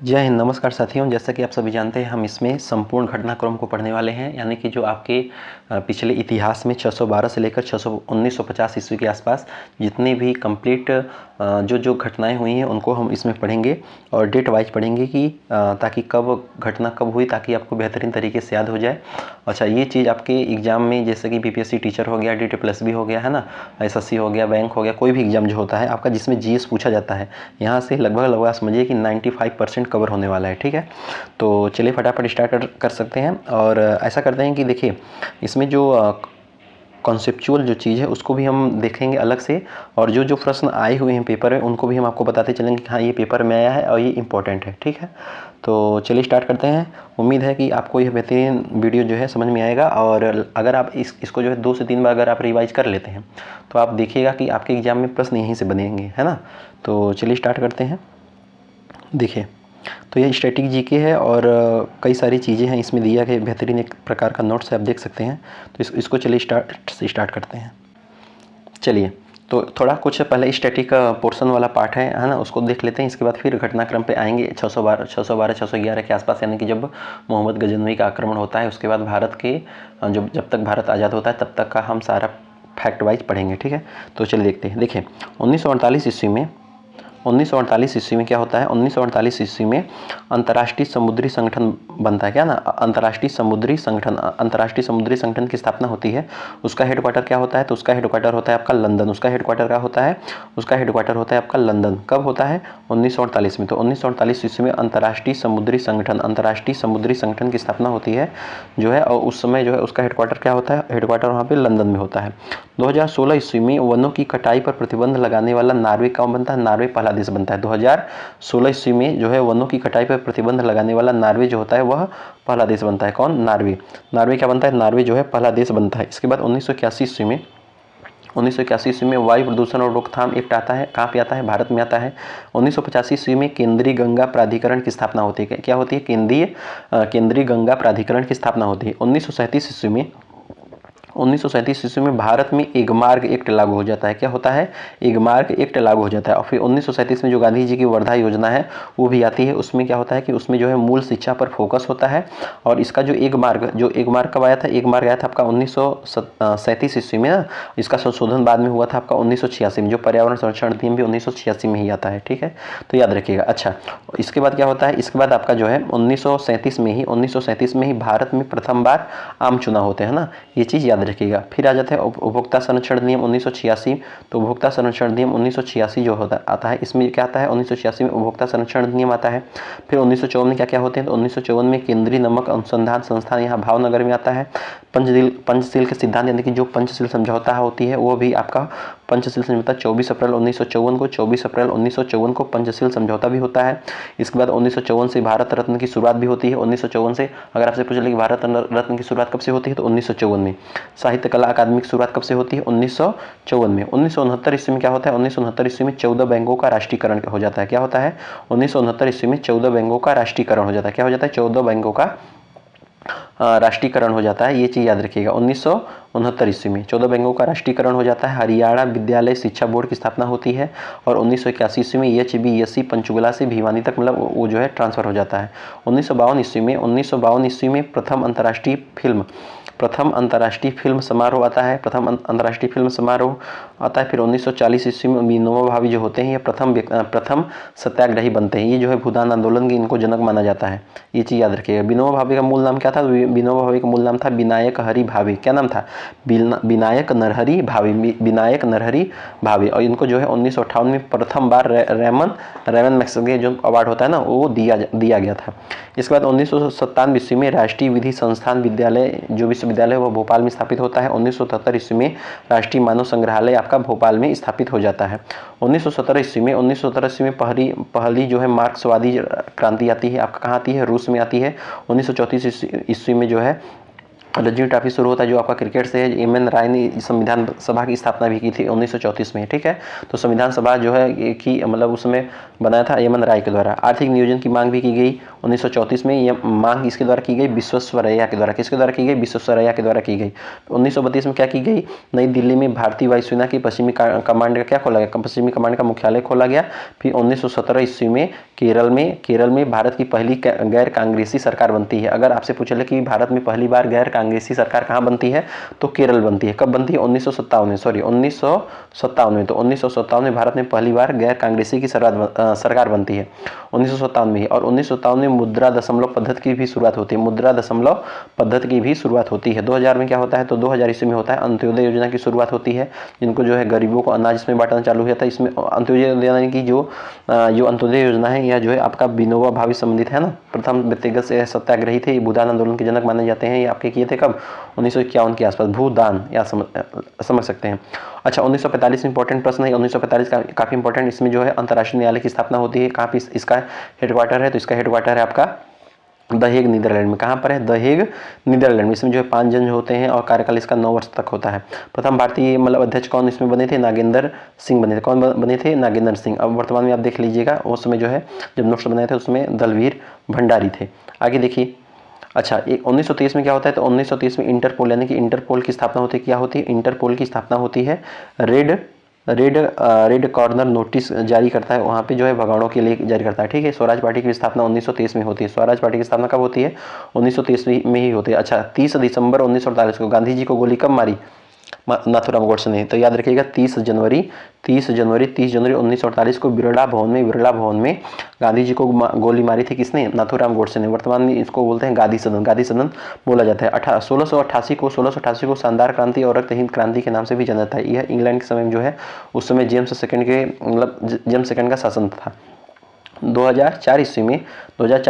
जय हिंद। नमस्कार साथियों, जैसा कि आप सभी जानते हैं हम इसमें संपूर्ण घटनाक्रम को पढ़ने वाले हैं, यानी कि जो आपके पिछले इतिहास में 612 से लेकर 1950 ईस्वी के आसपास जितनी भी कंप्लीट जो घटनाएं हुई हैं उनको हम इसमें पढ़ेंगे और डेट वाइज पढ़ेंगे कि ताकि कब घटना कब हुई, ताकि आपको बेहतरीन तरीके से याद हो जाए। अच्छा, ये चीज़ आपके एग्ज़ाम में जैसे कि बीपीएससी टीचर हो गया, DT+ हो गया है ना, एसएससी हो गया, बैंक हो गया, कोई भी एग्ज़ाम जो होता है आपका जिसमें जीएस पूछा जाता है, यहाँ से लगभग समझिए कि 95% कवर होने वाला है। ठीक है, तो चलिए फटाफट स्टार्ट कर सकते हैं। और ऐसा करते हैं कि देखिए इसमें जो कॉन्सेप्चुअल जो चीज़ है उसको भी हम देखेंगे अलग से, और जो प्रश्न आए हुए हैं पेपर में उनको भी हम आपको बताते चलेंगे कि हाँ ये पेपर में आया है और ये इंपॉर्टेंट है। ठीक है, तो चलिए स्टार्ट करते हैं। उम्मीद है कि आपको यह बेहतरीन वीडियो जो है समझ में आएगा, और अगर आप इसको जो है 2 से 3 बार अगर आप रिवाइज कर लेते हैं तो आप देखिएगा कि आपके एग्ज़ाम में प्रश्न यहीं से बनेंगे, है ना। तो चलिए स्टार्ट करते हैं। देखिए, तो ये स्टैटिक जीके है और कई सारी चीज़ें हैं इसमें दिया गया, बेहतरीन एक प्रकार का नोट्स है, आप देख सकते हैं। तो इसको चलिए स्टार्ट करते हैं। चलिए, तो थोड़ा कुछ पहले स्टैटिक पोर्शन वाला पार्ट है ना, उसको देख लेते हैं। इसके बाद फिर घटनाक्रम पे आएंगे 611 के आसपास, यानी कि जब मोहम्मद गजनवी का आक्रमण होता है उसके बाद भारत के जब तक भारत आज़ाद होता है तब तक का हम सारा फैक्ट वाइज पढ़ेंगे। ठीक है, तो चलिए देखते हैं। देखिए 1948 ईस्वी में क्या होता है। 1948 ईस्वी में अंतर्राष्ट्रीय समुद्री संगठन बनता है, क्या ना, अंतर्राष्ट्रीय समुद्री संगठन की स्थापना होती है। उसका हेडक्वार्टर क्या होता है, तो उसका हेडक्वार्टर होता है आपका लंदन। उसका हेडक्वार्टर क्या होता है, उसका हेडक्वार्टर होता है आपका लंदन। कब होता है, 1948 में। तो 1948 ईस्वी में अंतर्राष्ट्रीय समुद्री संगठन की स्थापना होती है जो है, और उस समय जो है उसका हेडक्वार्टर क्या होता है, हेडक्वार्टर वहाँ पे लंदन में होता है। 2016 ईस्वी में वनों की कटाई पर प्रतिबंध लगाने वाला नार्वे कौन बनता है, नार्वे पहला देश बनता है। 2016 ईस्वी में जो है वनों की कटाई पर प्रतिबंध लगाने वाला नार्वे जो होता है वह पहला देश बनता है। कौन, नार्वे। नार्वे क्या बनता है, नार्वे जो है पहला देश बनता है। इसके बाद 1981 ईस्वी में वायु प्रदूषण और रोकथाम एक्ट आता है। कहाँ पे आता है, भारत में आता है। 1985 ईस्वी में केंद्रीय गंगा प्राधिकरण की स्थापना होती है। क्या होती है, केंद्रीय गंगा प्राधिकरण की स्थापना होती है। 1937 ईस्वी में भारत में एगमार्ग एक्ट लागू हो जाता है। क्या होता है, एगमार्ग एक्ट लागू हो जाता है। और फिर 1937 में जो गांधी जी की वर्धा योजना है वो भी आती है। उसमें क्या होता है कि उसमें जो है मूल शिक्षा पर फोकस होता है। और इसका जो एगमार्ग कब आया था, एगमार्ग आया था आपका 1937 ईस्वी में ना। इसका संशोधन बाद में हुआ था आपका 1986 में। जो पर्यावरण संरक्षण अधिनियम भी 1986 में ही आता है। ठीक है, तो याद रखिएगा। अच्छा, इसके बाद क्या होता है, इसके बाद आपका जो है 1937 में ही भारत में प्रथम बार आम चुनाव होते हैं ना, ये चीज़ याद रखिएगा। फिर आ जाता है उपभोक्ता संरक्षण अधिनियम 1986। तो उपभोक्ता संरक्षण अधिनियम 1986 जो आता है, इसमें क्या आता है, 1986 में उपभोक्ता संरक्षण अधिनियम आता है। फिर 1954 में क्या होते हैं, तो 1954 में केंद्रीय नमक अनुसंधान संस्थान यहाँ भावनगर में आता है। पंचशील के सिद्धांत, यानी कि जो पंचशील समझौता होती है वो भी आपका पंचशील समझौता 24 अप्रैल 1954 को पंचशील समझौता भी होता है। इसके बाद 1954 से भारत रत्न की शुरुआत भी होती है। 1954 से अगर आपसे पूछ ले कि भारत रत्न की शुरुआत कब से होती है, तो 1954 में। साहित्य कला अकादमी की शुरुआत कब से होती है, 1954 में। 1969 ईस्वी में क्या होता है, 1969 ईस्वी में 14 बैंकों का राष्ट्रीयकरण हो जाता है। क्या होता है, 1969 ईस्वी में 14 बैंकों का राष्ट्रीयकरण हो जाता है। क्या हो जाता है, 14 बैंकों का राष्ट्रीयकरण हो जाता है। ये चीज़ याद रखिएगा। 1969 ईस्वी में 14 बैंकों का राष्ट्रीयकरण हो जाता है। हरियाणा विद्यालय शिक्षा बोर्ड की स्थापना होती है। और 1981 ईस्वी में HBSC पंचकुला से भिवानी तक मतलब वो जो है ट्रांसफर हो जाता है। 1952 ईस्वी में प्रथम अंतर्राष्ट्रीय फिल्म समारोह आता है। फिर 1940 ईस्वी में विनोबा भावे जो होते हैं ये प्रथम सत्याग्रही बनते हैं। ये जो है भूदान आंदोलन के इनको जनक माना जाता है। ये चीज़ याद रखिएगा। विनोबा भावे का मूल नाम क्या था, विनोबा भावे का मूल नाम था विनायक हरि भावे। क्या नाम था, विनायक नरहरि भावे। और इनको जो है 1958 में प्रथम बार रेमन मैग्सेसे जो अवार्ड होता है ना वो दिया गया था। इसके बाद 1997 ईस्वी में राष्ट्रीय विधि संस्थान विश्वविद्यालय वो भोपाल में स्थापित होता है। 1977 ईस्वी में राष्ट्रीय मानव संग्रहालय आपका भोपाल में स्थापित हो जाता है। 1917 ईस्वी में पहली जो है मार्क्सवादी क्रांति आती है। आपका कहाँ आती है, रूस में आती है। 1934 ईस्वी में जो है रणजी ट्रॉफी शुरू होता है जो आपका क्रिकेट से है। एम एन राय ने संविधान सभा की स्थापना भी की थी 1934 में। ठीक है, तो संविधान सभा जो है कि मतलब उसमें बनाया था एम एन राय के द्वारा। आर्थिक नियोजन की मांग भी की गई 1934 में यह मांग इसके द्वारा की गई, विश्वेश्वरैया के द्वारा। किसके द्वारा की गई? विश्वेश्वरैया के द्वारा की गई। 1932 में क्या की गई? नई दिल्ली में भारतीय वायुसेना की पश्चिमी कमांड का क्या खोला गया? पश्चिमी कमांड का मुख्यालय खोला गया। फिर 1917 ईस्वी में केरल में भारत की पहली गैर कांग्रेसी सरकार बनती है। अगर आपसे पूछे कि भारत में पहली बार गैर कांग्रेसी सरकार कहाँ बनती है, तो केरल बनती है। कब बनती है? 1957 में, सॉरी 1957 में। तो 1957 में भारत में पहली बार गैर कांग्रेसी की सरकार बनती है, 1957 में ही। और 1957 में मुद्रा दशमलव पद्धति की भी शुरुआत होती है, मुद्रा दशमलव पद्धति की भी शुरुआत होती है। 2000 में क्या होता है? तो 2000 ईस्वी में होता है अंत्योदय योजना की शुरुआत होती है, जिनको जो है गरीबों को अनाज इसमें बांटना चालू हुआ था। इसमें अंत्योदय योजना की जो अंत्योदय योजना है, यह जो है आपका विनोबा भावे संबंधित है ना। प्रथम व्यक्तिगत सत्याग्रही थे, भूदान आंदोलन के जनक माने जाते हैं। ये आपके किए थे कब? 1951 के आसपास। भूदान या समझ सकते हैं। अच्छा, 1945 में इंपॉर्टेंट प्रश्न है, 1945 का काफी इंपॉर्टेंट। इसमें जो है अंतर्राष्ट्रीय न्यायालय की स्थापना होती है। कहाँ पे इसका हेडक्वार्टर है? तो इसका हेडक्वार्टर है आपका द हेग, नीदरलैंड में। कहाँ पर है? द हेग, नीदरलैंड में। इसमें जो है 5 जज होते हैं और कार्यकाल इसका 9 वर्ष तक होता है। प्रथम भारतीय मतलब अध्यक्ष कौन इसमें बने थे? नागेंद्र सिंह बने थे। कौन बने थे? नागेंद्र सिंह। अब वर्तमान में आप देख लीजिएगा, उस समय जो है जब नोट्स बनाए थे उसमें दलवीर भंडारी थे। आगे देखिए। अच्छा, 1930 में क्या होता है? तो 1930 में इंटरपोल यानी कि इंटरपोल की स्थापना होती है। क्या होती है? इंटरपोल की स्थापना होती है। रेड कॉर्नर नोटिस जारी करता है, वहाँ पे जो है भगौड़ों के लिए जारी करता है। ठीक है। स्वराज पार्टी की स्थापना 1930 में होती है। स्वराज पार्टी की स्थापना कब होती है? 1930 में ही होती है। अच्छा, 30 दिसंबर 1948 को गांधी जी को गोली कब मारी? नाथूराम गोडसे ने। तो याद रखिएगा 30 जनवरी 1948 को बिरला भवन में गांधी जी को गोली मारी थी। किसने? नाथूराम गोडसे ने। वर्तमान में इसको बोलते हैं गांधी सदन बोला जाता है। 1688 को शानदार क्रांति और रक्त हिंद क्रांति के नाम से भी जाना जाता है। यह इंग्लैंड के समय में जो है, उस समय जेम्स सेकंड का शासन था। 2004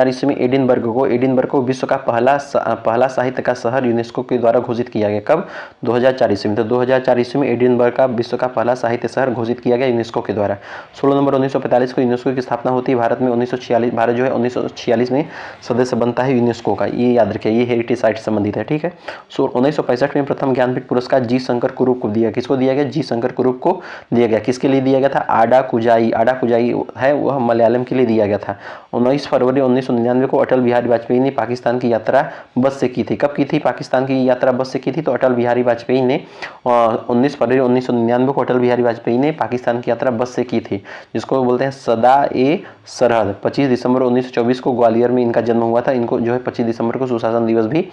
ईस्वी में एडिनबर्ग को विश्व का पहला साहित्य का शहर यूनेस्को के द्वारा घोषित किया गया। कब? 2004 ईस्वी में। तो 2004 ईस्वी में एडिनबर्ग का विश्व का पहला साहित्य शहर घोषित किया गया यूनेस्को के द्वारा। 16 नवंबर 1945 को यूनेस्को की स्थापना होती है। भारत में 1946 भारत जो है 1946 में सदस्य बनता है यूनेस्को का। ये याद रखिए, ये हेरिटेज साइट से संबंधित है। ठीक है। 1965 में प्रथम ज्ञानपीठ पुरस्कार जी शंकर कुरूप को दिया। किसको दिया गया? जी शंकर कुरूप को दिया गया। किसके लिए दिया गया था? आडा कुजाई है, वह मलयालम के लिए दिया गया था। 19 फरवरी 1999 को अटल बिहारी वाजपेयी ने पाकिस्तान की यात्रा बस से की थी। कब की थी पाकिस्तान की यात्रा बस से की थी? तो अटल बिहारी वाजपेयी ने 19 फरवरी 1999 को अटल बिहारी वाजपेयी ने पाकिस्तान की यात्रा बस से की थी, जिसको बोलते हैं सदा ए सरहद। 25 दिसंबर 1924 को ग्वालियर में इनका जन्म हुआ था। इनको जो है 25 दिसंबर को सुशासन दिवस भी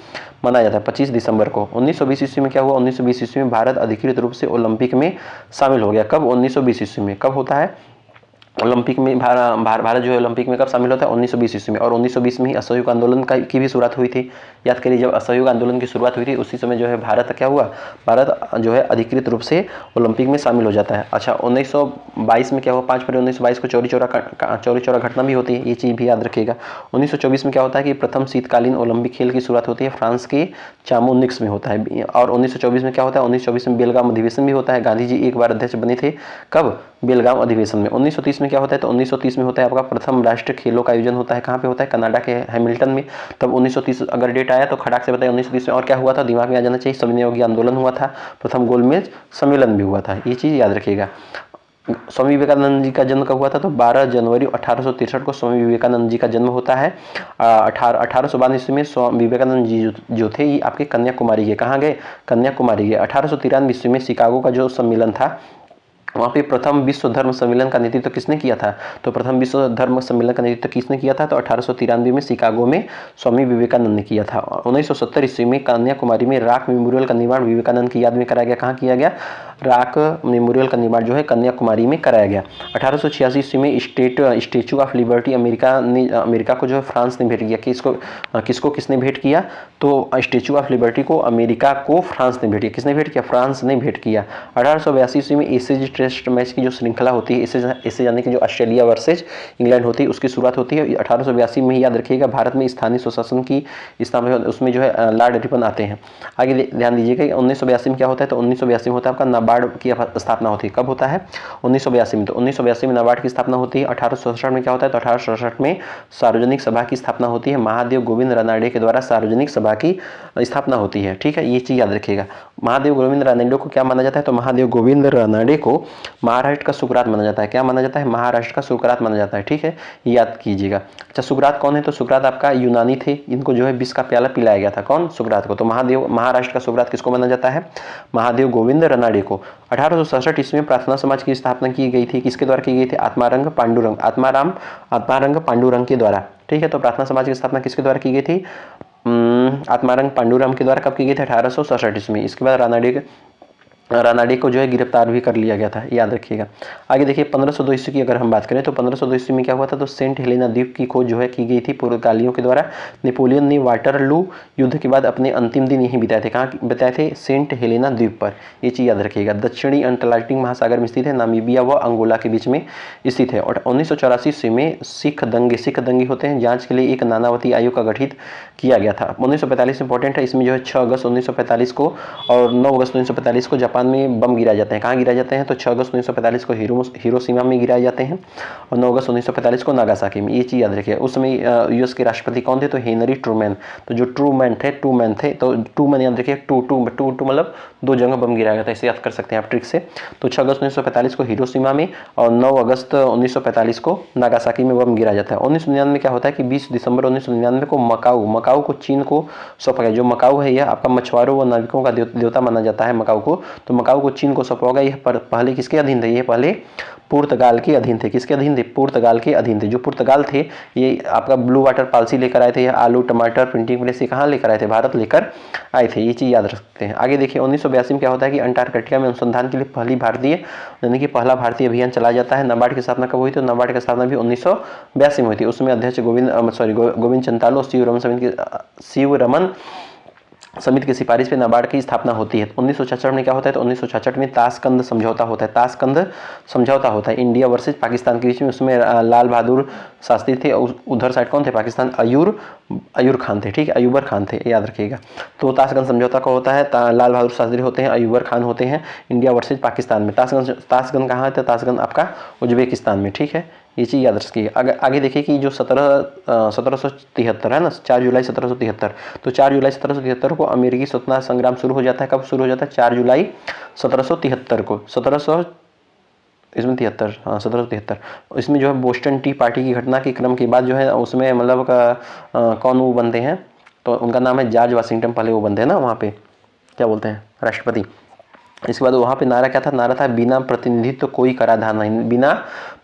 मनाया जाता है, 25 दिसंबर को। 1920 ईस्वी में क्या हुआ? 1920 ईस्वी में भारत अधिकृत रूप से ओलंपिक में शामिल हो गया। कब? 1920 ईस्वी में। कब होता है ओलंपिक में? भारत जो है ओलंपिक में कब शामिल होता है? 1920 ईस्वी में। और 1920 में ही असहयोग आंदोलन की भी शुरुआत हुई थी। याद करिए, जब असहयोग आंदोलन की शुरुआत हुई थी उसी समय जो है भारत क्या हुआ? भारत जो है अधिकृत रूप से ओलंपिक में शामिल हो जाता है। अच्छा, 1922 में क्या हुआ? 5 फरवरी 1922 को चौरी चौरा घटना भी होती है, ये चीज़ भी याद रखिएगा। 1924 में क्या होता है कि प्रथम शीतकालीन ओलंपिक खेल की शुरुआत होती है, फ्रांस के चामोनिक्स में होता है। और 1924 में क्या होता है? 1924 में बेलगाम अधिवेशन भी होता है। गांधी जी एक बार अध्यक्ष बने थे। कब? बेलगाम अधिवेशन में। 1930 में क्या होता है? तो 1930 में होता है आपका प्रथम राष्ट्रीय खेलों का आयोजन होता है। कहाँ पे होता है? कनाडा के हैमिल्टन में। तब 1930 अगर डेट आया तो खड़ाक से बताइए 1930 में। और क्या हुआ था? दिमाग में आ जाना चाहिए, सविनय योगी आंदोलन हुआ था, प्रथम गोलमेज सम्मेलन भी हुआ था। ये चीज़ याद रखिएगा। स्वामी विवेकानंद जी का जन्म कब हुआ था? तो 12 जनवरी 1863 को स्वामी विवेकानंद जी का जन्म होता है। 1852 ईस्वी में स्वामी विवेकानंद जी जो थे, ये आपके कन्याकुमारी गए। कहाँ गए? कन्याकुमारी गए। 1893 ईस्वी में शिकागो का जो सम्मेलन था, वहाँ पे प्रथम विश्व धर्म सम्मेलन का नेतृत्व किसने किया था? तो प्रथम विश्व धर्म सम्मेलन का नेतृत्व किसने किया था? तो 1893 में शिकागो में स्वामी विवेकानंद ने किया था। 1970 ईस्वी में कन्याकुमारी में राक मेमोरियल का निर्माण विवेकानंद की याद में कराया गया। कहाँ किया गया? राक मेमोरियल का निर्माण जो है कन्याकुमारी में कराया गया। 1886 ईस्वी में स्टेचू ऑफ लिबर्टी अमेरिका को जो है फ्रांस ने भेंट किया। किसने भेंट किया? तो स्टेचू ऑफ लिबर्टी को अमेरिका को फ्रांस ने भेंट किया। किसने भेंट किया? फ्रांस ने भेंट किया। 1882 ईस्वी में एशेज टेस्ट मैच की जो श्रृंखला होती है, एशेज यानी कि जो ऑस्ट्रेलिया वर्सेज इंग्लैंड होती है, उसकी शुरुआत होती है 1882 में ही। याद रखिएगा, भारत में स्थानीय स्वशासन की स्थापना, उसमें जो है लॉर्ड रिपन आते हैं। आगे ध्यान दीजिएगा 1982 में क्या होता है? तो 1982 में होता है आपका नाबार्ड की स्थापना होती है। कब होता है? 1982 में। तो 1982 में नाबार्ड की स्थापना होती है। 1867 में क्या होता है? तो 1867 में सार्वजनिक सभा की स्थापना होती है। महादेव गोविंद रानडे के द्वारा सार्वजनिक सभा की स्थापना होती है। ठीक है, ये चीज याद रखिएगा। महादेव गोविंद रानडे को क्या माना जाता है? तो महादेव गोविंद रानडे को महाराष्ट्र का सुकरात माना जाता है। क्या माना जाता है? महाराष्ट्र का सुकरात माना जाता है। ठीक है, याद कीजिएगा। अच्छा, सुकरात कौन है? तो सुकरात आपका यूनानी थे, इनको जो है विष का प्याला पिलाया गया था। कौन? सुकरात को। तो महाराष्ट्र का सुकरात किसको माना जाता है? महादेव गोविंद रनाडे को। 1867 ईस्वी में प्रार्थना समाज की स्थापना की गई थी। किसके द्वारा की गई थी? आत्मारंग पांडुरंग के द्वारा। ठीक है, तो प्रार्थना समाज की स्थापना किसके द्वारा की गई थी? आत्मारंग पांडुरंग के द्वारा। कब की गई थी? 1867 ईस्वी में। इसके बाद रानाडे को जो है गिरफ्तार भी कर लिया गया था, याद रखिएगा। आगे देखिए 1502 ईस्वी की अगर हम बात करें तो 1502 ईस्वी में क्या हुआ था? तो सेंट हेलेना द्वीप की खोज जो है की गई थी पुर्तगालियों के द्वारा। नेपोलियन ने वाटरलू युद्ध के बाद अपने अंतिम दिन यहीं बिताए थे। कहाँ बिताए थे? सेंट हेलेना द्वीप पर। ये चीज़ याद रखिएगा। दक्षिणी अटलांटिक महासागर में स्थित है, नामीबिया व अंगोला के बीच में स्थित है। और 1984 ईस्वी में सिख दंगे होते हैं, जांच के लिए एक नानावती आयोग का गठित किया गया था। 1945 इंपॉर्टेंट है, इसमें जो है 6 अगस्त 1945 को और 9 अगस्त 1945 को जापान में बम गिराए जाते हैं। कहाँ गिराए जाते हैं? तो 6 अगस्त 1945 को हिरोशिमा में गिराए जाते हैं और 9 अगस्त 1945 को नागासाकी में। ये चीज़ याद रखिए। उस समय यूएस के राष्ट्रपति कौन थे? तो हेनरी ट्रूमैन। तो जो ट्रूमैन थे तो ट्रूमैन याद रखिए। टू मतलब 2 जगह बम गिराया गया था, इसे याद कर सकते हैं आप ट्रिक से। तो 6 अगस्त 1945 को हिरोशिमा में और 9 अगस्त 1945 को नागासाकी में बम गिराया जाता है। 1999 में क्या होता है कि 20 दिसंबर 1999 को मकाऊ को चीन को सौंपा गया। जो मकाऊ है यह आपका मछुआरों व नाविकों का देवता माना जाता है मकाऊ को। तो मकाऊ को चीन को सौंपा गया। यह पहले किसके अधीन थे? ये पहले पुर्तगाल के अधीन थे। किसके अधीन थे? पुर्तगाल के अधीन थे। जो पुर्तगाल थे ये आपका ब्लू वाटर पॉलिसी लेकर आए थे। यह आलू टमाटर प्रिंटिंग प्रेस से कहाँ लेकर आए थे? भारत लेकर आए थे। ये चीज़ याद रखते हैं। आगे देखिए 1982 में क्या होता है कि अंटार्कटिका में अनुसंधान के लिए पहला भारतीय अभियान चलाया जाता है। नाबार्ड की स्थापना कब हुई? तो नाबार्ड की स्थापना भी 1982 में हुई थी। उसमें अध्यक्ष गोविंद चंतालो शिव रमन समिति की सिफारिश पे नाबार्ड की स्थापना होती है। 1966 में क्या होता है? तो 1966 में ताशकंद समझौता होता है। ताशकंद समझौता होता है इंडिया वर्सेस पाकिस्तान के बीच में। उसमें लाल बहादुर शास्त्री थे, उधर साइड कौन थे? पाकिस्तान अयूर खान थे। ठीक है, अयूबर खान थे, याद रखिएगा। तो ताशकंद समझौता का होता है, लाल बहादुर शास्त्री होते हैं, अयूबर खान होते हैं, इंडिया वर्सेज पाकिस्तान में। ताशकंद कहाँ है? तो ताशकंद आपका उज्बेकिस्तान में। ठीक है, ये चीज़ याद रखिए। आगे देखिए कि जो 1773 है ना, 4 जुलाई 1773। तो 4 जुलाई 1773 को अमेरिकी स्वतंत्रता संग्राम शुरू हो जाता है। कब शुरू हो जाता है? 4 जुलाई 1773 को। 1773 इसमें जो है बोस्टन टी पार्टी की घटना के क्रम के बाद जो है उसमें मतलब कौन वो बनते हैं? तो उनका नाम है जॉर्ज वाशिंगटन। पहले वो बनते हैं ना वहाँ पे, क्या बोलते हैं? राष्ट्रपति। इसके बाद वहाँ पे नारा क्या था? नारा था बिना प्रतिनिधित्व कोई कराधान नहीं। बिना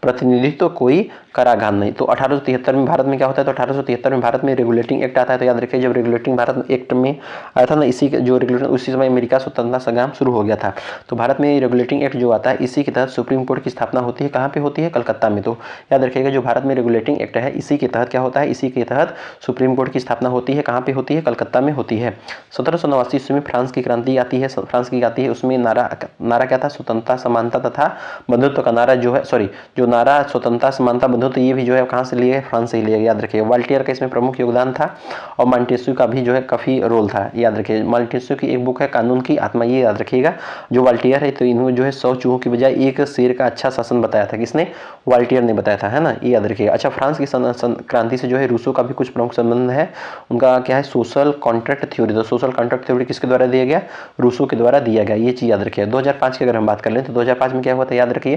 प्रतिनिधित्व कोई कराधान नहीं। तो 1873 में भारत में क्या होता है? तो 1873 में भारत में रेगुलेटिंग एक्ट आता है। तो याद रखिए जब रेगुलेटिंग भारत एक्ट में आया था ना, इसी जो रेगुलेटिंग, उसी समय अमेरिका स्वतंत्रता संग्राम शुरू हो गया था। तो भारत में रेगुलेटिंग एक्ट जो आता है इसी के तहत सुप्रीम कोर्ट की स्थापना होती है। कहाँ पे होती है? कलकत्ता में। तो याद रखिएगा जो भारत में रेगुलेटिंग एक्ट है इसी के तहत क्या होता है? इसी के तहत सुप्रीम कोर्ट की स्थापना होती है। कहाँ पे होती है? कलकत्ता में होती है। 1789 ईस्वी में फ्रांस की क्रांति आती है। उसमें नारा क्या था? स्वतंत्रता समानता तथा बंधुत्व का नारा जो है, जो नारा स्वतंत्रता समानता बंधुत्व, ये भी जो है कहाँ से लिए? फ्रांस से ही लिया। याद रखिए वाल्टियर का इसमें प्रमुख योगदान था और मॉन्टेस्क्यू का भी जो है काफी रोल था। याद रखिए मॉन्टेस्क्यू की एक बुक है कानून की आत्मा, ये याद रखिएगा। जो वाल्टियर है तो इन्होंने जो है 100 चूहों की बजाय एक शेर का अच्छा शासन बताया था। किसने? वाल्टियर ने बताया था, है ना, ये याद रखिएगा। अच्छा, फ्रांस की क्रांति से जो है रूसो का भी कुछ प्रमुख संबंध है। उनका क्या है? Social contract theory. तो सोशल कॉन्ट्रैक्ट थ्योरी किसके द्वारा दिया गया? रूसो के द्वारा दिया गया। ये चीज याद रखिए। 2005 की अगर हम बात कर लें तो 2005 में क्या हुआ था? याद रखिए।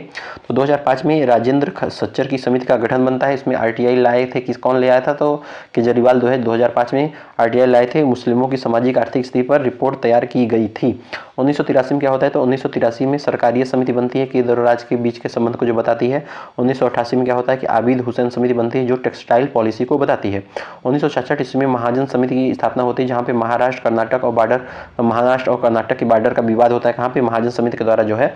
तो 2005 में राजेंद्र सच्चर की समिति का गठन बनता है। इसमें आरटीआई लाए थे। कौन ले आया था? तो केजरीवाल जो है 2005 में आरटीआई लाए थे। मुस्लिमों की सामाजिक आर्थिक स्थिति पर रिपोर्ट तैयार की गई थी। 1983 में क्या होता है? तो 1983 में सरकारी समिति बनती है केंद्र और राज्य के बीच के संबंध को जो बताती है। 1988 में क्या होता है कि आबिद हुसैन समिति बनती है जो टेक्सटाइल पॉलिसी को बताती है। 1966 ईस्वी में महाजन समिति की स्थापना होती है जहाँ पे महाराष्ट्र और कर्नाटक के बॉर्डर का विवाद होता है। कहाँ पे? महाजन समिति के द्वारा जो है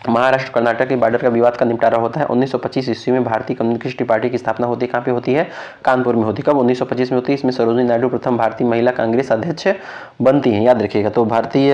महाराष्ट्र कर्नाटक के बॉर्डर का विवाद का निपटारा होता है। 1925 ईस्वी में भारतीय कम्युनिस्ट पार्टी की स्थापना होती है। कहाँ पे होती है? कानपुर में होती है। कब? 1925 में होती है। इसमें सरोजिनी नायडू प्रथम भारतीय महिला कांग्रेस अध्यक्ष बनती हैं। याद रखिएगा। तो भारतीय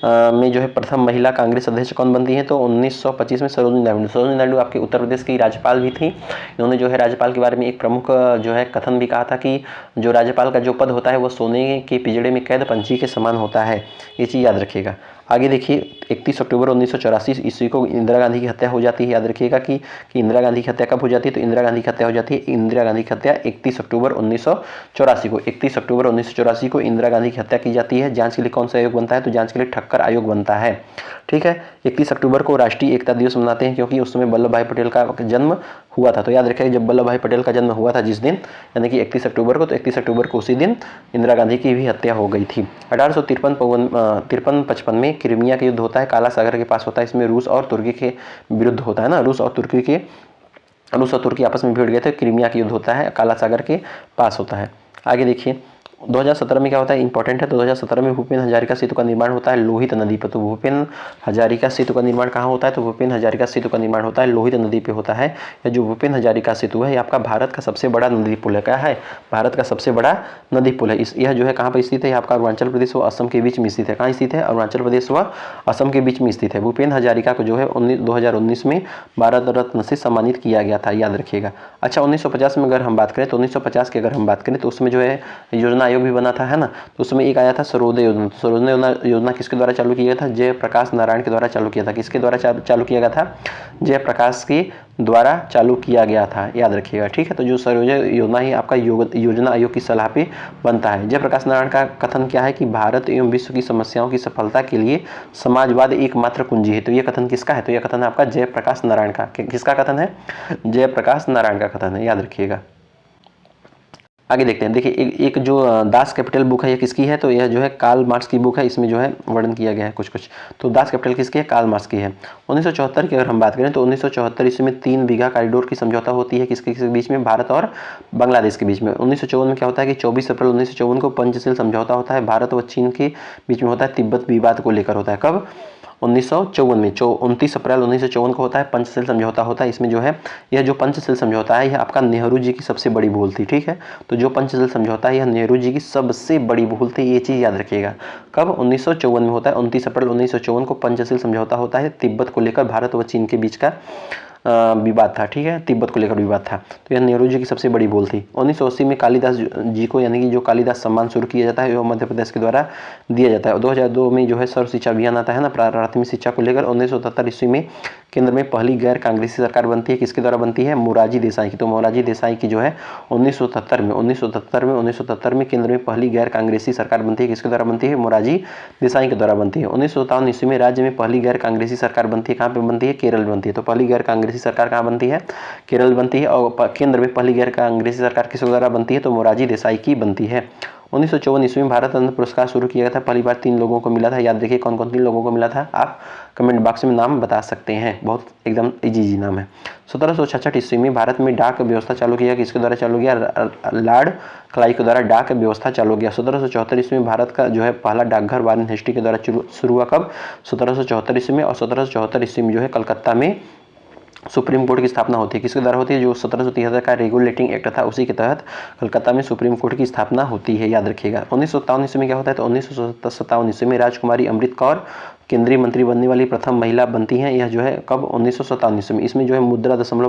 में जो है प्रथम महिला कांग्रेस अध्यक्ष कौन बनती है? तो 1925 में सरोजिनी नायडू आपके उत्तर प्रदेश की राज्यपाल भी थी। इन्होंने जो है राज्यपाल के बारे में एक प्रमुख जो है कथन भी कहा था कि जो राज्यपाल का जो पद होता है वो सोने के पिंजड़े में कैद पंछी के समान होता है। ये चीज़ याद रखिएगा। आगे देखिए 31 अक्टूबर 1984 ईस्वी को इंदिरा गांधी की हत्या हो जाती है। याद रखिएगा कि इंदिरा गांधी की हत्या कब हो जाती है, तो इंदिरा गांधी की हत्या हो जाती है, इंदिरा गांधी की हत्या 31 अक्टूबर 1984 को, 31 अक्टूबर 1984 को इंदिरा गांधी की हत्या की जाती है। जांच के लिए कौन सा आयोग बनता है, तो जांच के लिए ठक्कर आयोग बनता है। ठीक है, 31 अक्टूबर को राष्ट्रीय एकता दिवस मनाते हैं क्योंकि उस समय वल्लभ भाई पटेल का जन्म हुआ था। तो याद रखिएगा जब वल्लभ भाई पटेल का जन्म हुआ था जिस दिन, यानी कि 31 अक्टूबर को, तो 31 अक्टूबर को उसी दिन इंदिरा गांधी की भी हत्या हो गई थी। 1853-55 में क्रीमिया का युद्ध होता है, काला सागर के पास होता है। इसमें रूस और तुर्की के विरुद्ध होता है ना, रूस और तुर्की आपस में भिड़ गए थे, क्रीमिया का युद्ध होता है, काला सागर के पास होता है। आगे देखिए 2017 में क्या होता है, इंपॉर्टेंट है। 2017 में भूपेन हजारिका सेतु का निर्माण होता है लोहित नदी पर। तो भूपेन हजारिका सेतु का निर्माण कहाँ होता है, तो भूपेन हजारिका सेतु का निर्माण होता है लोहित नदी पे होता है। यह जो भूपेन हजारिका सेतु है, ये आपका भारत का सबसे बड़ा नदी पुल है। क्या है, भारत का सबसे बड़ा नदी पुल है। यह जो है कहाँ पर स्थित है, आपका अरुणाचल प्रदेश व असम के बीच में स्थित है। कहाँ स्थित है, अरुणाचल प्रदेश व असम के बीच में स्थित है। भूपेन हजारिका को जो है 2019 में भारत रत्न से सम्मानित किया गया था, याद रखिएगा। अच्छा 1950 में अगर हम बात करें, तो 1950 की अगर हम बात करें तो उसमें जो है योजना आयोग भी बना था, है ना। तो उसमें एक आया था सर्वोदय योजना। तो सर्वोदय योजना किसके द्वारा चालू किया गया था, जयप्रकाश नारायण के द्वारा चालू किया था। किसके द्वारा चालू किया गया था, जयप्रकाश के द्वारा चालू किया गया था, याद रखिएगा। ठीक है, तो जो सर्वोदय योजना ही आपका योजना आयोग की सलाह पे बनता है। जयप्रकाश नारायण का कथन क्या है कि भारत एवं विश्व की समस्याओं की सफलता के लिए समाजवाद एकमात्र कुंजी है। तो यह कथन किसका है, तो यह कथन आपका जयप्रकाश नारायण का। किसका कथन है, जयप्रकाश नारायण का कथन है, याद रखिएगा। आगे देखते हैं। देखिए एक जो दास कैपिटल बुक है, ये किसकी है, तो यह जो है कार्ल मार्क्स की बुक है। इसमें जो है वर्णन किया गया है कुछ। तो दास कैपिटल किसकी है, कार्ल मार्क्स की है। 1974 की अगर हम बात करें, तो 1974 ईस्वी में 3 बीघा कॉरिडोर की समझौता होती है किसके बीच में, भारत और बांग्लादेश के बीच में। 1954 में क्या होता है कि 24 अप्रैल 1954 को पंचशील समझौता होता है, भारत व चीन के बीच में होता है, तिब्बत विवाद को लेकर होता है। कब, 1954 में 29 अप्रैल 1954 को होता है, पंचशील समझौता होता है। इसमें जो है यह जो पंचशील समझौता है, यह आपका नेहरू जी की सबसे बड़ी भूल थी। ठीक है, तो जो पंचशील समझौता है, यह नेहरू जी की सबसे बड़ी भूल थी, ये चीज़ याद रखिएगा। कब, 1954 में होता है, 29 अप्रैल 1954 को पंचशील समझौता होता है। तिब्बत को लेकर भारत व चीन के बीच का विवाद था। ठीक है, तिब्बत को लेकर विवाद था। तो यह नेहरू जी की सबसे बड़ी भूल थी। 1980 में कालिदास जी को, यानी कि जो कालिदास सम्मान शुरू किया जाता है, वह मध्य प्रदेश के द्वारा दिया जाता है। 2002 में जो है सर्व शिक्षा अभियान आता है ना, प्राथमिक शिक्षा को लेकर। 1977 ईस्वी में केंद्र में पहली गैर कांग्रेसी सरकार बनती है। किसके द्वारा बनती है, मोरारजी देसाई की। तो मोरारजी देसाई की जो है 1977 में केंद्र में पहली गैर कांग्रेसी सरकार बनती है। किसके द्वारा बनती है, मोरारजी देसाई के द्वारा बनती है। 1957 ईस्वी में राज्य में पहली गैर कांग्रेसी सरकार बनती है। कहाँ पे बनती है, केरल बनती है। तो पहली गैर कांग्रेसी सरकार कहाँ बनती है, केरल बनती है। और केंद्र में पहली गैर कांग्रेसी सरकार किसके द्वारा बनती है, तो मोरारजी देसाई की बनती है। 1954 ईस्वी में भारत रत्न पुरस्कार शुरू किया गया था, पहली बार 3 लोगों को मिला था। याद देखिए कौन कौन 3 लोगों को मिला था, आप कमेंट बॉक्स में नाम बता सकते हैं, बहुत एकदम इजी नाम है। 1766 ईस्वी में भारत में डाक व्यवस्था चालू किया, किसके द्वारा चालू किया, लॉर्ड क्लाइव के द्वारा डाक व्यवस्था चालू किया। 1774 ईस्वी में भारत का जो है पहला डाकघर वारेन हेस्टी के द्वारा शुरू हुआ। कब, 1774 ईस्वी में। और 1774 ईस्वी में जो है कलकत्ता में सुप्रीम कोर्ट की स्थापना होती है। किसके द्वारा होती है, जो 1773 का रेगुलेटिंग एक्ट था, उसी के तहत कलकत्ता में सुप्रीम कोर्ट की स्थापना होती है, याद रखिएगा। 1957 ईस्वी में क्या होता है, तो 1957 ईस्वी में राजकुमारी अमृत कौर केंद्रीय मंत्री बनने वाली प्रथम महिला बनती हैं। यह जो है कब, 1957 ईस्वी में। इसमें जो है मुद्रा दशमलव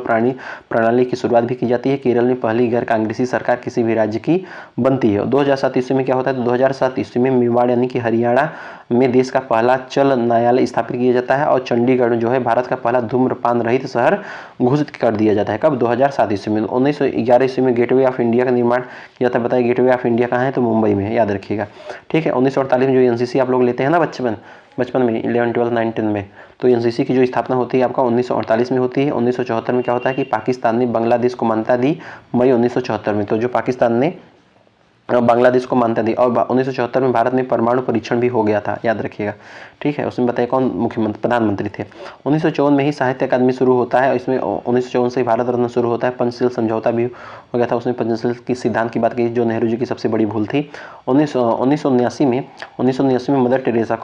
प्रणाली की शुरुआत भी की जाती है। केरल में पहली गैर कांग्रेसी सरकार किसी भी राज्य की बनती है। 2007 ईस्वी में क्या होता है, तो 2007 ईस्वी में मेवाड़ यानी कि हरियाणा में देश का पहला चल न्यायालय स्थापित किया जाता है। और चंडीगढ़ जो है भारत का पहला धूम्रपान रहित शहर घोषित कर दिया जाता है। कब, 2007 ईस्वी में। 1911 ईस्वी में गेटवे ऑफ इंडिया का निर्माण किया जाता है। बताइए गेटवे ऑफ इंडिया कहाँ है, तो मुंबई में है, याद रखिएगा। ठीक है, 1948 में जो एनसीसी आप लोग लेते हैं ना बचपन में 11, 12, 9, 10 में, तो एनसीसी की जो स्थापना होती है आपका 1948 में होती है। 1974 में क्या होता है कि पाकिस्तान ने बांग्लादेश को मान्यता दी, मई 1974 में। तो जो पाकिस्तान ने बांग्लादेश को मान्यता दी। और 1974 में भारत में परमाणु परीक्षण भी हो गया था, याद रखिएगा। ठीक है, उसमें बताइए कौन मुख्यमंत्री प्रधानमंत्री थे। 1954 में ही साहित्य अकादमी शुरू होता है। इसमें 1954 से ही भारत रत्न शुरू होता है। पंचशील समझौता भी हो गया था, उसमें पंचशील की सिद्धांत की बात की, जो नेहरू जी की सबसे बड़ी भूल थी। 1979 में मदर टेरेसा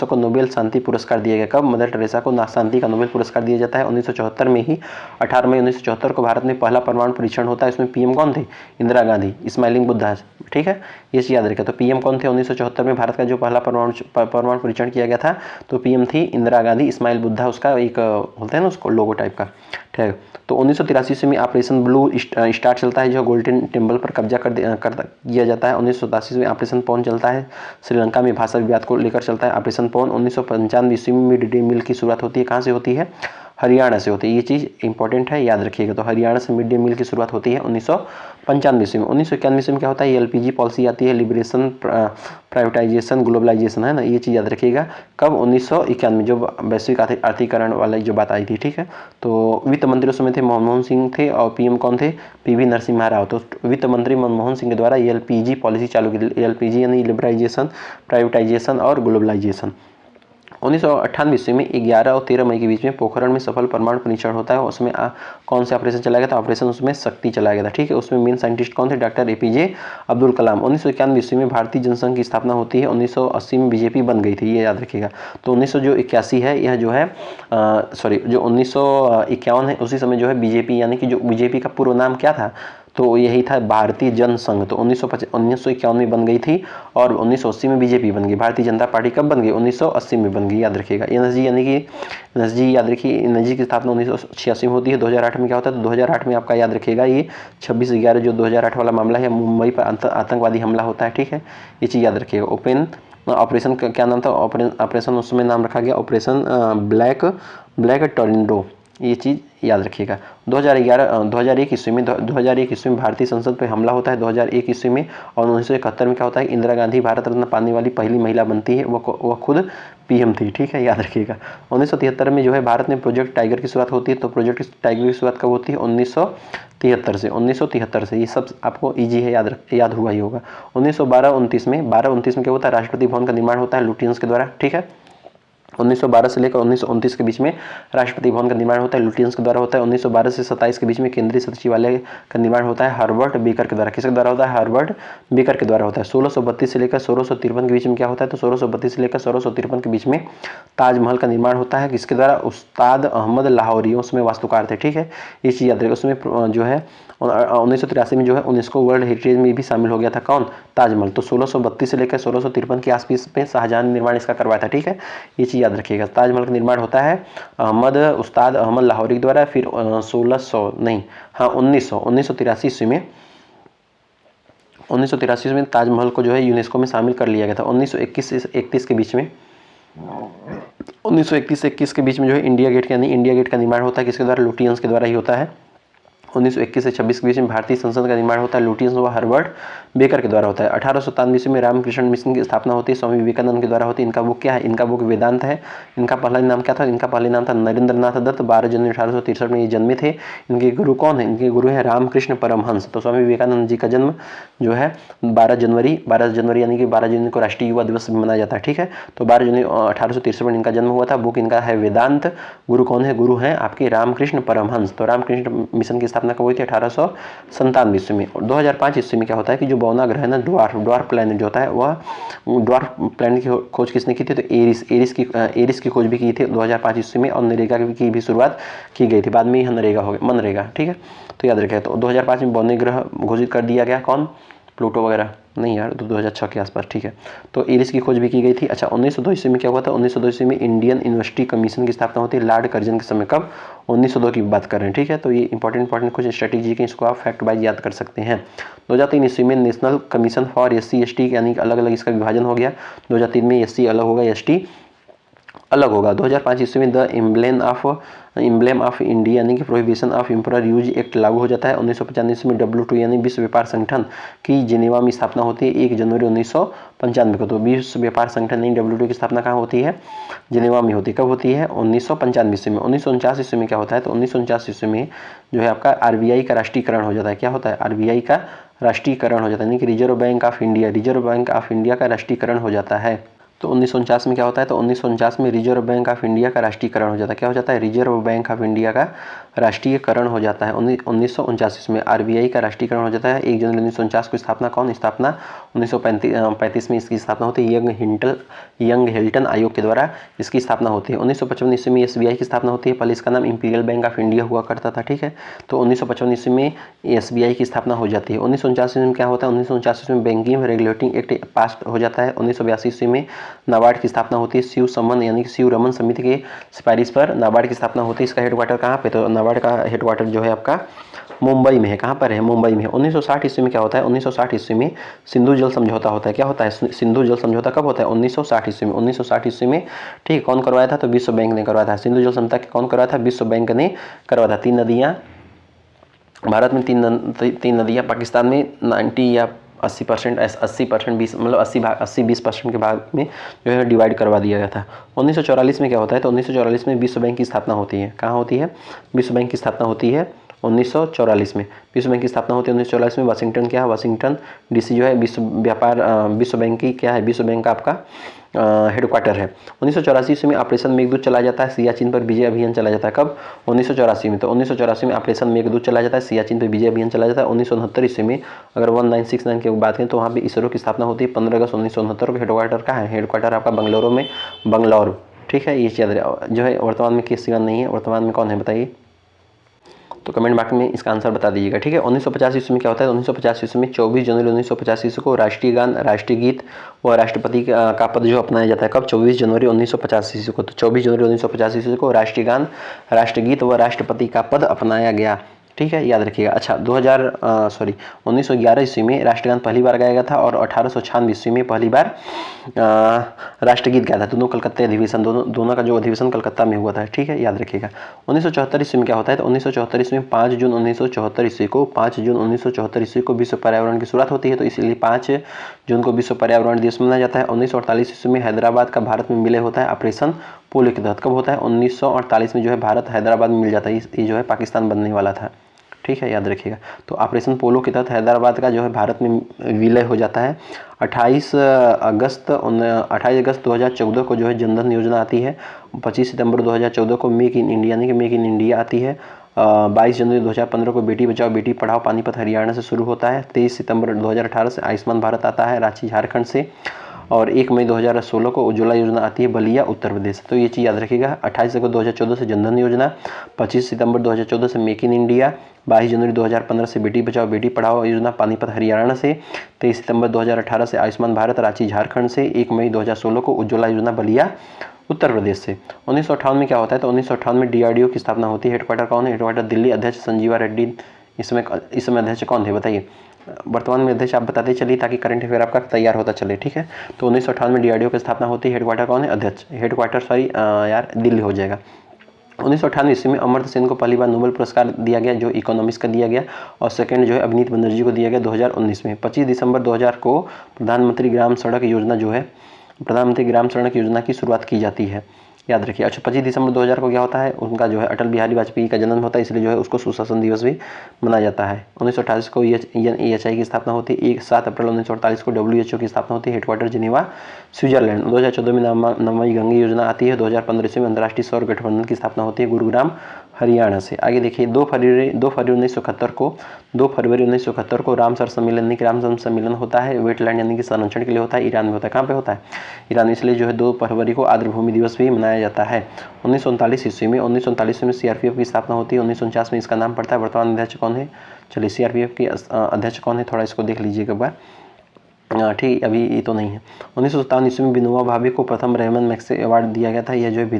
को नोबेल शांति पुरस्कार दिया गया। कब, मदर टेरेसा को शांति का नोबेल पुरस्कार दिया जाता है। 1974 में ही 18 मई 1974 को भारत में पहला परमाणु परीक्षण होता है। इसमें पीएम कौन थे, इंदिरा गांधी। स्माइलिंग बुद्धा ठीक है, ये चीज़ याद रखें। तो पीएम कौन थे 1974 में भारत का जो पहला परमाणु परीक्षण किया गया था, तो पीएम थी इंदिरा गांधी। इस्माइल बुद्धा उसका एक होता है ना उसको लोगो टाइप का, ठीक है। तो 1983 में ऑपरेशन ब्लू स्टार चलता है, जो गोल्डन टेम्पल पर कब्जा कर किया जाता है। 1987 में ऑपरेशन पवन चलता है, श्रीलंका में भाषा विवाद को लेकर चलता है ऑपरेशन पवन। 1995 ईस्वी में मिड डे मील की शुरुआत होती है, कहाँ से होती है, हरियाणा से होती है। ये चीज़ इंपॉर्टेंट है, याद रखिएगा। तो हरियाणा से मिड डे मील की शुरुआत होती है 1995 ईस्वी में। 1991 ईस्वी में क्या होता है, एलपीजी पॉलिसी आती है, लिबरेशन, प्राइवेटाइजेशन, ग्लोबलाइजेशन, है ना, ये चीज़ याद रखिएगा। कब, 1991, जो वैश्विक आर्थिकरण वाली जो बात आई थी, ठीक है। तो वित्त मंत्री उस समय थे मनमोहन सिंह थे, और पीएम कौन थे, पीवी नरसिम्हा राव। तो वित्त मंत्री मनमोहन सिंह के द्वारा एलपीजी पॉलिसी चालू की, एलपीजी यानी लिबराइजेशन, प्राइवेटाइजेशन और ग्लोबलाइजेशन। 1998 ईस्वी में 11 और 13 मई के बीच में पोखरण में सफल परमाणु परीक्षण होता है। उसमें कौन से ऑपरेशन चलाया गया था, ऑपरेशन उसमें शक्ति चलाया गया था, ठीक है। उसमें मेन साइंटिस्ट कौन थे, डॉक्टर एपीजे अब्दुल कलाम। 1991 ईस्वी में भारतीय जनसंघ की स्थापना होती है। 1980 में बीजेपी बन गई थी, ये याद रखिएगा। तो 1981 है, यह जो है सॉरी जो 1951 है, उसी समय जो है बीजेपी, यानी कि जो बीजेपी का पूर्व नाम क्या था, तो यही था भारतीय जनसंघ। तो 1951 में बन गई थी, और 1980 में बीजेपी बन गई। भारतीय जनता पार्टी कब बन गई, 1980 में बन गई, याद रखिएगा। एनएसजी यानी कि एनएसजी याद रखिए, एनएसजी की स्थापना 1986 में होती है। 2008 में क्या होता है, तो 2008 में आपका याद रखिएगा ये 26/11 जो 2008 वाला मामला है, मुंबई पर आतंकवादी हमला होता है, ठीक है, ये चीज़ याद रखिएगा। ऑपरेशन का क्या नाम था, ऑपरेशन उस समय नाम रखा गया ऑपरेशन ब्लैक टोरंटो, ये चीज़ याद रखिएगा। 2001 ईस्वी में भारतीय संसद पर हमला होता है 2001 ईस्वी में। और 1971 में क्या होता है, इंदिरा गांधी भारत रत्न पाने वाली पहली महिला बनती है, वह खुद पीएम थी, ठीक है, याद रखिएगा। 1973 में जो है भारत में प्रोजेक्ट टाइगर की शुरुआत होती है। तो प्रोजेक्ट टाइगर की शुरुआत कब होती है, 1973 से। ये सब आपको इजी है, याद हुआ ही होगा। 1929 में क्या होता है, राष्ट्रपति भवन का निर्माण होता है लुटियंस के द्वारा, ठीक है। 1912 से लेकर 1929 के बीच में राष्ट्रपति भवन का निर्माण होता है, लुटियंस के द्वारा होता है। 1912 से 27 के बीच में केंद्रीय सचिवालय का निर्माण होता है हर्बर्ट बेकर के द्वारा। किसके द्वारा होता है, हर्बर्ट बेकर के द्वारा होता है। 1632 से लेकर 1653 के बीच में क्या होता है, तो 1632 से लेकर 1653 के बीच में ताजमहल का निर्माण होता है। किसके द्वारा, उस्ताद अहमद लाहौरी, उसमें वास्तुकार थे, ठीक है, ये चीज़ याद रखिए। उसमें जो है 1983 में जो है यूनेस्को वर्ल्ड हेरिटेज में भी शामिल हो गया था, कौन, ताजमहल। तो 1632 से लेकर 1653 के आसपास में शाहजहां ने निर्माण इसका करवाया था, ठीक है, ये चीज़ याद रखिएगा। ताजमहल का निर्माण होता है उस्ताद अहमद लाहौरी के द्वारा। फिर 1983 ईस्वी में 1983 में ताजमहल को जो है यूनेस्को में शामिल कर लिया गया था। 1921 से 31 के बीच में 1931 से 21 के बीच में जो है इंडिया गेट का निर्माण होता है। किसके द्वारा, लुटियंस के द्वारा ही होता है। 1921 से 26 के बीच में भारतीय संसद का निर्माण होता है, लुटियंस व हर्बर्ट बेकर के द्वारा होता है। 1897 ईस्वी में रामकृष्ण मिशन की स्थापना होती है, स्वामी विवेकानंद के द्वारा होती है। इनका बुक क्या है, इनका बुक वेदांत है। इनका पहला नाम क्या था, इनका पहले नाम था नरेंद्र नाथ दत्त। 12 जनवरी 1863 में ये जन्मे थे। इनके गुरु कौन है, इनके गुरु है रामकृष्ण परमहंस। तो स्वामी विवेकानंद जी का जन्म जो है 12 जनवरी यानी कि 12 जनवरी को राष्ट्रीय युवा दिवस भी मनाया जाता है, ठीक है। तो 12 जनवरी 1863 में इनका जन्म हुआ था। बुक इनका है वेदांत। गुरु कौन है, गुरु हैं आपके रामकृष्ण परमहंस। तो रामकृष्ण मिशन की स्थापना कब हुई थी, 1897 ईस्वी में। और 2005 ईस्वी में क्या होता है कि जो बौना ग्रह है ना, ड्वार्फ प्लैनेट जो होता है, वह ड्वार्फ प्लैनेट की खोज किसने की थी, तो एरिस की खोज भी की थी 2005 ईस्वी में। और नरेगा की भी शुरुआत की गई थी, बाद में यह नरेगा हो गया, मनरेगा, ठीक है, तो याद रखें। तो 2005 में बौने ग्रह घोषित कर दिया गया, कौन, प्लूटो वगैरह नहीं यार, 2006 के आसपास, ठीक है। तो एरिस की खोज भी की गई थी। अच्छा, 1902 ईस्वी में क्या हुआ था, 1902 ईस्वी में इंडियन यूनिवर्सिटी कमीशन की स्थापना होती है लॉर्ड कर्जन के समय। कब, 1902 की बात कर रहे हैं, ठीक है। तो ये इंपॉर्टेंट कुछ स्ट्रेटेजी के, इसको आप फैक्ट वाइज याद कर सकते हैं। 2003 ईस्वी में national commission for SC ST यानी कि अलग अलग इसका विभाजन हो गया। 2003 में SC अलग होगा, ST अलग होगा। 2005 ईस्वी में द एम्ब्लेम ऑफ इंडिया यानी कि prohibition of import use act लागू हो जाता है। 1995 ईस्वी में WTO यानी विश्व व्यापार संगठन की जिनेवा में स्थापना होती है 1 जनवरी 1995 को। तो विश्व व्यापार संगठन यानी WTO की स्थापना कहाँ होती है, जिनेवा में होती है। कब होती है, 1995 ईस्वी में। 1949 ईस्वी में क्या होता है, तो 1949 ईस्वी में जो है आपका RBI का राष्ट्रीयकरण हो जाता है। क्या होता है, RBI का राष्ट्रीयकरण हो जाता है, यानी कि रिजर्व बैंक ऑफ इंडिया का राष्ट्रीयकरण हो जाता है। तो 1949 में क्या होता है, तो 1949 में रिजर्व बैंक ऑफ इंडिया का राष्ट्रीयकरण हो जाता है। क्या हो जाता है, रिजर्व बैंक ऑफ इंडिया का राष्ट्रीयकरण हो जाता है। 1949 में आरबीआई का राष्ट्रीयकरण हो जाता है। 1 जनवरी 1949 को स्थापना कौन, स्थापना 1935 में इसकी स्थापना होती है, यंग हिल्टन आयोग के द्वारा इसकी स्थापना होती है। 1955 ईस्वी में एसबीआई की स्थापना होती है। पहले इसका नाम इंपीरियल बैंक ऑफ इंडिया हुआ करता था, ठीक है। तो 1955 ईस्वी में एसबीआई की स्थापना हो जाती है। 1949 में क्या होता है, 1949 में बैंकिंग रेगुलेटिंग एक्ट पास हो जाता है। 1982 ईस्वी में नाबार्ड की स्थापना होती है। शिव समन यानी कि शिव रमन समिति के सिफारिश पर नाबार्ड की स्थापना होती है। इसका हेडक्वार्टर कहाँ पे, तो नाबार्ड का हेडक्वार्टर जो है आपका मुंबई में है। कहाँ पर है, मुंबई में है। 1960 ईस्वी में क्या होता है, 1960 ईस्वी में सिंधु जल समझौता होता है। क्या होता है, सिंधु जल समझौता कब होता है, 1960 ईस्वी में। 1960 ईस्वी में, ठीक, कौन करवाया था, तो विश्व बैंक ने करवाया था। सिंधु जल समझौता कौन करवाया था, विश्व बैंक ने करवाया था। 3 नदियाँ भारत में, 3 नदियाँ पाकिस्तान में 90 या 80%, 20 मतलब 80-20% के भाग में जो है डिवाइड करवा दिया गया था। 1944 में क्या होता है, तो 1944 में विश्व बैंक की स्थापना होती है। कहाँ होती है, विश्व बैंक की स्थापना होती है 1944 में। विश्व बैंक की स्थापना होती है 1944 में। वाशिंगटन क्या है, वाशिंगटन डीसी जो है विश्व बैंक की क्या है, विश्व बैंक का आपका हेडक्वार्टर है। 1984 ईस्वी में ऑपरेशन मेघदूत चला जाता है। सियाचिन पर विजय अभियान चला जाता है। कब, 1984 में। तो 1984 में ऑपरेशन मेघदूत चला जाता है, सियाचिन पर विजय अभियान चला जाता है। 1969 ईस्वी में अगर 1969 की बात करें तो वहाँ पे इसरो की स्थापना होती है 15 अगस्त 1969 को। हेडक्वार्टर कहाँ है, हेडक्वार्टर आपका बंगलुरु में, बंगलौर, ठीक है। ये चीज़ जो है वर्तमान में केस सिवन नहीं है, वर्तमान में कौन है बताइए, तो कमेंट बॉक्स में इसका आंसर बता दीजिएगा, ठीक है। 1950 ईस्वी में क्या होता है, 1950 ईस्वी में 24 जनवरी 1950 ईस्वी को राष्ट्रीय गान, राष्ट्रीय गीत व राष्ट्रपति का पद जो अपनाया जाता है। कब, 24 जनवरी 1950 ईस्वी को। तो 24 जनवरी 1950 ईस्वी को राष्ट्रीय गान, राष्ट्रगीत व राष्ट्रपति का पद अपनाया गया, ठीक है, याद रखिएगा। अच्छा 1911 ईस्वी में राष्ट्रगान पहली बार गाया गया था और 1896 ईस्वी में पहली बार राष्ट्रगीत गाया था। दोनों कलकत्ता अधिवेशन, दोनों का जो अधिवेशन कलकत्ता में हुआ था, ठीक है, याद रखिएगा। 1974 ईस्वी में क्या होता है, तो 1974 ईस्वी में 5 जून 1974 ईस्वी को विश्व पर्यावरण की शुरुआत होती है। तो इसलिए 5 जून को विश्व पर्यावरण दिवस मनाया जाता है। 1948 ईस्वी में हैदराबाद का भारत में विलय होता है ऑपरेशन पोलो के तहत। कब होता है, 1948 में जो है भारत हैदराबाद में मिल जाता है। ये जो है पाकिस्तान बनने वाला था, ठीक है, याद रखिएगा। तो ऑपरेशन पोलो के तहत हैदराबाद का जो है भारत में विलय हो जाता है। 28 अगस्त 2014 को जो है जनधन योजना आती है। 25 सितंबर 2014 को मेक इन इंडिया यानी कि मेक इन इंडिया आती है। 22 जनवरी 2015 को बेटी बचाओ बेटी पढ़ाओ पानीपत हरियाणा से शुरू होता है। 23 सितंबर 2018 से आयुष्मान भारत आता है रांची झारखंड से। और 1 मई 2016 को उज्ज्वला योजना आती है बलिया उत्तर प्रदेश। तो ये चीज़ याद रखिएगा। 28 अगस्त 2014 से जनधन योजना, 25 सितंबर 2014 से मेक इन इंडिया, 22 जनवरी 2015 से बेटी बचाओ बेटी पढ़ाओ योजना पानीपत हरियाणा से, 23 सितंबर 2018 से आयुष्मान भारत रांची झारखंड से, 1 मई 2016 को उज्ज्वला योजना बलिया उत्तर प्रदेश से। 1958 में क्या होता है, तो 1958 में डीआरडीओ की स्थापना होती है। हेडक्वार्टर कौन है, हेडक्वार्टर दिल्ली। अध्यक्ष संजीवा रेड्डी इस समय अध्यक्ष कौन है बताइए, वर्तमान में अध्यक्ष आप बताते चलिए ताकि करंट अफेयर आपका तैयार होता चले, ठीक है। तो 1958 में डीआरडीओ की स्थापना होती है। हेडक्वार्टर कौन है, अध्यक्ष। हेडक्वार्टर दिल्ली हो जाएगा। 1998 ईस्वी में अमर्त्य सेन को पहली बार नोबेल पुरस्कार दिया गया, जो इकोनॉमिक्स का दिया गया। और सेकंड जो है अवनीत बनर्जी को दिया गया 2019 में। 25 दिसंबर 2000 को प्रधानमंत्री ग्राम सड़क योजना जो है, प्रधानमंत्री ग्राम सड़क योजना की शुरुआत की जाती है, याद रखिए। अच्छा 25 दिसंबर 2000 को क्या होता है, उनका जो है अटल बिहारी वाजपेयी का जन्म होता है, इसलिए जो है उसको सुशासन दिवस भी मनाया जाता है। 1928 को EHI की स्थापना होती है। 7 अप्रैल 1948 को WHO की स्थापना होती है। Headquarter Geneva Switzerland. 2014 में नमामि गंगे योजना आती है। 2015 में अंतर्राष्ट्रीय सौर गठबंधन की स्थापना होती है गुरुग्राम हरियाणा से। आगे देखिए 2 फरवरी 1971 को रामसर सम्मेलन यानी कि रामसर सम्मेलन होता है। वेटलैंड यानी कि संरक्षण के लिए होता है, ईरान में होता है। कहाँ पे होता है, ईरान। इसलिए जो है 2 फरवरी को आर्द्रभूमि दिवस भी मनाया जाता है। 1939 ईस्वी में CRPF की स्थापना होती है। 1949 में इसका नाम पड़ता है। वर्तमान अध्यक्ष कौन है, चलिए CRPF के अध्यक्ष कौन है, थोड़ा इसको देख लीजिएगा एक बार, ठीक, अभी ये तो नहीं है। 1957 ईस्वी में विनोबा भावे को प्रथम रेमन मैग्सेसे अवार्ड दिया गया था। यह जो है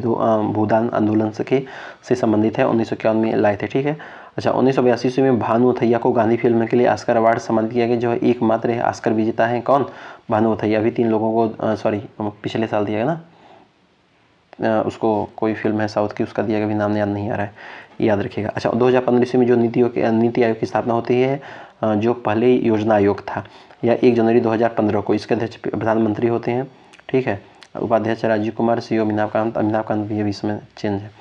भूदान आंदोलन से संबंधित है, 1951 में लाए थे, ठीक है। अच्छा 1982 ईस्वी में भानु अथैया को गांधी फिल्म के लिए ऑस्कर अवार्ड सम्मानित किया गया, जो है एकमात्र है ऑस्कर विजेता है कौन, भानु अथैया। अभी 3 लोगों को पिछले साल दिया गया ना, उसको कोई फिल्म है साउथ की, उसका दिया गया, अभी नाम याद नहीं आ रहा है, याद रखिएगा। अच्छा 2015 ईस्वी में जो नीति आयोग की स्थापना होती है, जो पहले योजना आयोग था, या 1 जनवरी 2015 को। इसके अध्यक्ष प्रधानमंत्री होते हैं, ठीक है। उपाध्यक्ष राजीव कुमार, CEO अमिताभ कांत भी अभी इसमें चेंज है।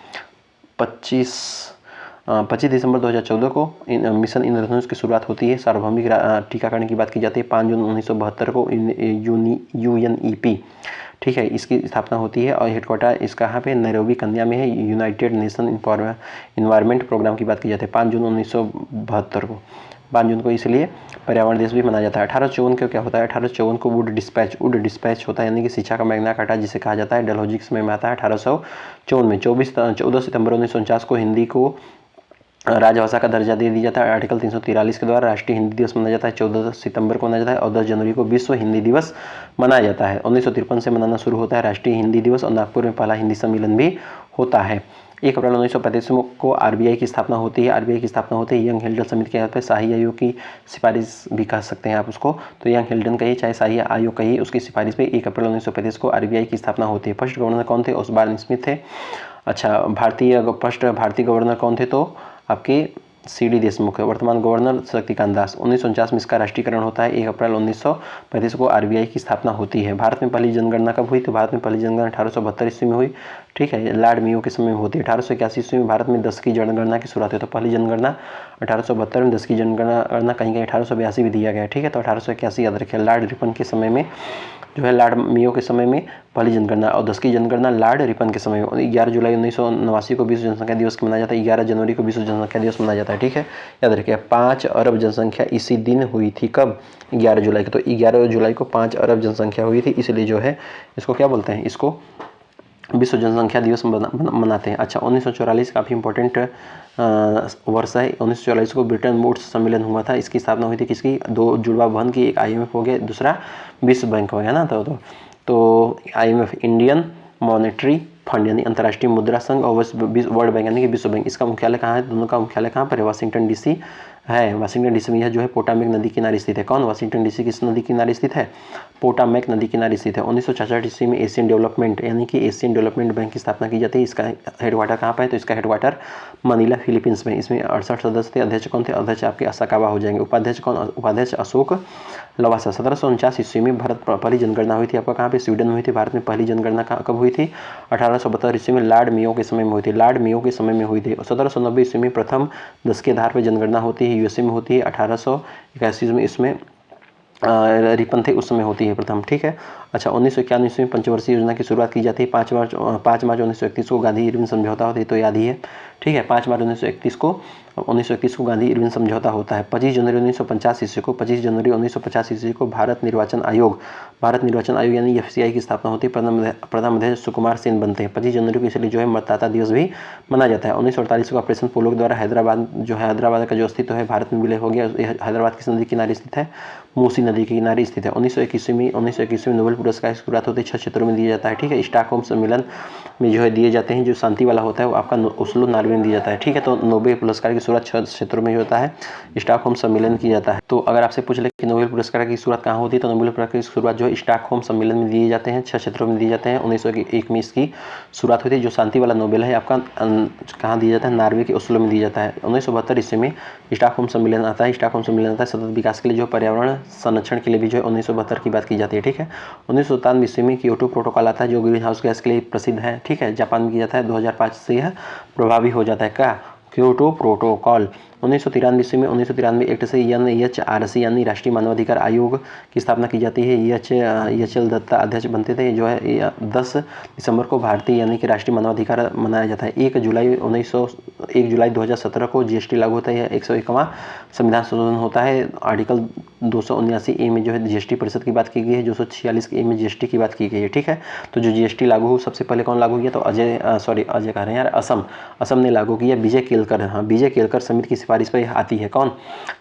25 दिसंबर 2014 को मिशन इंद्रधनुष की शुरुआत होती है। सार्वभौमिक टीकाकरण की बात की जाती है। 5 जून 1972 को UNEP ठीक है, इसकी स्थापना होती है और हेडक्वार्टर इसका कहाँ पे नैरोबी कन्या में है। यूनाइटेड नेशन इन्वायरमेंट प्रोग्राम की बात की जाती है 5 जून 1972 को, 5 जून को इसलिए पर्यावरण दिवस भी मनाया जाता है। 1854 को क्या होता है, 1854 को वुड डिस्पैच होता है, यानी कि शिक्षा का मैग्ना कार्टा जिसे कहा जाता है, डलहौजी के समय में आता है 1854 में। 14 सितंबर 1949 को हिंदी को राजभाषा का दर्जा दे दिया जाता है। आर्टिकल 343 के द्वारा राष्ट्रीय हिंदी दिवस मनाया जाता है, 14 सितंबर को मनाया जाता है और 10 जनवरी को विश्व हिंदी दिवस मनाया जाता है। 1953 से मनाना शुरू होता है राष्ट्रीय हिंदी दिवस और नागपुर में पहला हिंदी सम्मेलन भी होता है। 1 अप्रैल 1935 को आरबीआई की स्थापना होती है। आरबीआई की स्थापना होती है यंग हिल्डन समिति के यहाँ पे, शाही आयोग की सिफारिश भी कह सकते हैं आप उसको, तो यंग हिल्डन कहिए चाहे शाही आयोग कहिए, उसकी सिफारिश पे 1 अप्रैल 1935 को आरबीआई की स्थापना होती है। फर्स्ट गवर्नर कौन थे, ओसबॉर्न स्मिथ थे। अच्छा, फर्स्ट भारतीय गवर्नर कौन थे, तो आपके सीडी देशमुख है। वर्तमान गवर्नर शक्तिकांत दास। 1949 में इसका राष्ट्रीयकरण होता है। 1 अप्रैल 1935 को आरबीआई की स्थापना होती है। भारत में पहली जनगणना कब हुई, तो भारत में पहली जनगणना 1872 ईस्वी में हुई। ठीक है, लॉर्ड मेयो के समय में होती है। 1881 ईस्वी में भारत में 10 की जनगणना की शुरुआत हुई, तो पहली जनगणना 1872 में, 10 की जनगणना कहीं कहीं 1882 भी दिया गया। ठीक है, तो 1881 याद रखिए। लॉर्ड रिपन के समय में जो है, लॉर्ड मेयो के समय में पहली जनगणना और 10 की जनगणना लॉर्ड रिपन के समय में। 11 जुलाई 1989 को विश्व जनसंख्या दिवस मनाया जाता है। 11 जनवरी को विश्व जनसंख्या दिवस मनाया जाता है। ठीक है, याद रखिए 5 अरब जनसंख्या इसी दिन हुई थी। कब, 11 जुलाई को। तो 11 जुलाई को 5 अरब जनसंख्या हुई थी, इसलिए जो है इसको क्या बोलते हैं, इसको विश्व जनसंख्या दिवस मनाते हैं। अच्छा, 1944 काफ़ी इंपॉर्टेंट वर्ष है। 1944 को ब्रिटेन वुड्स सम्मेलन हुआ था। इसकी स्थापना हुई थी किसकी, 2 जुड़वा भवन की, एक IMF हो गया, दूसरा विश्व बैंक हो गया ना। तो IMF इंडियन मॉनेटरी फंड यानी अंतर्राष्ट्रीय मुद्रा संघ और वर्ल्ड बैंक यानी कि विश्व बैंक, इसका मुख्यालय कहाँ है, दोनों का मुख्यालय कहाँ पर है, वाशिंगटन DC है। वाशिंगटन DC में यह जो है पोटामेक नदी किनारे स्थित है। कौन, वाशिंगटन DC किस नदी किनारे स्थित है, पोटामेक नदी किनारे स्थित है। 1966 ईस्वी में एशियन डेवलपमेंट यानी कि एशियन डेवलपमेंट बैंक की स्थापना की जाती है। इसका हेडक्वार्टर कहाँ पर है, तो इसका हेडक्वार्टर मनीला फिलीपींस में। इसमें 68 सदस्य थे। अध्यक्ष कौन थे, अध्यक्ष आपके असाकावा हो जाएंगे। उपाध्यक्ष कौन, उपाध्यक्ष अशोक लवासा। 1749 ईस्वी में भारत पहली जनगणना हुई थी। आपका कहाँ पे, स्वीडन में हुई थी। भारत में पहली जनगणना कब हुई थी, 1872 ईस्वी में लॉर्ड मेयो के समय में हुई थी। लॉर्ड मेयो के समय में हुई थी। 1790 ईस्वी में प्रथम 10 के आधार पर जनगणना होती है, USA में होती है। 1881 में इसमें रिपन थे, उस समय होती है प्रथम। ठीक है, अच्छा, 1991 ईस्वी में पंचवर्षीय योजना की शुरुआत की जाती है। 5 मार्च 1931 को गांधी इरविन समझौता होता है, तो याद ही है। ठीक है, 5 मार्च 1931 को गांधी इरविन समझौता होता है। 25 जनवरी 1950 ईस्वी को भारत निर्वाचन आयोग यानी FCI की स्थापना होती है। प्रधानाध्यक्ष सुकुमार सेन बनते हैं 25 जनवरी को, इसलिए जो है मतदाता दिवस भी मनाया जाता है। 1948 को ऑपरेशन पोलो के द्वारा हैदराबाद का जो अस्तित्व है भारत में विलय हो गया। हैदराबाद किस नदी किनारे स्थित है, मूसी नदी के किनारे स्थित है। 1921 में नोबेल पुरस्कार की शुरुआत होती है, 6 क्षेत्रों में दिया जाता है। ठीक है, स्टॉकहोम सम्मेलन में जो है दिए जाते हैं। जो शांति वाला होता है वो आपका ओस्लो नॉर्वे में दिया जाता है। ठीक है, तो नोबेल पुरस्कार की शुरुआत 6 क्षेत्रों में होता है, स्टॉकहोम सम्मेलन की जाता है। तो अगर आपसे पूछ ले कि नोबेल पुरस्कार की शुरुआत कहाँ होती है, तो नोबेल पुरस्कार की शुरुआत जो है स्टॉकहोम सम्मेलन में दिए जाते हैं। 6 क्षेत्रों में दिए जाते हैं। 1901 में इसकी शुरुआत हुई थी। जो शांति वाला नोबेल है आपका कहाँ दिया जाता है, नॉर्वे के ओस्लो में दिया जाता है। 1972 ईस्वी में स्टॉकहोम सम्मेलन आता है। सतत विकास के लिए, जो पर्यावरण संरक्षण के लिए भी जो है 1972 की बात की जाती है। ठीक है, 1997 ईस्वी में क्योटो प्रोटोकॉल आता है, जो ग्रीन हाउस गैस के लिए प्रसिद्ध है। ठीक है, जापान में किया जाता है। 2005 से यह प्रभावी हो जाता है। क्या, क्योटो प्रोटोकॉल। 1993 ईस्वी में 1993 एक्ट से NHRC यानी राष्ट्रीय मानवाधिकार आयोग की स्थापना की जाती है। HL दत्ता अध्यक्ष बनते थे। जो है 10 दिसंबर को भारतीय यानी कि राष्ट्रीय मानवाधिकार मनाया जाता है। 1 जुलाई 2017 को GST लागू होता है। 101वां संविधान संशोधन होता है। आर्टिकल 279A में जो है GST परिषद की बात की गई है। 246A में GST की बात की गई है। ठीक है, तो जो GST लागू हो, सबसे पहले कौन लागू किया, तो अजय कह रहे हैं यार, असम ने लागू किया। विजय केलकर समिति की सिफारिश पर आती है। कौन,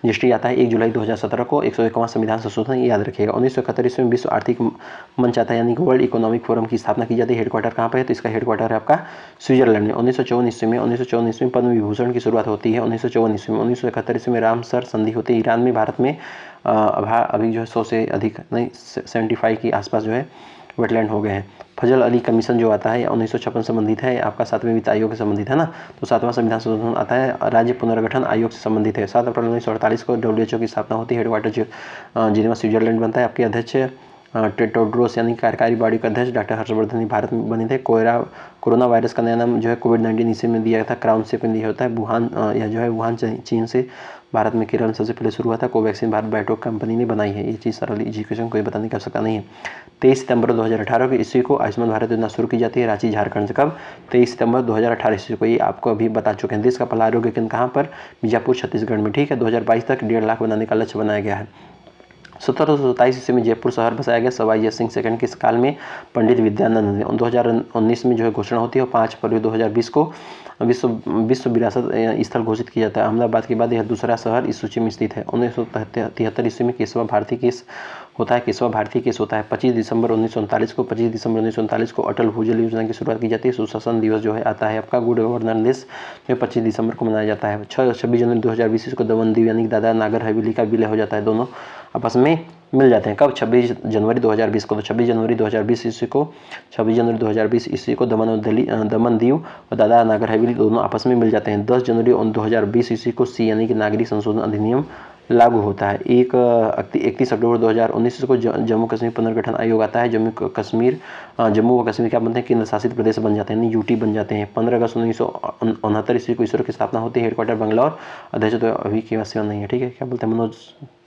GST आता है 1 जुलाई 2017 को। 101वां संविधान संशोधन याद रखिएगा। 1971 ईस्वी में विश्व आर्थिक मंच आता है, यानी कि वर्ल्ड इकोनॉमिक फोरम की स्थापना की जाती है। हेडक्वार्टर कहाँ पर है, तो इसका हेडक्वार्टर है आपका स्विट्जरलैंड में। 1954 ईस्वी में पद्म विभूषण की शुरुआत होती है। 1954 ईस्वी में 1971 ईस्वी में रामसर संधि होती है ईरान में। भारत में अभी जो है 100 से अधिक नहीं 75 के आसपास जो है वेटलैंड हो गए हैं। फजल अली कमीशन जो आता है 1956 संबंधित है, आपका 7वें वित्त आयोग से संबंधित है ना। तो 7वां संविधान संशोधन आता है, राज्य पुनर्गठन आयोग से संबंधित है। 7 अप्रैल 1948 को WHO की स्थापना होती है। हेडक्वार्टर जिनेवा स्विट्जरलैंड बनता है। आपके अध्यक्ष टेड्रोस यानी कार्यकारी बॉडी के अध्यक्ष डॉक्टर हर्षवर्धन ही भारत में बने थे। कोरोना वायरस का नया नाम जो है कोविड-19 इसी में दिया गया था, क्राउन शेप में दिया होता है। वुहान यह जो है वुहान चीन से भारत में केरल में सबसे पहले शुरू हुआ था। कोवैक्सीन भारत बायोटेक कंपनी ने बनाई है। ये चीज़ सरल एजुकेशन कोई बताने की आवश्यकता नहीं है। 23 सितंबर 2018 को ईस्वी को आयुष्मान भारत योजना शुरू की जाती है रांची झारखंड से। कब? 23 सितंबर 2018 ईस्वी को। ये आपको अभी बता चुके हैं। देश का पहला आरोग्य केंद्र कहाँ पर? बीजापुर छत्तीसगढ़ में, ठीक है। 2022 तक 1.5 लाख बनाने का लक्ष्य बनाया गया है। 1727 ईस्वी में जयपुर शहर बसाया गया सवाई जय सिंह सेकंड के काल में पंडित विद्यानंद ने। 2019 में जो है घोषणा होती है और 5 फरवरी 2020 को विश्व विरासत स्थल घोषित किया जाता है। अहमदाबाद के बाद यह दूसरा शहर इस सूची में स्थित है। 1973 ईस्वी में केशवा भारती केस होता है। केशवा भारती केस होता है 25 दिसंबर 1939 को। 25 दिसंबर 1939 को अटल भूजल योजना की शुरुआत की जाती है। सुशासन दिवस जो है आता है आपका गुड गवर्नेंस में 25 दिसंबर को मनाया जाता है। 26 जनवरी 2020 को दमन दीव यानी दादरा नागर हवेली का विलय हो जाता है। दोनों आपस में मिल जाते हैं। कब? 26 जनवरी 2020 को। तो 26 जनवरी 2020 ईस्वी को 26 जनवरी 2020 ईस्वी को दमन दीव और दादरा नागर हवेली दोनों आपस में मिल जाते हैं। 10 जनवरी 2020 ईस्वी को सी यानी कि नागरिक संशोधन अधिनियम लागू होता है। 31 अक्टूबर 2019 को जम्मू कश्मीर पुनर्गठन आयोग आता है। जम्मू व कश्मीर क्या बनते हैं? केंद्र शासित प्रदेश बन जाते हैं, यानी यूटी बन जाते हैं। 15 अगस्त 1969 ईस्वी को इसरो की स्थापना होती है। हेडक्वार्टर बंगलौर। अध्यक्ष तो अभी के सेवा नहीं है, ठीक है। क्या बोलते हैं? मनोज,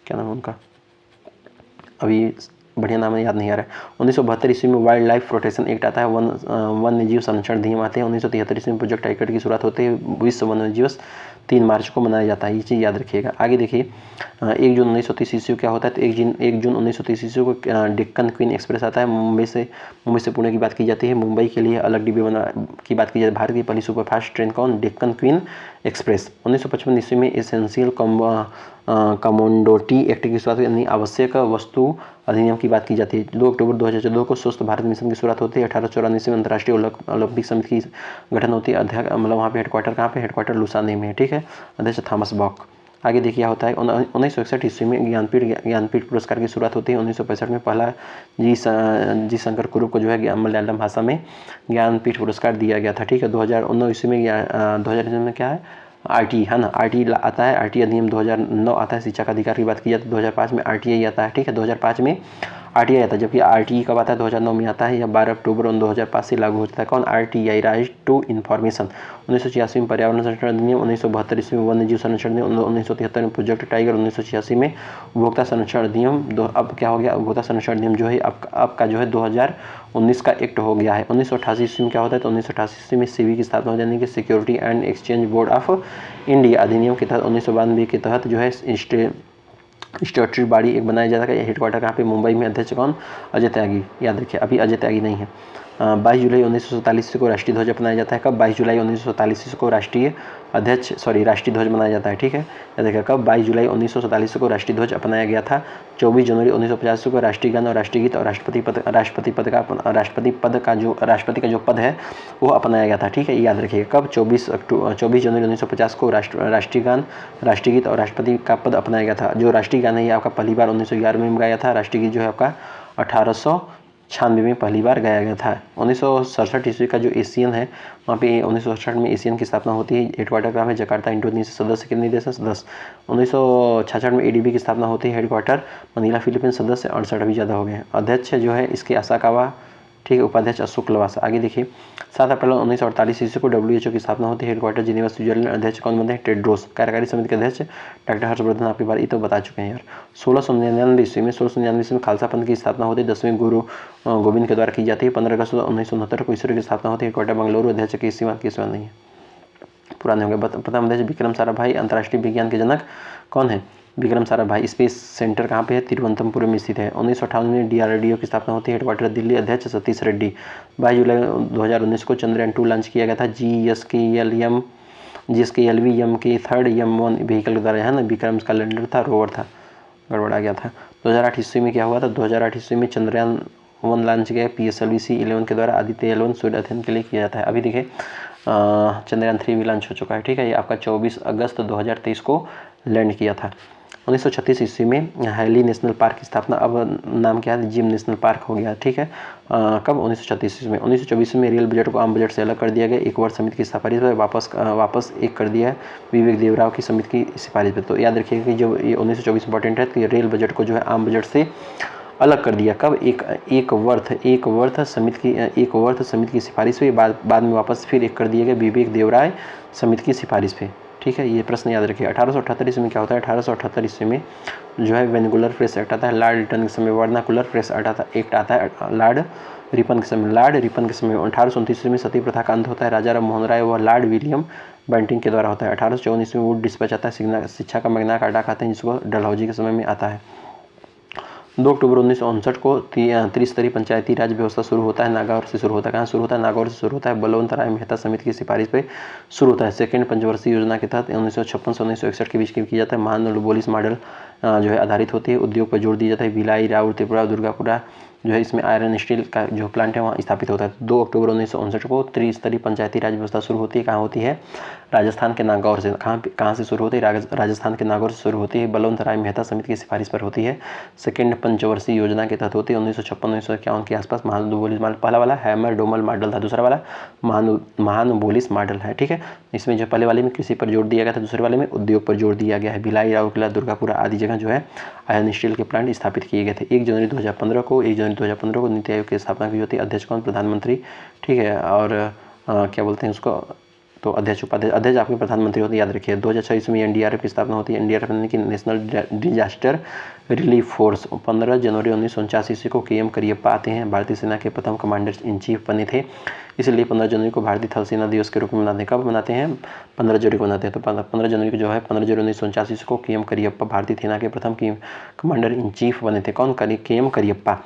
क्या नाम है उनका? अभी बढ़िया नाम याद नहीं आ रहा है। 1972 ईस्वी में वाइल्ड लाइफ प्रोटेक्शन एक्ट आता है। वन्य जीव संरक्षण अधिनियम आते हैं। 1973 ईस्वी में प्रोजेक्ट टाइगर की शुरुआत होती है। विश्व वन्य दिवस 3 मार्च को मनाया जाता है। ये चीज़ याद रखिएगा। आगे देखिए 1 जून 1930 ईस्वी क्या होता है? तो 1 जून 1930 ईस्वी को डेक्कन क्वीन एक्सप्रेस आता है। मुंबई से पुणे की बात की जाती है। मुंबई के लिए अलग डिब्बे की बात की जाती है। भारत की पहली सुपरफास्ट ट्रेन कौन? Deccan queen express. 1955 ईस्वी में एसेंशियल कमोडिटी एक्ट की शुरुआत यानी आवश्यक वस्तु अधिनियम की बात की जाती है। 2 अक्टूबर 2014 को स्वस्थ भारत मिशन की शुरुआत होती है। 1894 में अंतर्राष्ट्रीय ओलंपिक समिति की गठन होती है। अध्यक्ष मतलब वहाँ पे हेडक्वार्टर कहाँ पे? हेडक्वार्टर लुसाने में है, ठीक है। अध्यक्ष थॉमस बॉक। आगे देखिए क्या होता है। 1961 ईस्वी में ज्ञानपीठ पुरस्कार की शुरुआत होती है। 1965 में पहला जी शंकर कुरूप को जो है मलयालम भाषा में ज्ञानपीठ पुरस्कार दिया गया था, ठीक है। 2019 ईस्वी में 2000 में क्या है? आरटी है ना, आरटी आता है। आरटी अधिनियम 2009 आता है। शिक्षा का अधिकार की बात की जाती है। 2005 में आरटीआई आता है, ठीक है। 2005 में आरटीआई आता है, जबकि आरटीई कब आता है? 2009 में आता है। या 12 अक्टूबर 2005 से लागू हो जाता है। कौन? RTI, right to information. 1986 में पर्यावरण संरक्षण अधिनियम। 1972 ईस्वी में वन्य जीव संरक्षण अधिनियम। 1973 में प्रोजेक्ट टाइगर। 1986 में उपभोक्ता संरक्षण अधिनियम। अब क्या हो गया? उपभोक्ता संरक्षण अधिनियम जो है आपका जो है 2019 का एक्ट हो गया है। 1988 ईस्वी में क्या होता है? तो 1988 ईस्वी में सेबी की स्थापना हो जाने की security and exchange board of India अधिनियम के तहत 1992 के तहत जो है स्टैट्यूटरी बॉडी एक बनाया जाता है। हेडक्वार्टर कहाँ पे? मुंबई में। अध्यक्ष कौन? अजय त्यागी। याद रखिए, अभी अजय त्यागी नहीं है। 22 जुलाई 1947 को राष्ट्रीय ध्वज अपनाया जाता है। कब? 22 जुलाई 1947 को राष्ट्रीय ध्वज बनाया जाता है, ठीक है। याद रखिए कब? 22 जुलाई 1947 को राष्ट्रीय ध्वज अपनाया गया था। 24 जनवरी 1950 को राष्ट्रीय गान और राष्ट्रीय गीत और राष्ट्रपति का जो पद है वो अपनाया गया था, ठीक है। याद रखिएगा कब? 24 जनवरी 1950 को राष्ट्रीय गान, राष्ट्रीय गीत और राष्ट्रपति का पद अपनाया गया था। जो राष्ट्रीय गान है ये आपका पहली बार 1911 में गाया था। राष्ट्रीय गीत जो है आपका 1896 में पहली बार गाया गया था। 1967 ईस्वी का जो एशियन है वहाँ पे 1967 में एशियन की स्थापना होती है। हेडक्वार्टर ग्राम है जकार्ता, इंडोनेशिया। सदस्य कितने देश हैं? 10। 1966 में एडीबी की स्थापना होती है। Headquarter Manila, Philippines. सदस्य 68 अभी ज़्यादा हो गए हैं। अध्यक्ष जो है इसके असाकावा, ठीक है। उपाध्यक्ष अशोक लवासा। आगे देखिए 7 अप्रैल 1948 ईस्वी को WHO की स्थापना होती है। Headquarter Geneva, Switzerland. अध्यक्ष कौन बनते हैं? टेड्रोस। कार्यकारी समिति के अध्यक्ष डॉक्टर हर्षवर्धन। आपकी बात ये तो बता चुके हैं यार। 1699 ईस्वी में खालसा पंथ की स्थापना होती है। 10वें गुरु गोविंद के द्वारा की जाती है। 15 अगस्त 1969 को ईश्वर की स्थापना होती है। हेडक्वार्टर बेंगलुरु। अध्यक्ष केसवा नहीं है, पुराने हो गए। प्रथम अध्यक्ष विक्रम साराभाई। अंतर्राष्ट्रीय विज्ञान के जनक कौन है? विक्रम साराभाई। स्पेस सेंटर कहाँ पे है? तिरुवनंतपुरम में स्थित है। 1958 में DRDO की स्थापना होती है। हेडक्वार्टर दिल्ली। अध्यक्ष सतीश रेड्डी। 22 जुलाई 2019 को चंद्रयान 2 लॉन्च किया गया था। GSLV-M के 3rd M1 व्हीकल के द्वारा है ना। विक्रम का लैंडर था, रोवर था, गड़बड़ा गया था। 2008 ईस्वी में क्या हुआ था? 2008 ईस्वी में चंद्रयान 1 लॉन्च किया PSLV-C11 के द्वारा। आदित्य L1 सूर्य अध्ययन के लिए किया जाता है। अभी देखिए चंद्रयान 3 भी लॉन्च हो चुका है, ठीक है। ये आपका 24 अगस्त 2023 को लैंड किया था। 1936 ईस्वी में हैली नेशनल पार्क की स्थापना, अब नाम क्या है? जिम नेशनल पार्क हो गया, ठीक है। कब? 1936 ईस्वी में। 1924 में रेल बजट को आम बजट से अलग कर दिया गया। एक वर्ष समिति की सिफारिश पर वापस एक कर दिया है विवेक देवराव की समिति की सिफारिश पर। तो याद रखिएगा कि जब ये 1924 इंपॉर्टेंट है कि रेल बजट को जो है आम बजट से अलग कर दिया। कब? एक वर्थ समिति की सिफारिश पे, बाद में वापस फिर एक कर दिया गया विवेक देवराय समिति की सिफारिश पे। ठीक है, ये प्रश्न याद रखिए। 1878 ईस्वी में क्या होता है? 1878 ईस्वी में जो है वेनिकुलर प्रेस एक्ट आता है। लॉर्ड रिपन के समय वर्नाकुलर प्रेस एक्ट आता है। लॉर्ड रिपन के समय 1829 ईस्वी में सती प्रथा का अंत होता है। राजा राम मोहन राय व लॉर्ड विलियम बेंटिंक के द्वारा होता है। 1854 ईस्वी में वुड डिस्पैच आता है। शिक्षा का मैग्ना कार्टा कहते हैं, जिसको डलहौजी के समय में आता है। 2 अक्टूबर 1959 को त्रिस्तरीय पंचायती राज व्यवस्था शुरू होता है। नागौर से शुरू होता है। कहाँ शुरू होता है? नागौर से शुरू होता है। बलवंत राय मेहता समिति की सिफारिश पे शुरू होता है। सेकेंड पंचवर्षीय योजना के तहत 1956 से 1961 के बीच किया जाता है। महानोबोलिस मॉडल जो है आधारित होती है। उद्योग पर जोर दिया जाता है। भिलाई, राउर, त्रिपुरा, दुर्गापुरा जो है इसमें आयरन स्टील का जो प्लांट है वहाँ स्थापित होता है। 2 अक्टूबर 1959 को त्रिस्तरीय पंचायती राज व्यवस्था शुरू होती है। कहाँ होती है? राजस्थान के नागौर से। कहाँ से शुरू होती है? राजस्थान के नागौर से शुरू होती है। बलवंत राय मेहता समिति की सिफारिश पर होती है। सेकेंड पंचवर्षीय योजना के तहत होती है। 1956-1951 के आसपास महानोबोलिस मॉडल, पहला वाला हैमर डोमल मॉडल था, दूसरा वाला महानोबोलिस मॉडल है। ठीक है, इसमें जो पहले वाले में कृषि पर जोर दिया गया था, दूसरे वाले में उद्योग पर जोर दिया गया है। भिलाई, राउरकेला, दुर्गापुरा आदि जगह जो है आयरन स्टील के प्लांट स्थापित किए गए थे। 1 जनवरी 2015 को नीति आयोग की स्थापना की होती है। अध्यक्ष कौन? प्रधानमंत्री। ठीक है, और क्या बोलते हैं उसको, तो अध्यक्ष, उपाध्यक्ष, अध्यक्ष आपके प्रधानमंत्री होते हैं, याद रखिए। 2006 ईस्वी में एनडीआरएफ की स्थापना होती है। एनडीआरएफ यानी कि नेशनल डिजास्टर रिलीफ फोर्स। 15 जनवरी 1949 ईस्वी को के एम करियप्पा आते हैं, भारतीय सेना के प्रथम कमांडर इन चीफ बने थे, इसलिए 15 जनवरी को भारतीय थल सेना दिवस के रूप में मनाते हैं। कब मनाते हैं? 15 जनवरी को मनाते हैं। तो 15 जनवरी को जो है 15 जनवरी 1949 ईस्वी को के एम करियप्पा भारतीय सेना के प्रथम कमांडर इन चीफ बने थे। कौन? के एम करियप्पा।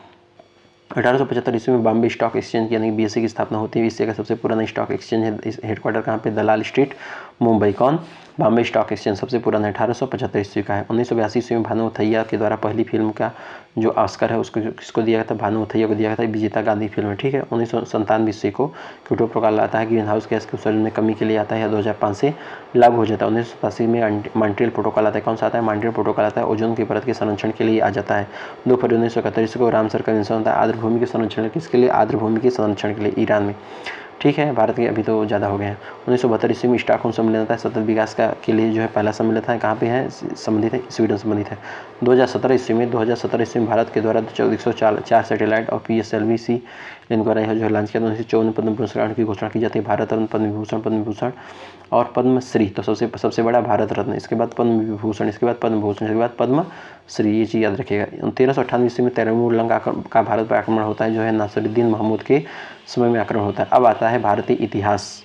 1875 ईस्वी में बॉम्बे स्टॉक एक्सचेंज यानी बीएसई की स्थापना होती है। एशिया का सबसे पुराना स्टॉक एक्सचेंज है। इस हेडक्वार्टर कहाँ पे? दलाल स्ट्रीट, मुंबई। कौन? बॉम्बे स्टॉक एक्सचेंज सबसे पुराना 1875 ईस्वी का है। 1982 ईस्वी में भानु अथैया के द्वारा पहली फिल्म का जो ऑस्कर है उसको किसको दिया गया था? भानु अथैया को दिया गया था। विजेता गांधी फिल्म है। ठीक है, 1997 ईस्वी को क्योटो प्रोटोकॉल आता है, ग्रीन हाउस गैस के उत्सर्जन में कमी के लिए आता है। 2005 से लागू हो जाता है। 1987 में मॉन्ट्रियल प्रोटोकॉल आता है। कौन सा आता है? मॉन्ट्रियल प्रोटोकॉल आता है, ओजोन की परत के संरक्षण के लिए आ जाता है। 2 फरवरी 1931 को रामसर कन्वेंशन होता है, आर्द्र भूमि के संरक्षण, किसके लिए? आर्द्र भूमि के संरक्षण के लिए, ईरान में। ठीक है, भारत के अभी तो ज़्यादा हो गए हैं। 1972 ईस्वी में स्टॉकहोम सम्मेलन आता है, सतत विकास के लिए जो है पहला सम्मेलन था। कहाँ पे है? संबंधित है, स्वीडन संबंधित है। 2017 ईस्वी में भारत के द्वारा 104 सैटेलाइट और PSLV-C इनको जो है लॉन्च किया। 1954 पद्म पुरस्कार की घोषणा की जाती है। भारत रत्न, पद्म भूषण और पद्मश्री। तो सबसे बड़ा भारत रत्न, इसके बाद पद्म विभूषण, इसके बाद पद्म भूषण, इसके बाद पद्मश्री। ये चीज़ याद रखिएगा। 1398 ईस्वी में तैमूर लंग का भारत पर आक्रमण होता है, जो है नासिरुद्दीन महमूद के समय में आक्रमण होता है। अब आता है भारतीय इतिहास।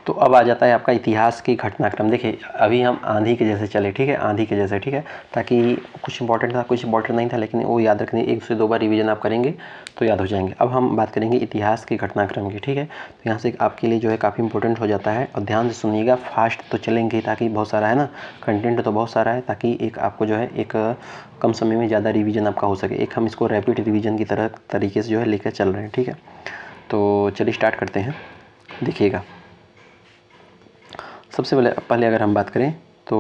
तो अब आ जाता है आपका इतिहास की घटनाक्रम। देखिए अभी हम आंधी के जैसे चले, ठीक है, आंधी के जैसे, ठीक है, ताकि कुछ इंपॉर्टेंट था, कुछ इंपॉर्टेंट नहीं था, लेकिन वो याद रखने 1 से 2 बार रिवीजन आप करेंगे तो याद हो जाएंगे। अब हम बात करेंगे इतिहास के घटनाक्रम की। ठीक है, तो यहाँ से आपके लिए जो है काफ़ी इंपॉर्टेंट हो जाता है, और ध्यान से सुनिएगा। फास्ट तो चलेंगे ताकि बहुत सारा है ना, कंटेंट तो बहुत सारा है, ताकि एक आपको जो है एक कम समय में ज़्यादा रिवीजन आपका हो सके। एक हम इसको रैपिड रिवीजन की तरीके से जो है लेकर चल रहे हैं। ठीक है, तो चलिए स्टार्ट करते हैं। देखिएगा, सबसे पहले अगर हम बात करें तो